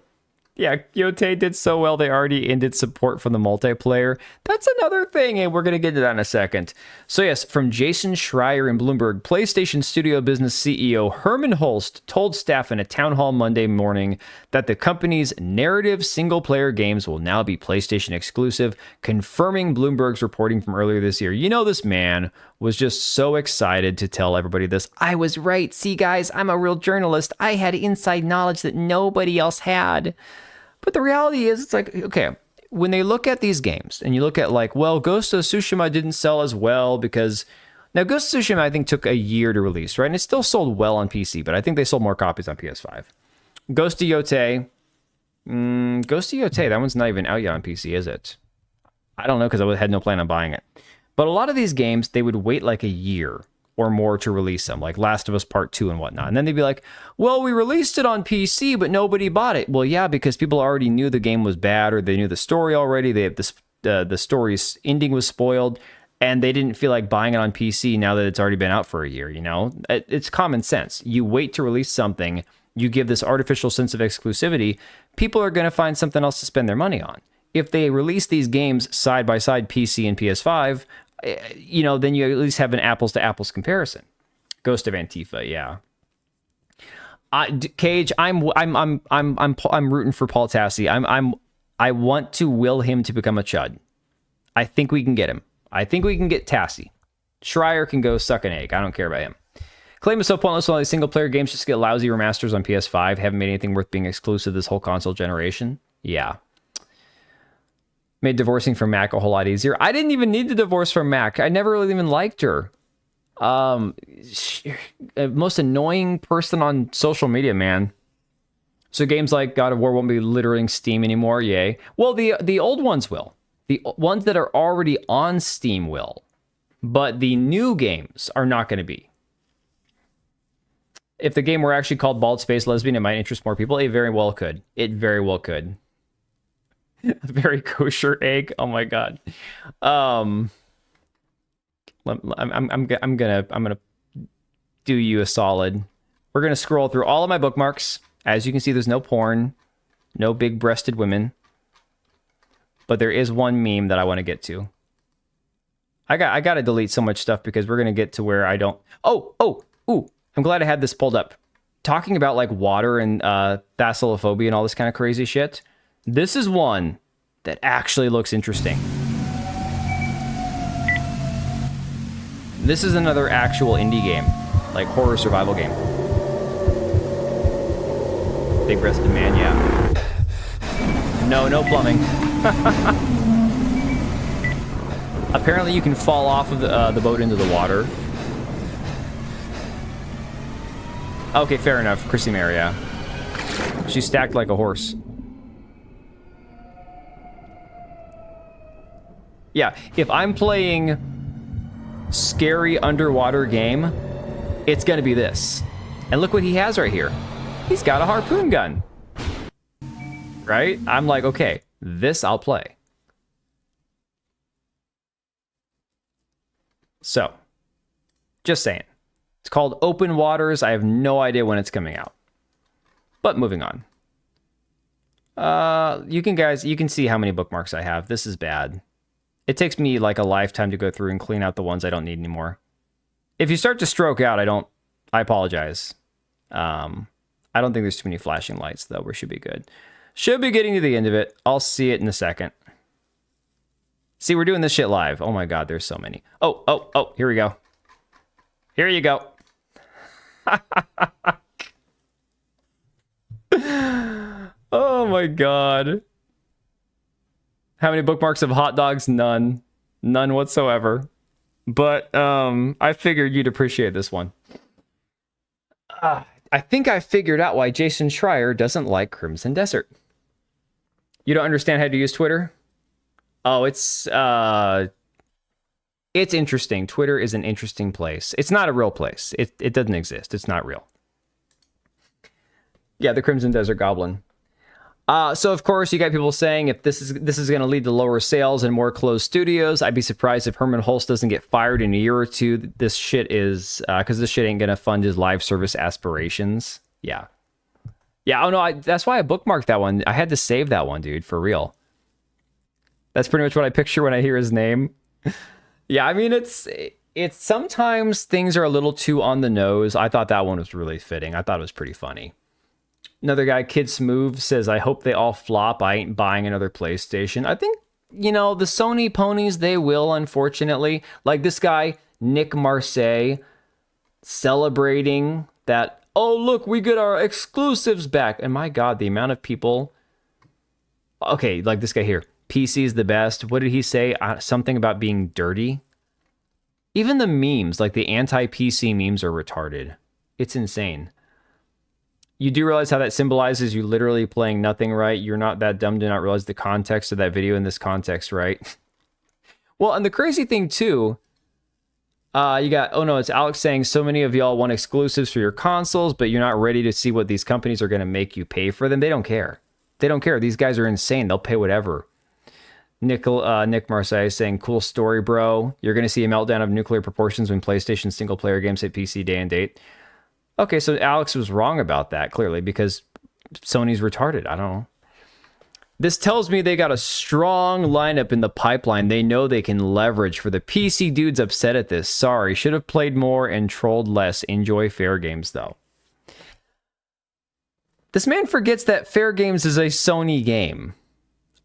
Yeah, Yote did so well, they already ended support for the multiplayer. That's another thing, and we're going to get to that in a second. So yes, from Jason Schreier in Bloomberg, PlayStation Studio Business CEO Herman Holst told staff in a town hall Monday morning that the company's narrative single-player games will now be PlayStation exclusive, confirming Bloomberg's reporting from earlier this year. You know, this man was just so excited to tell everybody this. I was right. See, guys, I'm a real journalist. I had inside knowledge that nobody else had. But the reality is, it's like, okay, when they look at these games and you look at like, well, Ghost of Tsushima didn't sell as well because now Ghost of Tsushima, I think, took a year to release, right? And it still sold well on PC, but I think they sold more copies on PS5. Ghost of Yote, that one's not even out yet on PC, is it? I don't know because I had no plan on buying it. But a lot of these games, they would wait like a year or more to release them, like Last of Us Part 2 and whatnot. And then they'd be like, well, we released it on PC, but nobody bought it. Well, yeah, because people already knew the game was bad, or they knew the story already. They have the story's ending was spoiled, and they didn't feel like buying it on PC now that it's already been out for a year, you know? It's common sense. You wait to release something, you give this artificial sense of exclusivity, people are going to find something else to spend their money on. If they release these games side by side, PC and PS5, you know, then you at least have an apples to apples comparison. Ghost of Antifa, yeah. Cage, I'm rooting for Paul Tassi. I want to will him to become a chud. I think we can get him. I think we can get Tassi. Schreier can go suck an egg. I don't care about him. Claim is so pointless. All these single player games just get lousy remasters on PS5. Haven't made anything worth being exclusive this whole console generation. Yeah. Made divorcing from Mac a whole lot easier. I didn't even need to divorce from Mac. I never really even liked her. Most annoying person on social media, man. So games like God of War won't be littering Steam anymore. Yay. Well, the old ones will. The ones that are already on Steam will. But the new games are not going to be. If the game were actually called Bald Space Lesbian, it might interest more people. It very well could. It very well could. A very kosher egg. Oh my god. I'm gonna do you a solid. We're gonna scroll through all of my bookmarks. As you can see, there's no porn, no big-breasted women, but there is one meme that I want to get to. I gotta delete so much stuff because we're gonna get to where I don't. Ooh! I'm glad I had this pulled up. Talking about like water and thalassophobia and all this kind of crazy shit. This is one that actually looks interesting. This is another actual indie game, like horror survival game. Big breasted man, yeah. No plumbing. Apparently you can fall off of the boat into the water. Okay, fair enough. Chrissy Mary, yeah. She's stacked like a horse. Yeah, if I'm playing scary underwater game, it's gonna be this. And look what he has right here. He's got a harpoon gun. Right? I'm like, okay, this I'll play. So, just saying. It's called Open Waters. I have no idea when it's coming out. But moving on. You can see how many bookmarks I have. This is bad. It takes me like a lifetime to go through and clean out the ones I don't need anymore. If you start to stroke out, I apologize. I don't think there's too many flashing lights though. We should be good. Should be getting to the end of it. I'll see it in a second. See, we're doing this shit live. Oh my god, there's so many. Oh, here we go. Here you go. Oh my god. How many bookmarks of hot dogs? None. None whatsoever. But I figured you'd appreciate this one. I think I figured out why Jason Schreier doesn't like Crimson Desert. You don't understand how to use Twitter? Oh, it's interesting. Twitter is an interesting place. It's not a real place. It doesn't exist. It's not real. Yeah, the Crimson Desert Goblin. So of course you got people saying if this is going to lead to lower sales and more closed studios. I'd be surprised if Herman Hulst doesn't get fired in a year or two. This shit is because this shit ain't going to fund his live service aspirations. Yeah. Oh no, that's why I bookmarked that one. I had to save that one, dude, for real. That's pretty much what I picture when I hear his name. Yeah, I mean it's sometimes things are a little too on the nose. I thought that one was really fitting. I thought it was pretty funny. Another guy, Kid Smooth, says, I hope they all flop. I ain't buying another PlayStation. I think, the Sony ponies, they will, unfortunately. Like this guy, Nick Marseille, celebrating that, oh, look, we get our exclusives back. And my God, the amount of people... Okay, like this guy here. PC is the best. What did he say? Something about being dirty? Even the memes, like the anti-PC memes are retarded. It's insane. You do realize how that symbolizes you literally playing nothing right. You're not that dumb to not realize the context of that video in this context, right? Well, and the crazy thing too, you got, oh no, it's Alex saying so many of y'all want exclusives for your consoles, but you're not ready to see what these companies are going to make you pay for them. They don't care. They don't care. These guys are insane. They'll pay whatever. Nick Marseille is saying, cool story, bro. You're going to see a meltdown of nuclear proportions when PlayStation single-player games hit PC day and date. Okay, so Alex was wrong about that, clearly, because Sony's retarded. I don't know. This tells me they got a strong lineup in the pipeline they know they can leverage. For the PC dudes upset at this, sorry. Should have played more and trolled less. Enjoy Fair Games, though. This man forgets that Fair Games is a Sony game.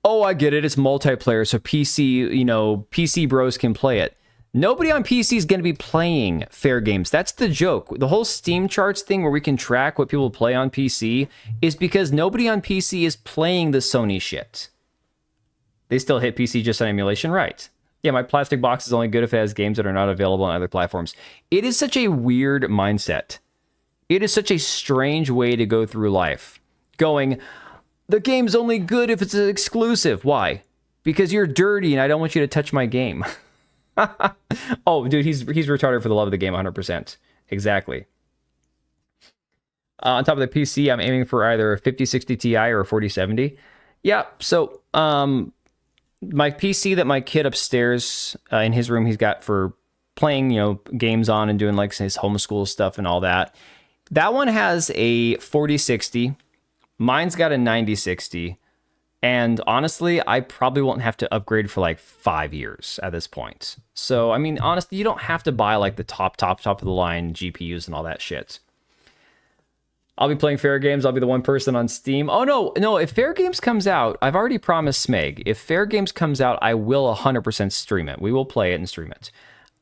Oh, I get it. It's multiplayer, so PC, PC bros can play it. Nobody on PC is going to be playing Fair Games. That's the joke. The whole Steam charts thing where we can track what people play on PC is because nobody on PC is playing the Sony shit. They still hit PC just on emulation, right? Yeah, my plastic box is only good if it has games that are not available on other platforms. It is such a weird mindset. It is such a strange way to go through life. Going, the game's only good if it's an exclusive. Why? Because you're dirty and I don't want you to touch my game. Oh, dude, he's retarded for the love of the game, 100%. Exactly. On top of the PC, I'm aiming for either a 5060 Ti or a 4070. Yeah, so my PC that my kid upstairs in his room he's got for playing, games on and doing like his homeschool stuff and all that. That one has a 4060. Mine's got a 9060. And honestly, I probably won't have to upgrade for like 5 years at this point. So, I mean, honestly, you don't have to buy like the top of the line GPUs and all that shit. I'll be playing Fair Games. I'll be the one person on Steam. Oh, no. If Fair Games comes out, I've already promised Smeg. If Fair Games comes out, I will 100% stream it. We will play it and stream it.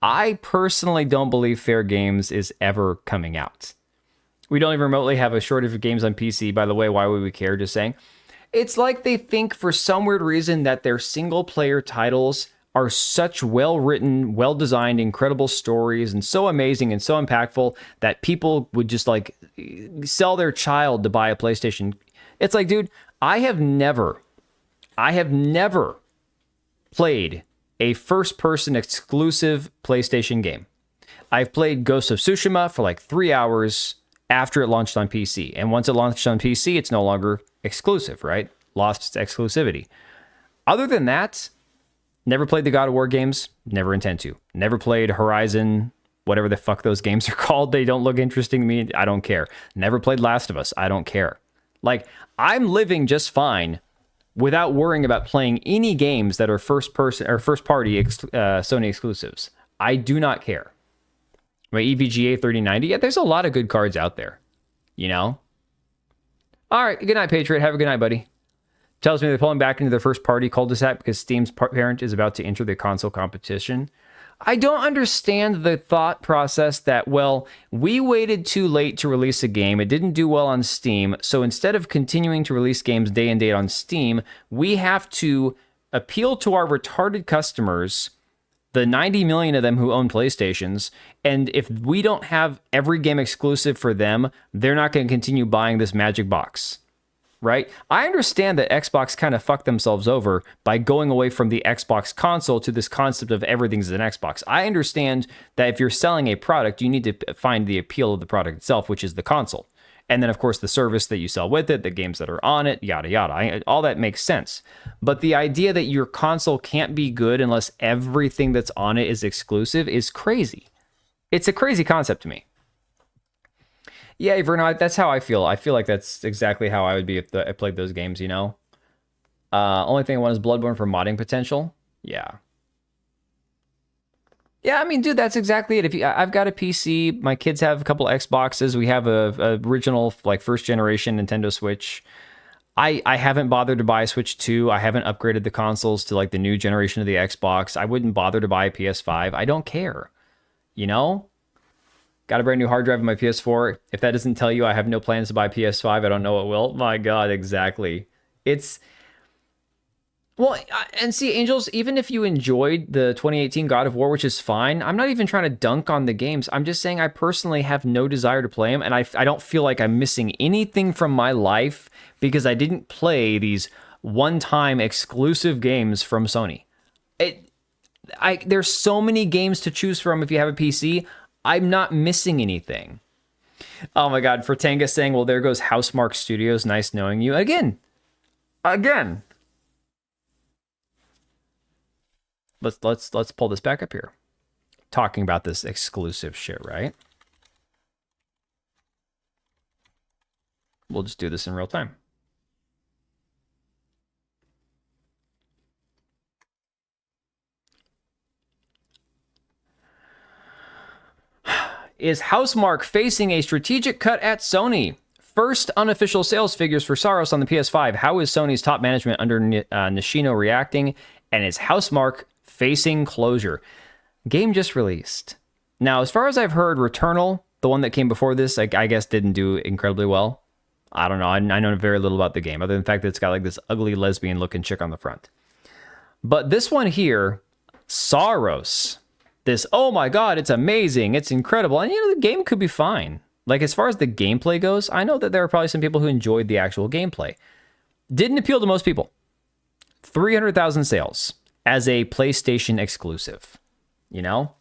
I personally don't believe Fair Games is ever coming out. We don't even remotely have a shortage of games on PC. By the way, why would we care? Just saying. It's like they think for some weird reason that their single player titles are such well-written, well-designed, incredible stories and so amazing and so impactful that people would just like sell their child to buy a PlayStation. It's like, dude, I have never played a first-person exclusive PlayStation game. I've played Ghost of Tsushima for like 3 hours after it launched on PC. And once it launched on PC, it's no longer exclusive, right? Lost its exclusivity. Other than that, never played the God of War games, never intend to. Never played Horizon, whatever the fuck those games are called. They don't look interesting to me. I don't care. Never played Last of Us. I don't care. Like, I'm living just fine without worrying about playing any games that are first party Sony exclusives. I do not care. My EVGA 3090, yeah, there's a lot of good cards out there, you know? All right, good night, Patriot. Have a good night, buddy. Tells me they're pulling back into their first party cul-de-sac because Steam's parent is about to enter the console competition. I don't understand the thought process that, well, we waited too late to release a game. It didn't do well on Steam. So instead of continuing to release games day and date on Steam, we have to appeal to our retarded customers, the 90 million of them who own PlayStations. And if we don't have every game exclusive for them, they're not going to continue buying this magic box. Right? I understand that Xbox kind of fucked themselves over by going away from the Xbox console to this concept of everything's an Xbox. I understand that if you're selling a product, you need to find the appeal of the product itself, which is the console. And then, of course, the service that you sell with it, the games that are on it, yada, yada. All that makes sense. But the idea that your console can't be good unless everything that's on it is exclusive is crazy. It's a crazy concept to me. Yeah, Verno, that's how I feel. I feel like that's exactly how I would be if I played those games, you know? Only thing I want is Bloodborne for modding potential. Yeah. Yeah, I mean, dude, that's exactly it. I've got a PC. My kids have a couple Xboxes. We have a original, like, first generation Nintendo Switch. I haven't bothered to buy a Switch 2. I haven't upgraded the consoles to, like, the new generation of the Xbox. I wouldn't bother to buy a PS5. I don't care. You know? Got a brand new hard drive in my PS4. If that doesn't tell you I have no plans to buy PS5, I don't know what will. My God, exactly. It's... Well, and see, Angels, even if you enjoyed the 2018 God of War, which is fine, I'm not even trying to dunk on the games. I'm just saying I personally have no desire to play them, and I don't feel like I'm missing anything from my life because I didn't play these one-time exclusive games from Sony. There's so many games to choose from if you have a PC. I'm not missing anything. Oh my God, for Tanga saying, well, there goes Housemarque Studios. Nice knowing you. Again. Let's pull this back up here. Talking about this exclusive shit, right? We'll just do this in real time. Is Housemarque facing a strategic cut at Sony? First unofficial sales figures for Saros on the PS5. How is Sony's top management under Nishino reacting? And is Housemarque facing closure? Game just released. Now, as far as I've heard, Returnal, the one that came before this, I guess didn't do incredibly well. I don't know. I know very little about the game, other than the fact that it's got like this ugly lesbian-looking chick on the front. But this one here, Saros... This, oh my God, it's amazing, it's incredible. And, you know, the game could be fine. Like, as far as the gameplay goes, I know that there are probably some people who enjoyed the actual gameplay. Didn't appeal to most people. 300,000 sales as a PlayStation exclusive. You know?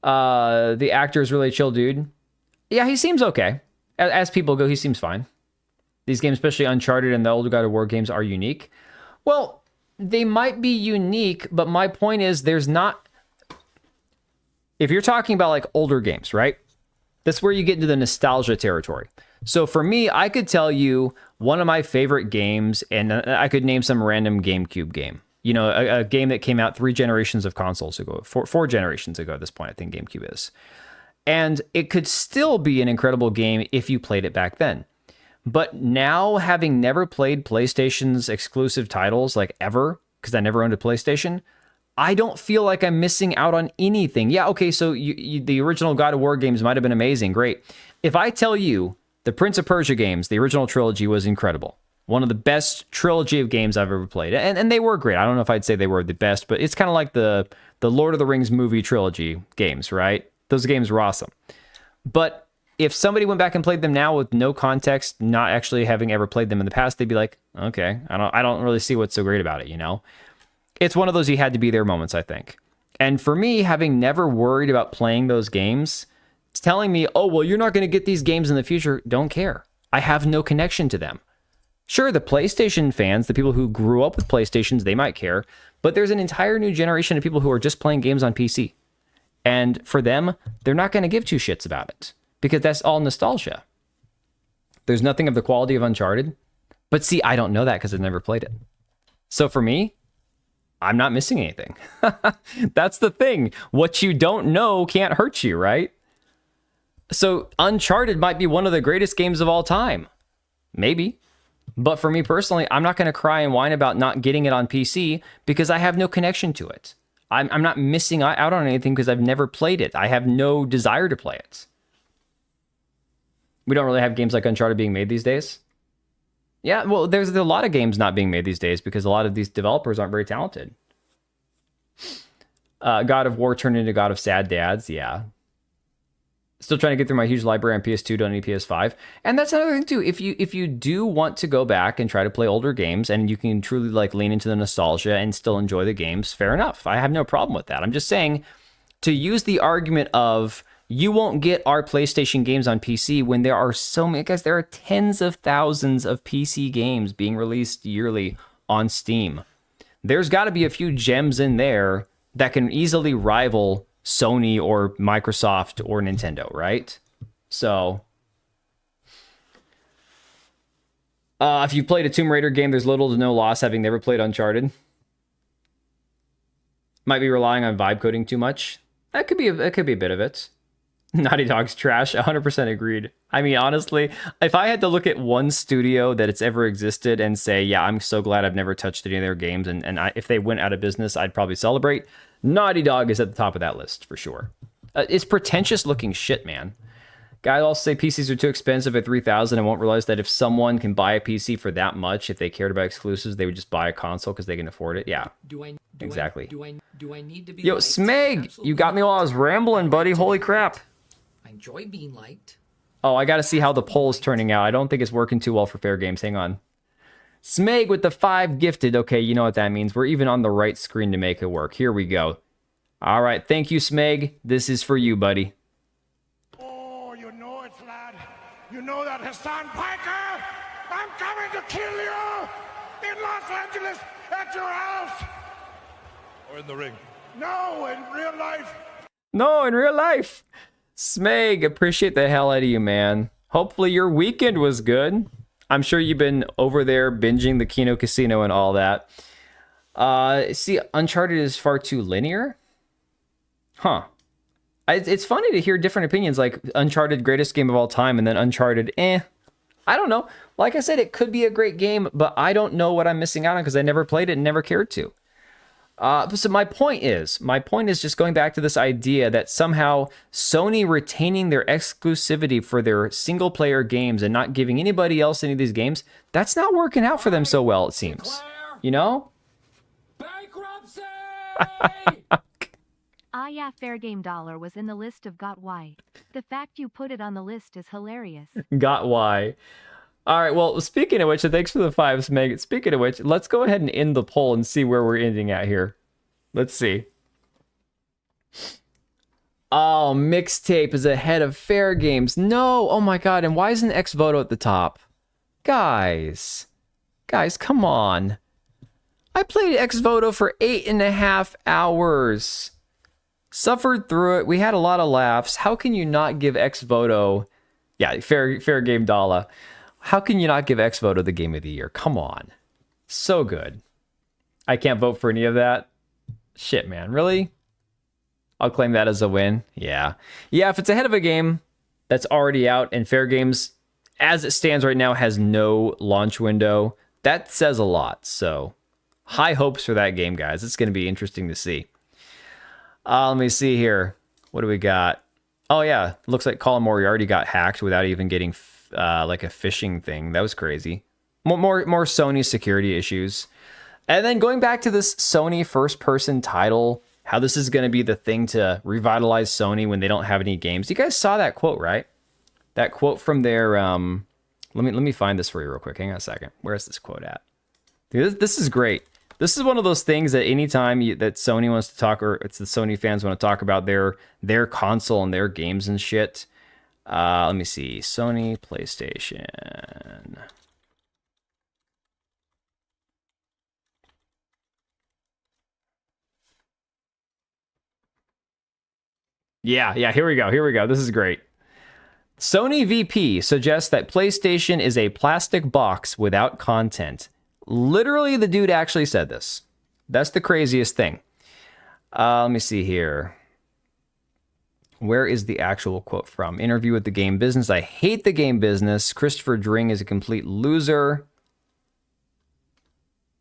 The actor is really a chill dude. Yeah, he seems okay. As people go, he seems fine. These games, especially Uncharted and the older God of War games, are unique. Well, they might be unique, but my point is there's not... If you're talking about like older games, right? That's where you get into the nostalgia territory. So for me, I could tell you one of my favorite games, and I could name some random GameCube game. You know, a game that came out 3 generations of consoles ago, four generations ago at this point, I think GameCube is. And it could still be an incredible game if you played it back then. But now, having never played PlayStation's exclusive titles, like ever, because I never owned a PlayStation, I don't feel like I'm missing out on anything. Yeah, okay, so the original God of War games might have been amazing, great. If I tell you the Prince of Persia games, the original trilogy was incredible. One of the best trilogy of games I've ever played. And they were great. I don't know if I'd say they were the best, but it's kind of like the Lord of the Rings movie trilogy games, right? Those games were awesome. But if somebody went back and played them now with no context, not actually having ever played them in the past, they'd be like, okay, I don't really see what's so great about it, you know? It's one of those you had to be there moments, I think. And for me, having never worried about playing those games, it's telling me, oh, well, you're not going to get these games in the future. Don't care. I have no connection to them. Sure, the PlayStation fans, the people who grew up with PlayStations, they might care. But there's an entire new generation of people who are just playing games on PC. And for them, they're not going to give two shits about it. Because that's all nostalgia. There's nothing of the quality of Uncharted. But see, I don't know that because I've never played it. So for me, I'm not missing anything. That's the thing. What you don't know can't hurt you, right? So Uncharted might be one of the greatest games of all time. Maybe. But for me personally, I'm not going to cry and whine about not getting it on PC because I have no connection to it. I'm not missing out on anything because I've never played it. I have no desire to play it. We don't really have games like Uncharted being made these days. Yeah, well, there's a lot of games not being made these days because a lot of these developers aren't very talented. God of War turned into God of Sad Dads, yeah. Still trying to get through my huge library on PS2, don't need PS5. And that's another thing too. If you do want to go back and try to play older games and you can truly like lean into the nostalgia and still enjoy the games, fair enough. I have no problem with that. I'm just saying to use the argument of you won't get our PlayStation games on PC when there are so many, guys, there are tens of thousands of PC games being released yearly on Steam. There's got to be a few gems in there that can easily rival Sony or Microsoft or Nintendo, right? So, if you've played a Tomb Raider game, there's little to no loss having never played Uncharted. Might be relying on vibe coding too much. That could be a bit of it. Naughty Dog's trash, 100% agreed. I mean, honestly, if I had to look at one studio that it's ever existed and say, yeah, I'm so glad I've never touched any of their games, and if they went out of business, I'd probably celebrate. Naughty Dog is at the top of that list, for sure. It's pretentious looking shit, man. Guys also say PCs are too expensive at $3,000 and won't realize that if someone can buy a PC for that much, if they cared about exclusives, they would just buy a console because they can afford it. Yeah, exactly. Do I need to be Yo, liked? Smeg, Absolutely you got me while I was rambling, buddy. Holy crap. I enjoy being liked. Oh, I got to see how the poll's turning out. I don't think it's working too well for Fair Games. Hang on. Smeg with the 5 gifted. Okay, you know what that means. We're even on the right screen to make it work. Here we go. All right, thank you, Smeg. This is for you, buddy. Oh, you know it, lad. You know that Hassan Piker? I'm coming to kill you in Los Angeles at your house. Or in the ring. No, in real life. No, in real life. Smeg, appreciate the hell out of you, man. Hopefully your weekend was good. I'm sure you've been over there binging the Kino Casino and all that. See, Uncharted is far too linear. Huh. It's funny to hear different opinions, like Uncharted greatest game of all time and then Uncharted I don't know. Like I said, it could be a great game, but I don't know what I'm missing out on because I never played it and never cared to. So my point is just going back to this idea that somehow Sony retaining their exclusivity for their single player games and not giving anybody else any of these games, that's not working out for them so well, it seems. You know? Bankruptcy! Ah yeah, Fair Game Dollar was in the list of got why. The fact you put it on the list is hilarious. Got why. All right, well, speaking of which, and thanks for the 5s, Meg. Speaking of which, let's go ahead and end the poll and see where we're ending at here. Let's see. Oh, Mixtape is ahead of Fair Games. No, oh my god, and why isn't Xvoto at the top? Guys, come on. I played Xvoto for 8.5 hours. Suffered through it. We had a lot of laughs. How can you not give Xvoto... Yeah, fair Game Dollar. How can you not give Xvoto the game of the year? Come on. So good. I can't vote for any of that. Shit, man. Really? I'll claim that as a win. Yeah. Yeah, if it's ahead of a game that's already out and Fair Games, as it stands right now, has no launch window, that says a lot. So High hopes for that game, guys. It's going to be interesting to see. Let me see here. What do we got? Oh, yeah. Looks like Colin Moriarty got hacked without even getting like a phishing thing. That was crazy. More Sony security issues. And then going back to this Sony first-person title, how this is going to be the thing to revitalize Sony when they don't have any games. You guys saw that quote, right? That quote from their... Let me find this for you real quick. Hang on a second. Where is this quote at? Dude, this is great. This is one of those things that anytime that Sony wants to talk, or it's the Sony fans want to talk about their console and their games and shit. Let me see. Sony PlayStation... Yeah, here we go. This is great. Sony VP suggests that PlayStation is a plastic box without content. Literally, the dude actually said this. That's the craziest thing. Let me see here. Where is the actual quote from? Interview with the game business. I hate the game business. Christopher Dring is a complete loser.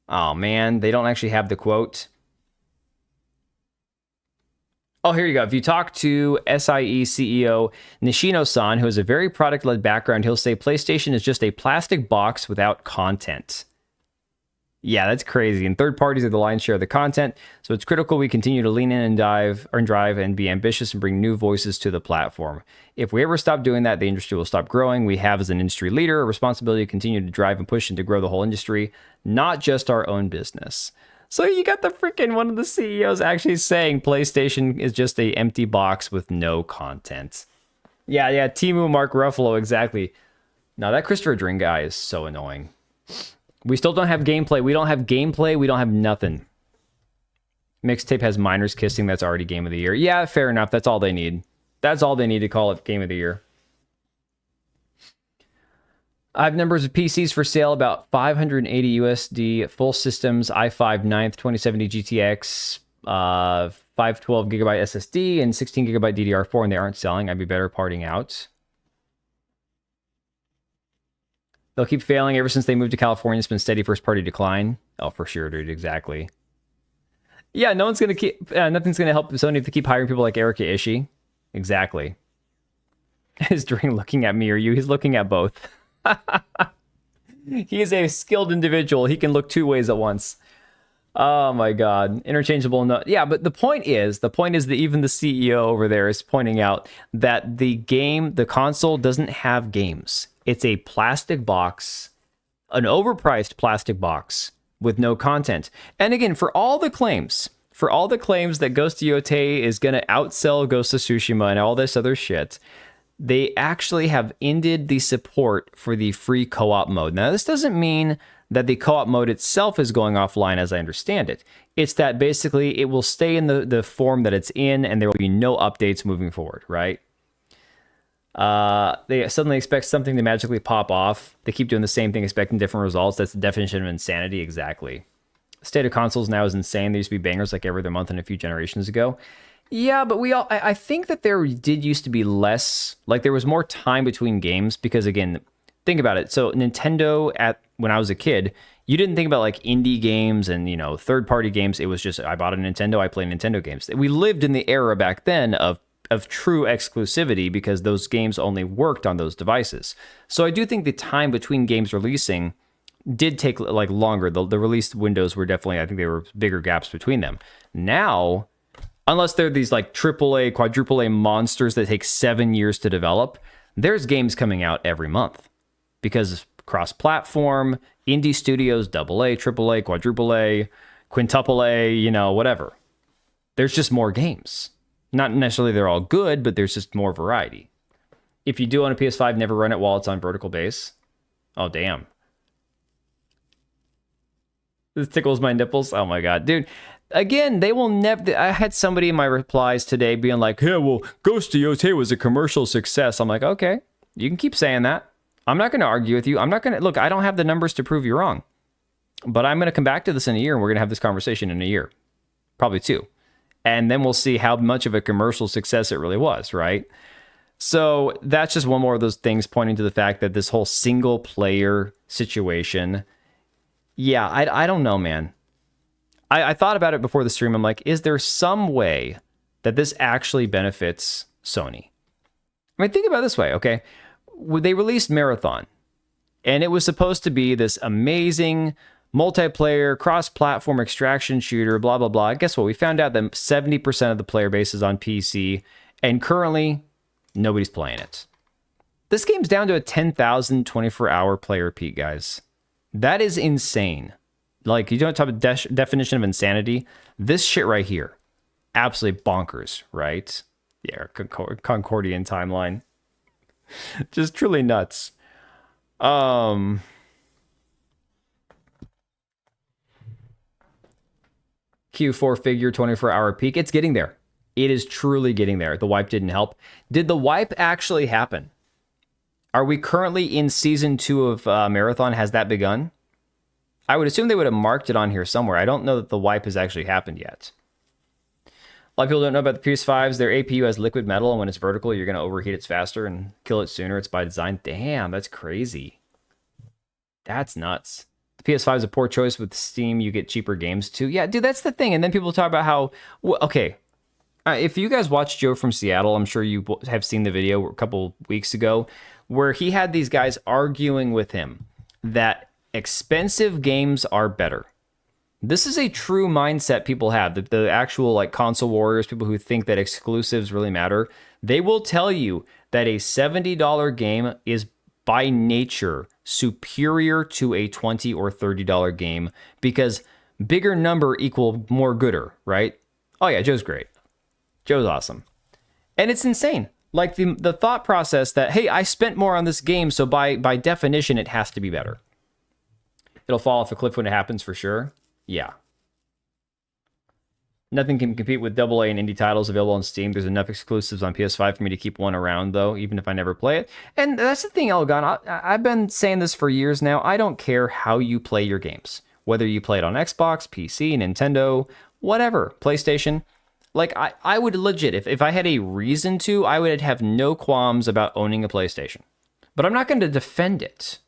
Oh, man. They don't actually have the quote. Oh, here you go. If you talk to SIE CEO Nishino-san, who has a very product-led background, he'll say PlayStation is just a plastic box without content. Yeah, that's crazy. And third parties are the lion's share of the content, so it's critical we continue to lean in and drive and be ambitious and bring new voices to the platform. If we ever stop doing that, the industry will stop growing. We have, as an industry leader, a responsibility to continue to drive and push and to grow the whole industry, not just our own business. So you got the freaking one of the CEOs actually saying PlayStation is just a empty box with no content. Yeah, Timu Mark Ruffalo, exactly. Now that Christopher Dring guy is so annoying. We still don't have gameplay. We don't have gameplay. We don't have nothing. Mixtape has minors kissing. That's already game of the year. Yeah, fair enough. That's all they need. That's all they need to call it game of the year. I have numbers of PCs for sale, about 580 USD, full systems, i5 9th 2070 GTX, 512 gigabyte SSD, and 16 gigabyte DDR4, and they aren't selling. I'd be better parting out. They'll keep failing ever since they moved to California. It's been steady first-party decline. Oh, for sure, dude. Exactly. Yeah, no one's gonna keep. Nothing's gonna help Sony to keep hiring people like Erika Ishii. Exactly. Is Dring looking at me or you? He's looking at both. He is a skilled individual. He can look two ways at once. Oh my god. Interchangeable. No. Yeah, but the point is that even the CEO over there is pointing out that the console doesn't have games. It's a plastic box, an overpriced plastic box with no content. And again, for all the claims that Ghost of Yotei is going to outsell Ghost of Tsushima and all this other shit, they actually have ended the support for the free co-op mode. Now, this doesn't mean that the co-op mode itself is going offline, as I understand it. It's that basically it will stay in the form that it's in, and there will be no updates moving forward, right? They suddenly expect something to magically pop off. They keep doing the same thing, expecting different results. That's the definition of insanity, exactly. The state of consoles now is insane. There used to be bangers like every other month and a few generations ago. Yeah, but I think that there did used to be less, like there was more time between games because, again, think about it. So Nintendo, when I was a kid, you didn't think about like indie games and, third-party games. It was just, I bought a Nintendo, I play Nintendo games. We lived in the era back then of true exclusivity because those games only worked on those devices. So I do think the time between games releasing did take like longer. The release windows were definitely, I think there were bigger gaps between them. Now, unless they're these like AAA, quadruple A monsters that take 7 years to develop, there's games coming out every month because cross-platform, indie studios, AA, AAA, quadruple A, quintuple A, whatever. There's just more games. Not necessarily they're all good, but there's just more variety. If you do on a PS5, never run it while it's on vertical base. Oh, damn. This tickles my nipples. Oh my god, dude. Again, they will never... I had somebody in my replies today being like, yeah, well, Ghost of Yotei was a commercial success. I'm like, okay, you can keep saying that. I'm not going to argue with you. I'm not going to... Look, I don't have the numbers to prove you wrong. But I'm going to come back to this in a year, and we're going to have this conversation in a year. Probably 2. And then we'll see how much of a commercial success it really was, right? So that's just one more of those things pointing to the fact that this whole single-player situation... Yeah, I don't know, man. I thought about it before the stream. I'm like, is there some way that this actually benefits Sony? I mean, think about it this way, okay? They released Marathon, and it was supposed to be this amazing multiplayer, cross-platform extraction shooter, blah, blah, blah. Guess what? We found out that 70% of the player base is on PC, and currently, nobody's playing it. This game's down to a 10,000 24-hour player peak, guys. That is insane. Like, you don't talk about definition of insanity. This shit right here, absolutely bonkers, right? Yeah, Concordian timeline. Just truly nuts. Q4 figure 24-hour peak. It's getting there. It is truly getting there. The wipe didn't help. Did the wipe actually happen? Are we currently in season 2 of Marathon? Has that begun? I would assume they would have marked it on here somewhere. I don't know that the wipe has actually happened yet. A lot of people don't know about the PS5s. Their APU has liquid metal, and when it's vertical, you're going to overheat it faster and kill it sooner. It's by design. Damn, that's crazy. That's nuts. The PS5 is a poor choice. With Steam, you get cheaper games too. Yeah, dude, that's the thing. And then people talk about how... Okay, if you guys watch Joe from Seattle, I'm sure you have seen the video a couple weeks ago where he had these guys arguing with him that expensive games are better. This is a true mindset people have. The actual like console warriors, people who think that exclusives really matter, they will tell you that a $70 game is by nature superior to a $20 or $30 game because bigger number equal more gooder, right? Oh yeah, Joe's great. Joe's awesome. And it's insane. Like the thought process that, hey, I spent more on this game, so by definition, it has to be better. It'll fall off a cliff when it happens for sure. Yeah. Nothing can compete with AA and indie titles available on Steam. There's enough exclusives on PS5 for me to keep one around, though, even if I never play it. And that's the thing, Elgon. I've been saying this for years now. I don't care how you play your games. Whether you play it on Xbox, PC, Nintendo, whatever, PlayStation. Like, I would legit, if I had a reason to, I would have no qualms about owning a PlayStation. But I'm not going to defend it.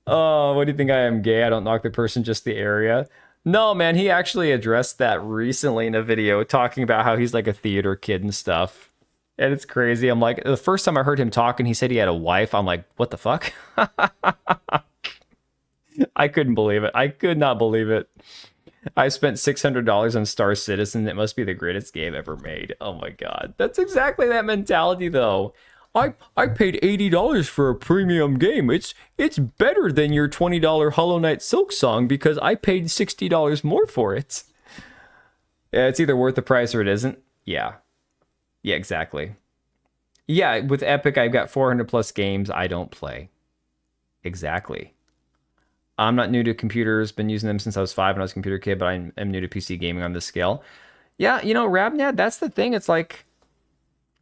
Oh, what do you think? I am gay? I don't knock the person, just the area. No, man, he actually addressed that recently in a video, talking about how he's like a theater kid and stuff. And it's crazy. I'm like, the first time I heard him talk and he said he had a wife, I'm like, what the fuck? I couldn't believe it. I could not believe it. I spent $600 on Star Citizen. It must be the greatest game ever made. Oh my god. That's exactly that mentality, though. I paid $80 for a premium game. It's better than your $20 Hollow Knight Silk Song because I paid $60 more for it. Yeah, it's either worth the price or it isn't. Yeah. Yeah, exactly. Yeah, with Epic, I've got 400 plus games I don't play. Exactly. I'm not new to computers. Been using them since I was 5 when I was a computer kid, but I'm new to PC gaming on this scale. Yeah, you know, Rabnad, that's the thing. It's like,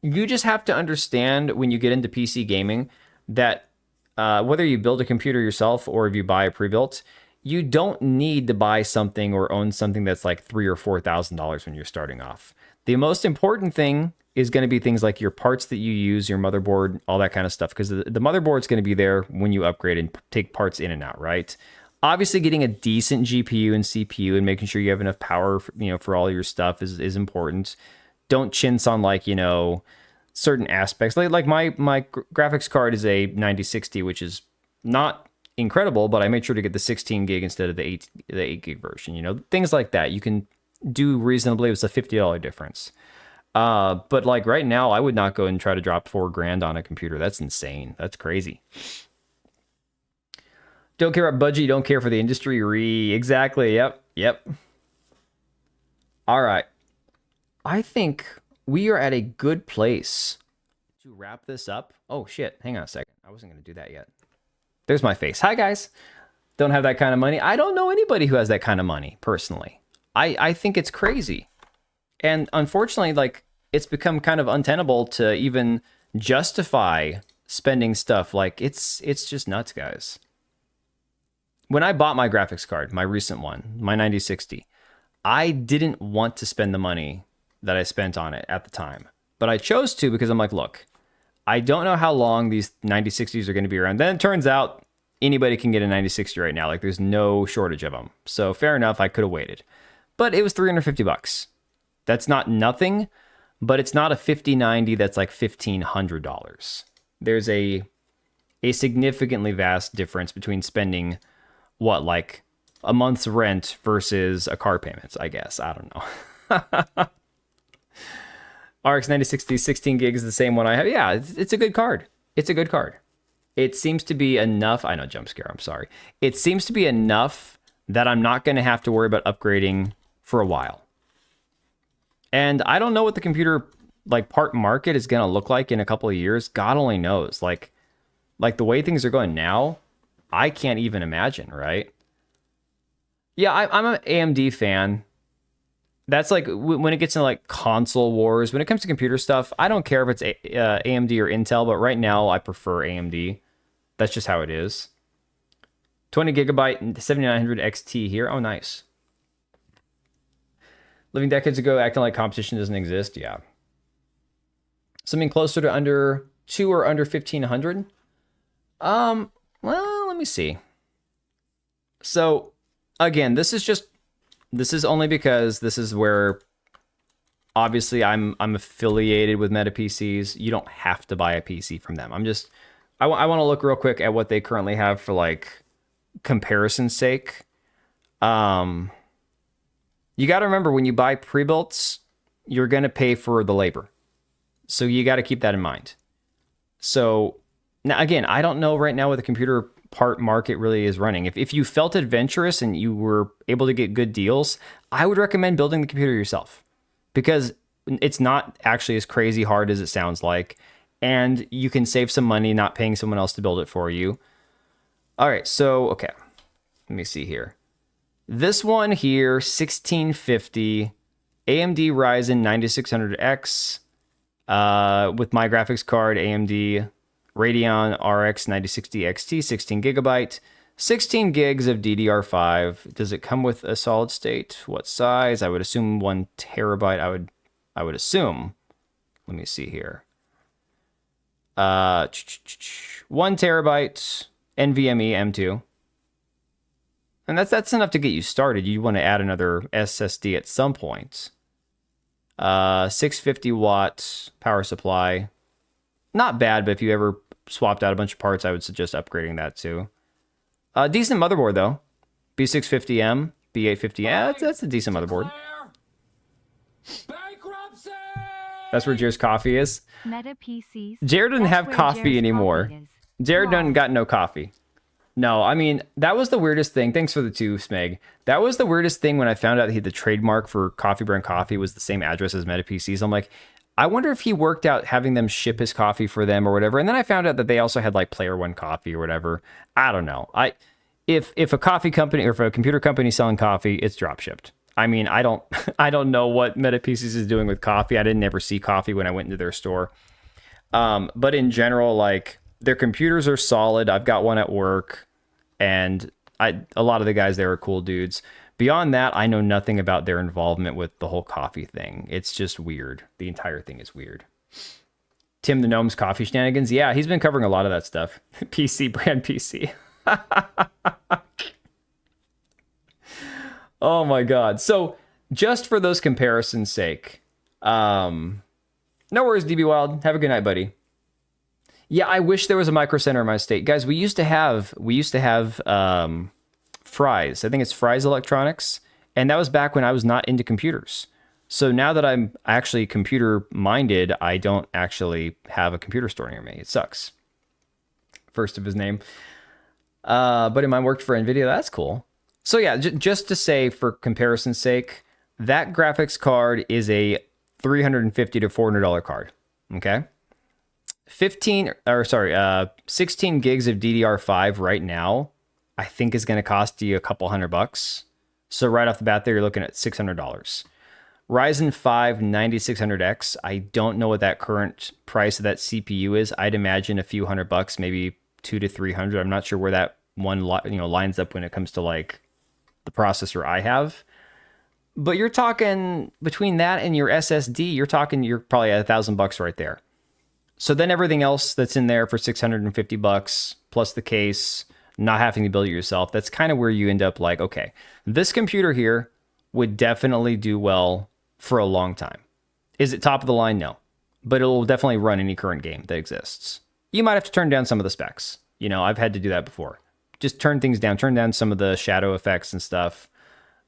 you just have to understand when you get into PC gaming that whether you build a computer yourself or if you buy a pre-built, you don't need to buy something or own something that's like $3,000 or $4,000 when you're starting off. The most important thing is going to be things like your parts that you use, your motherboard, all that kind of stuff, because the motherboard's going to be there when you upgrade and take parts in and out, right? Obviously, getting a decent GPU and CPU and making sure you have enough power for, for all your stuff is important. Don't chintz on certain aspects. Like my graphics card is a 9060, which is not incredible, but I made sure to get the 16 gig instead of the 8 gig version. Things like that you can do reasonably. It was a $50 difference. But like right now, I would not go and try to drop $4,000 on a computer. That's insane. That's crazy. Don't care about Bungie. Don't care for the industry. Exactly. Yep. All right. I think we are at a good place to wrap this up. Oh, shit. Hang on a second. I wasn't going to do that yet. There's my face. Hi, guys. Don't have that kind of money. I don't know anybody who has that kind of money, personally. I think it's crazy. And unfortunately, it's become kind of untenable to even justify spending stuff. It's just nuts, guys. When I bought my graphics card, my recent one, my 9060, I didn't want to spend the money that I spent on it at the time. But I chose to because I'm like, look, I don't know how long these 9060s are going to be around. Then it turns out anybody can get a 9060 right now. Like there's no shortage of them. So fair enough, I could have waited. But it was $350. That's not nothing, but it's not a 5090 that's like $1,500. There's a significantly vast difference between spending what, like a month's rent versus a car payment, I guess. I don't know. RX 9060 16 gigs is the same one I have. Yeah, it's a good card. It's a good card. It seems to be enough. I know, jump scare. I'm sorry. It seems to be enough that I'm not going to have to worry about upgrading for a while. And I don't know what the computer like part market is going to look like in a couple of years. God only knows. Like the way things are going now, I can't even imagine, right? Yeah, I'm an AMD fan. That's like when it gets into like console wars. When it comes to computer stuff, I don't care if it's AMD or Intel, but right now I prefer AMD. That's just how it is. 20 gigabyte 7900 XT here. Oh, nice. Living decades ago, acting like competition doesn't exist. Yeah. Something closer to under 2 or under 1500. Well, let me see. So again, this is only because this is where obviously I'm affiliated with Meta PCs. You don't have to buy a PC from them. I want to look real quick at what they currently have for like comparison's sake. You got to remember when you buy pre-builts, you're going to pay for the labor. So you got to keep that in mind. So now again, I don't know right now what the computer part market really is running. If you felt adventurous and you were able to get good deals, I would recommend building the computer yourself because it's not actually as crazy hard as it sounds like. And you can save some money not paying someone else to build it for you. All right, so, okay. Let me see here. This one here, 1650, AMD Ryzen 9600X, with my graphics card, AMD Radeon RX 9060 XT, 16 gigabyte, 16 gigs of DDR5. Does it come with a solid state? What size? I would assume 1 terabyte. I would assume. Let me see here. 1 terabyte NVMe M2. And that's enough to get you started. You want to add another SSD at some point. 650 watt power supply. Not bad, but if you ever swapped out a bunch of parts, I would suggest upgrading that too. Decent motherboard though. B650M, B850. Yeah, that's a decent motherboard. That's where Jared's coffee is. Meta PCs. Jared doesn't have coffee Jared's anymore. coffee is. Jared doesn't got no coffee. No, I mean, that was the weirdest thing. Thanks for the 2, Smeg. That was the weirdest thing when I found out the trademark for Coffee Brand Coffee was the same address as Meta PCs. I'm like, I wonder if he worked out having them ship his coffee for them or whatever. And then I found out that they also had like Player One coffee or whatever. I don't know. If a coffee company or if a computer company is selling coffee, it's drop shipped. I mean, I don't know what Meta PCs is doing with coffee. I didn't ever see coffee when I went into their store. But in general, like their computers are solid. I've got one at work, and a lot of the guys there are cool dudes. Beyond that, I know nothing about their involvement with the whole coffee thing. It's just weird. The entire thing is weird. Tim the Gnome's coffee shenanigans. Yeah, he's been covering a lot of that stuff. PC brand PC. Oh my God. So just for those comparisons' sake, no worries, DB Wild. Have a good night, buddy. Yeah, I wish there was a Micro Center in my state. Guys, we used to have Fry's. I think it's Fry's Electronics. And that was back when I was not into computers. So now that I'm actually computer minded, I don't actually have a computer store near me. It sucks. First of his name. Buddy of mine worked for NVIDIA. That's cool. So yeah, just to say for comparison's sake, that graphics card is a $350 to $400 card. Okay. 16 gigs of DDR5 right now, I think is going to cost you a couple $100. So right off the bat there, you're looking at $600. Ryzen 5 9600X, I don't know what that current price of that CPU is. I'd imagine a few $100, maybe $200 to $300. I'm not sure where that one lines up when it comes to like the processor I have. But you're talking between that and your SSD, you're probably at $1,000 right there. So then everything else that's in there for $650 plus the case, not having to build it yourself, that's kind of where you end up like, okay, this computer here would definitely do well for a long time. Is it top of the line? No. But it will definitely run any current game that exists. You might have to turn down some of the specs. You know, I've had to do that before. Just turn things down, turn down some of the shadow effects and stuff.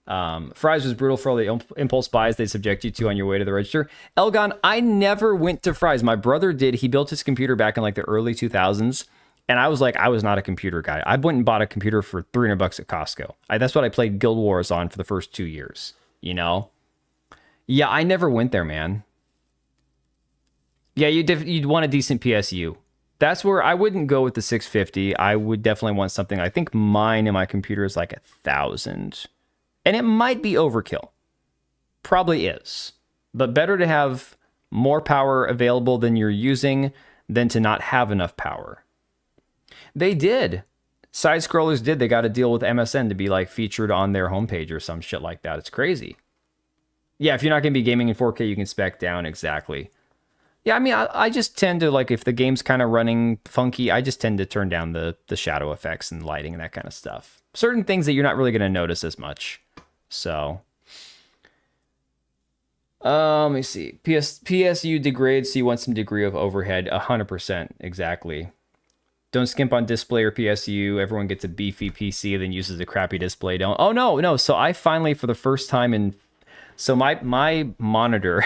Fry's was brutal for all the impulse buys they subject you to on your way to the register. Elgon, I never went to Fry's. My brother did. He built his computer back in like the early 2000s. And I was like, I was not a computer guy. I went and bought a computer for $300 at Costco. That's what I played Guild Wars on for the first 2 years, you know? Yeah, I never went there, man. Yeah, you'd want a decent PSU. That's where I wouldn't go with the 650. I would definitely want something. I think mine in my computer is like 1,000. And it might be overkill. Probably is. But better to have more power available than you're using than to not have enough power. They did. Side scrollers did. They got a deal with MSN to be like featured on their homepage or some shit like that. It's crazy. Yeah, if you're not going to be gaming in 4K, you can spec down. Exactly. Yeah, I mean, I just tend to, like, if the game's kind of running funky, I just tend to turn down the shadow effects and lighting and that kind of stuff. Certain things that you're not really going to notice as much. So, let me see. PSU degrades, so you want some degree of overhead. 100%, exactly. Don't skimp on display or PSU. Everyone gets a beefy PC and then uses a crappy display. Don't. Oh, no. So I finally, for the first time in... So my monitor...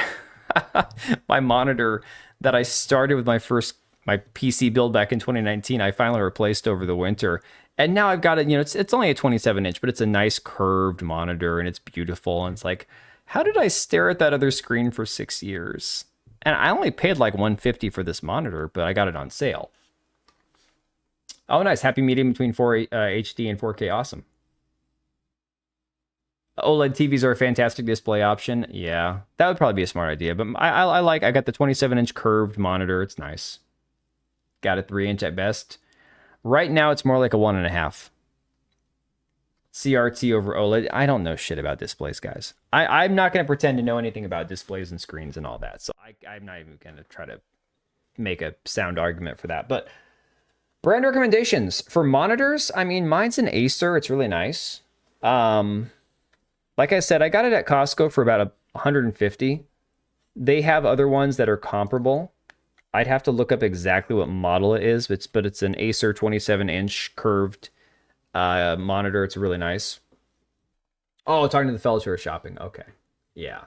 my monitor that I started with my PC build back in 2019, I finally replaced over the winter. And now I've got it, you know, it's only a 27 inch, but it's a nice curved monitor and it's beautiful. And it's like, how did I stare at that other screen for 6 years? And I only paid like $150 for this monitor, but I got it on sale. Oh, nice. Happy medium between HD and 4K. Awesome. OLED TVs are a fantastic display option. Yeah, that would probably be a smart idea. But I got the 27-inch curved monitor. It's nice. Got a 3-inch at best. Right now, it's more like a 1.5. CRT over OLED. I don't know shit about displays, guys. I'm not going to pretend to know anything about displays and screens and all that. So I'm not even going to try to make a sound argument for that. But brand recommendations for monitors. I mean, mine's an Acer. It's really nice. Like I said, I got it at Costco for about $150. They have other ones that are comparable. I'd have to look up exactly what model it is, but it's an Acer 27-inch curved monitor. It's really nice. Oh, talking to the fellows who are shopping. Okay. Yeah.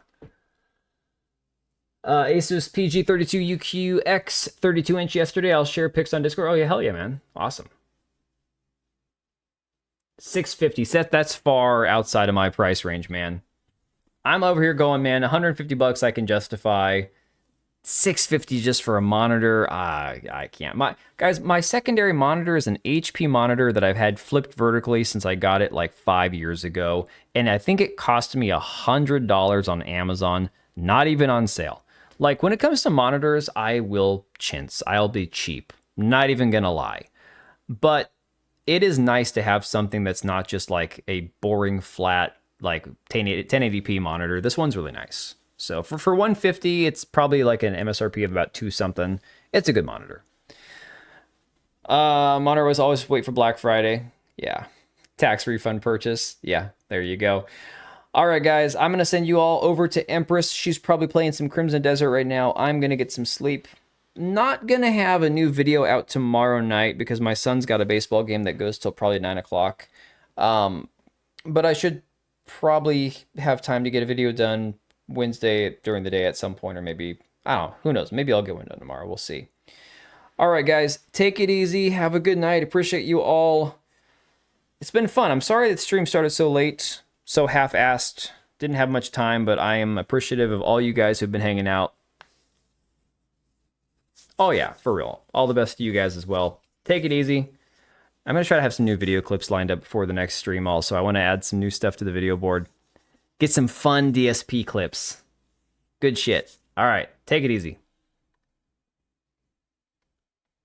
Asus PG32 UQX 32-inch yesterday. I'll share pics on Discord. Oh, yeah, hell yeah, man. Awesome. $650. That's far outside of my price range, man. I'm over here going, man, $150 I can justify. $650 just for a monitor. I can't. My secondary monitor is an HP monitor that I've had flipped vertically since I got it like 5 years ago. And I think it cost me $100 on Amazon, not even on sale. Like, when it comes to monitors, I will chintz. I'll be cheap. Not even gonna lie. But it is nice to have something that's not just like a boring flat like 1080p monitor. This one's really nice. So for $150, it's probably like an MSRP of about 2 something. It's a good monitor. Monitor was always wait for Black Friday. Yeah. Tax refund purchase. Yeah, there you go. All right, guys, I'm going to send you all over to Empress. She's probably playing some Crimson Desert right now. I'm going to get some sleep. Not gonna have a new video out tomorrow night because my son's got a baseball game that goes till probably 9 o'clock. But I should probably have time to get a video done Wednesday during the day at some point, or maybe, I don't know, who knows? Maybe I'll get one done tomorrow. We'll see. All right, guys, take it easy. Have a good night. Appreciate you all. It's been fun. I'm sorry that the stream started so late, so half-assed. Didn't have much time, but I am appreciative of all you guys who've been hanging out. Oh yeah, for real. All the best to you guys as well. Take it easy. I'm going to try to have some new video clips lined up before the next stream also. I want to add some new stuff to the video board. Get some fun DSP clips. Good shit. All right, take it easy.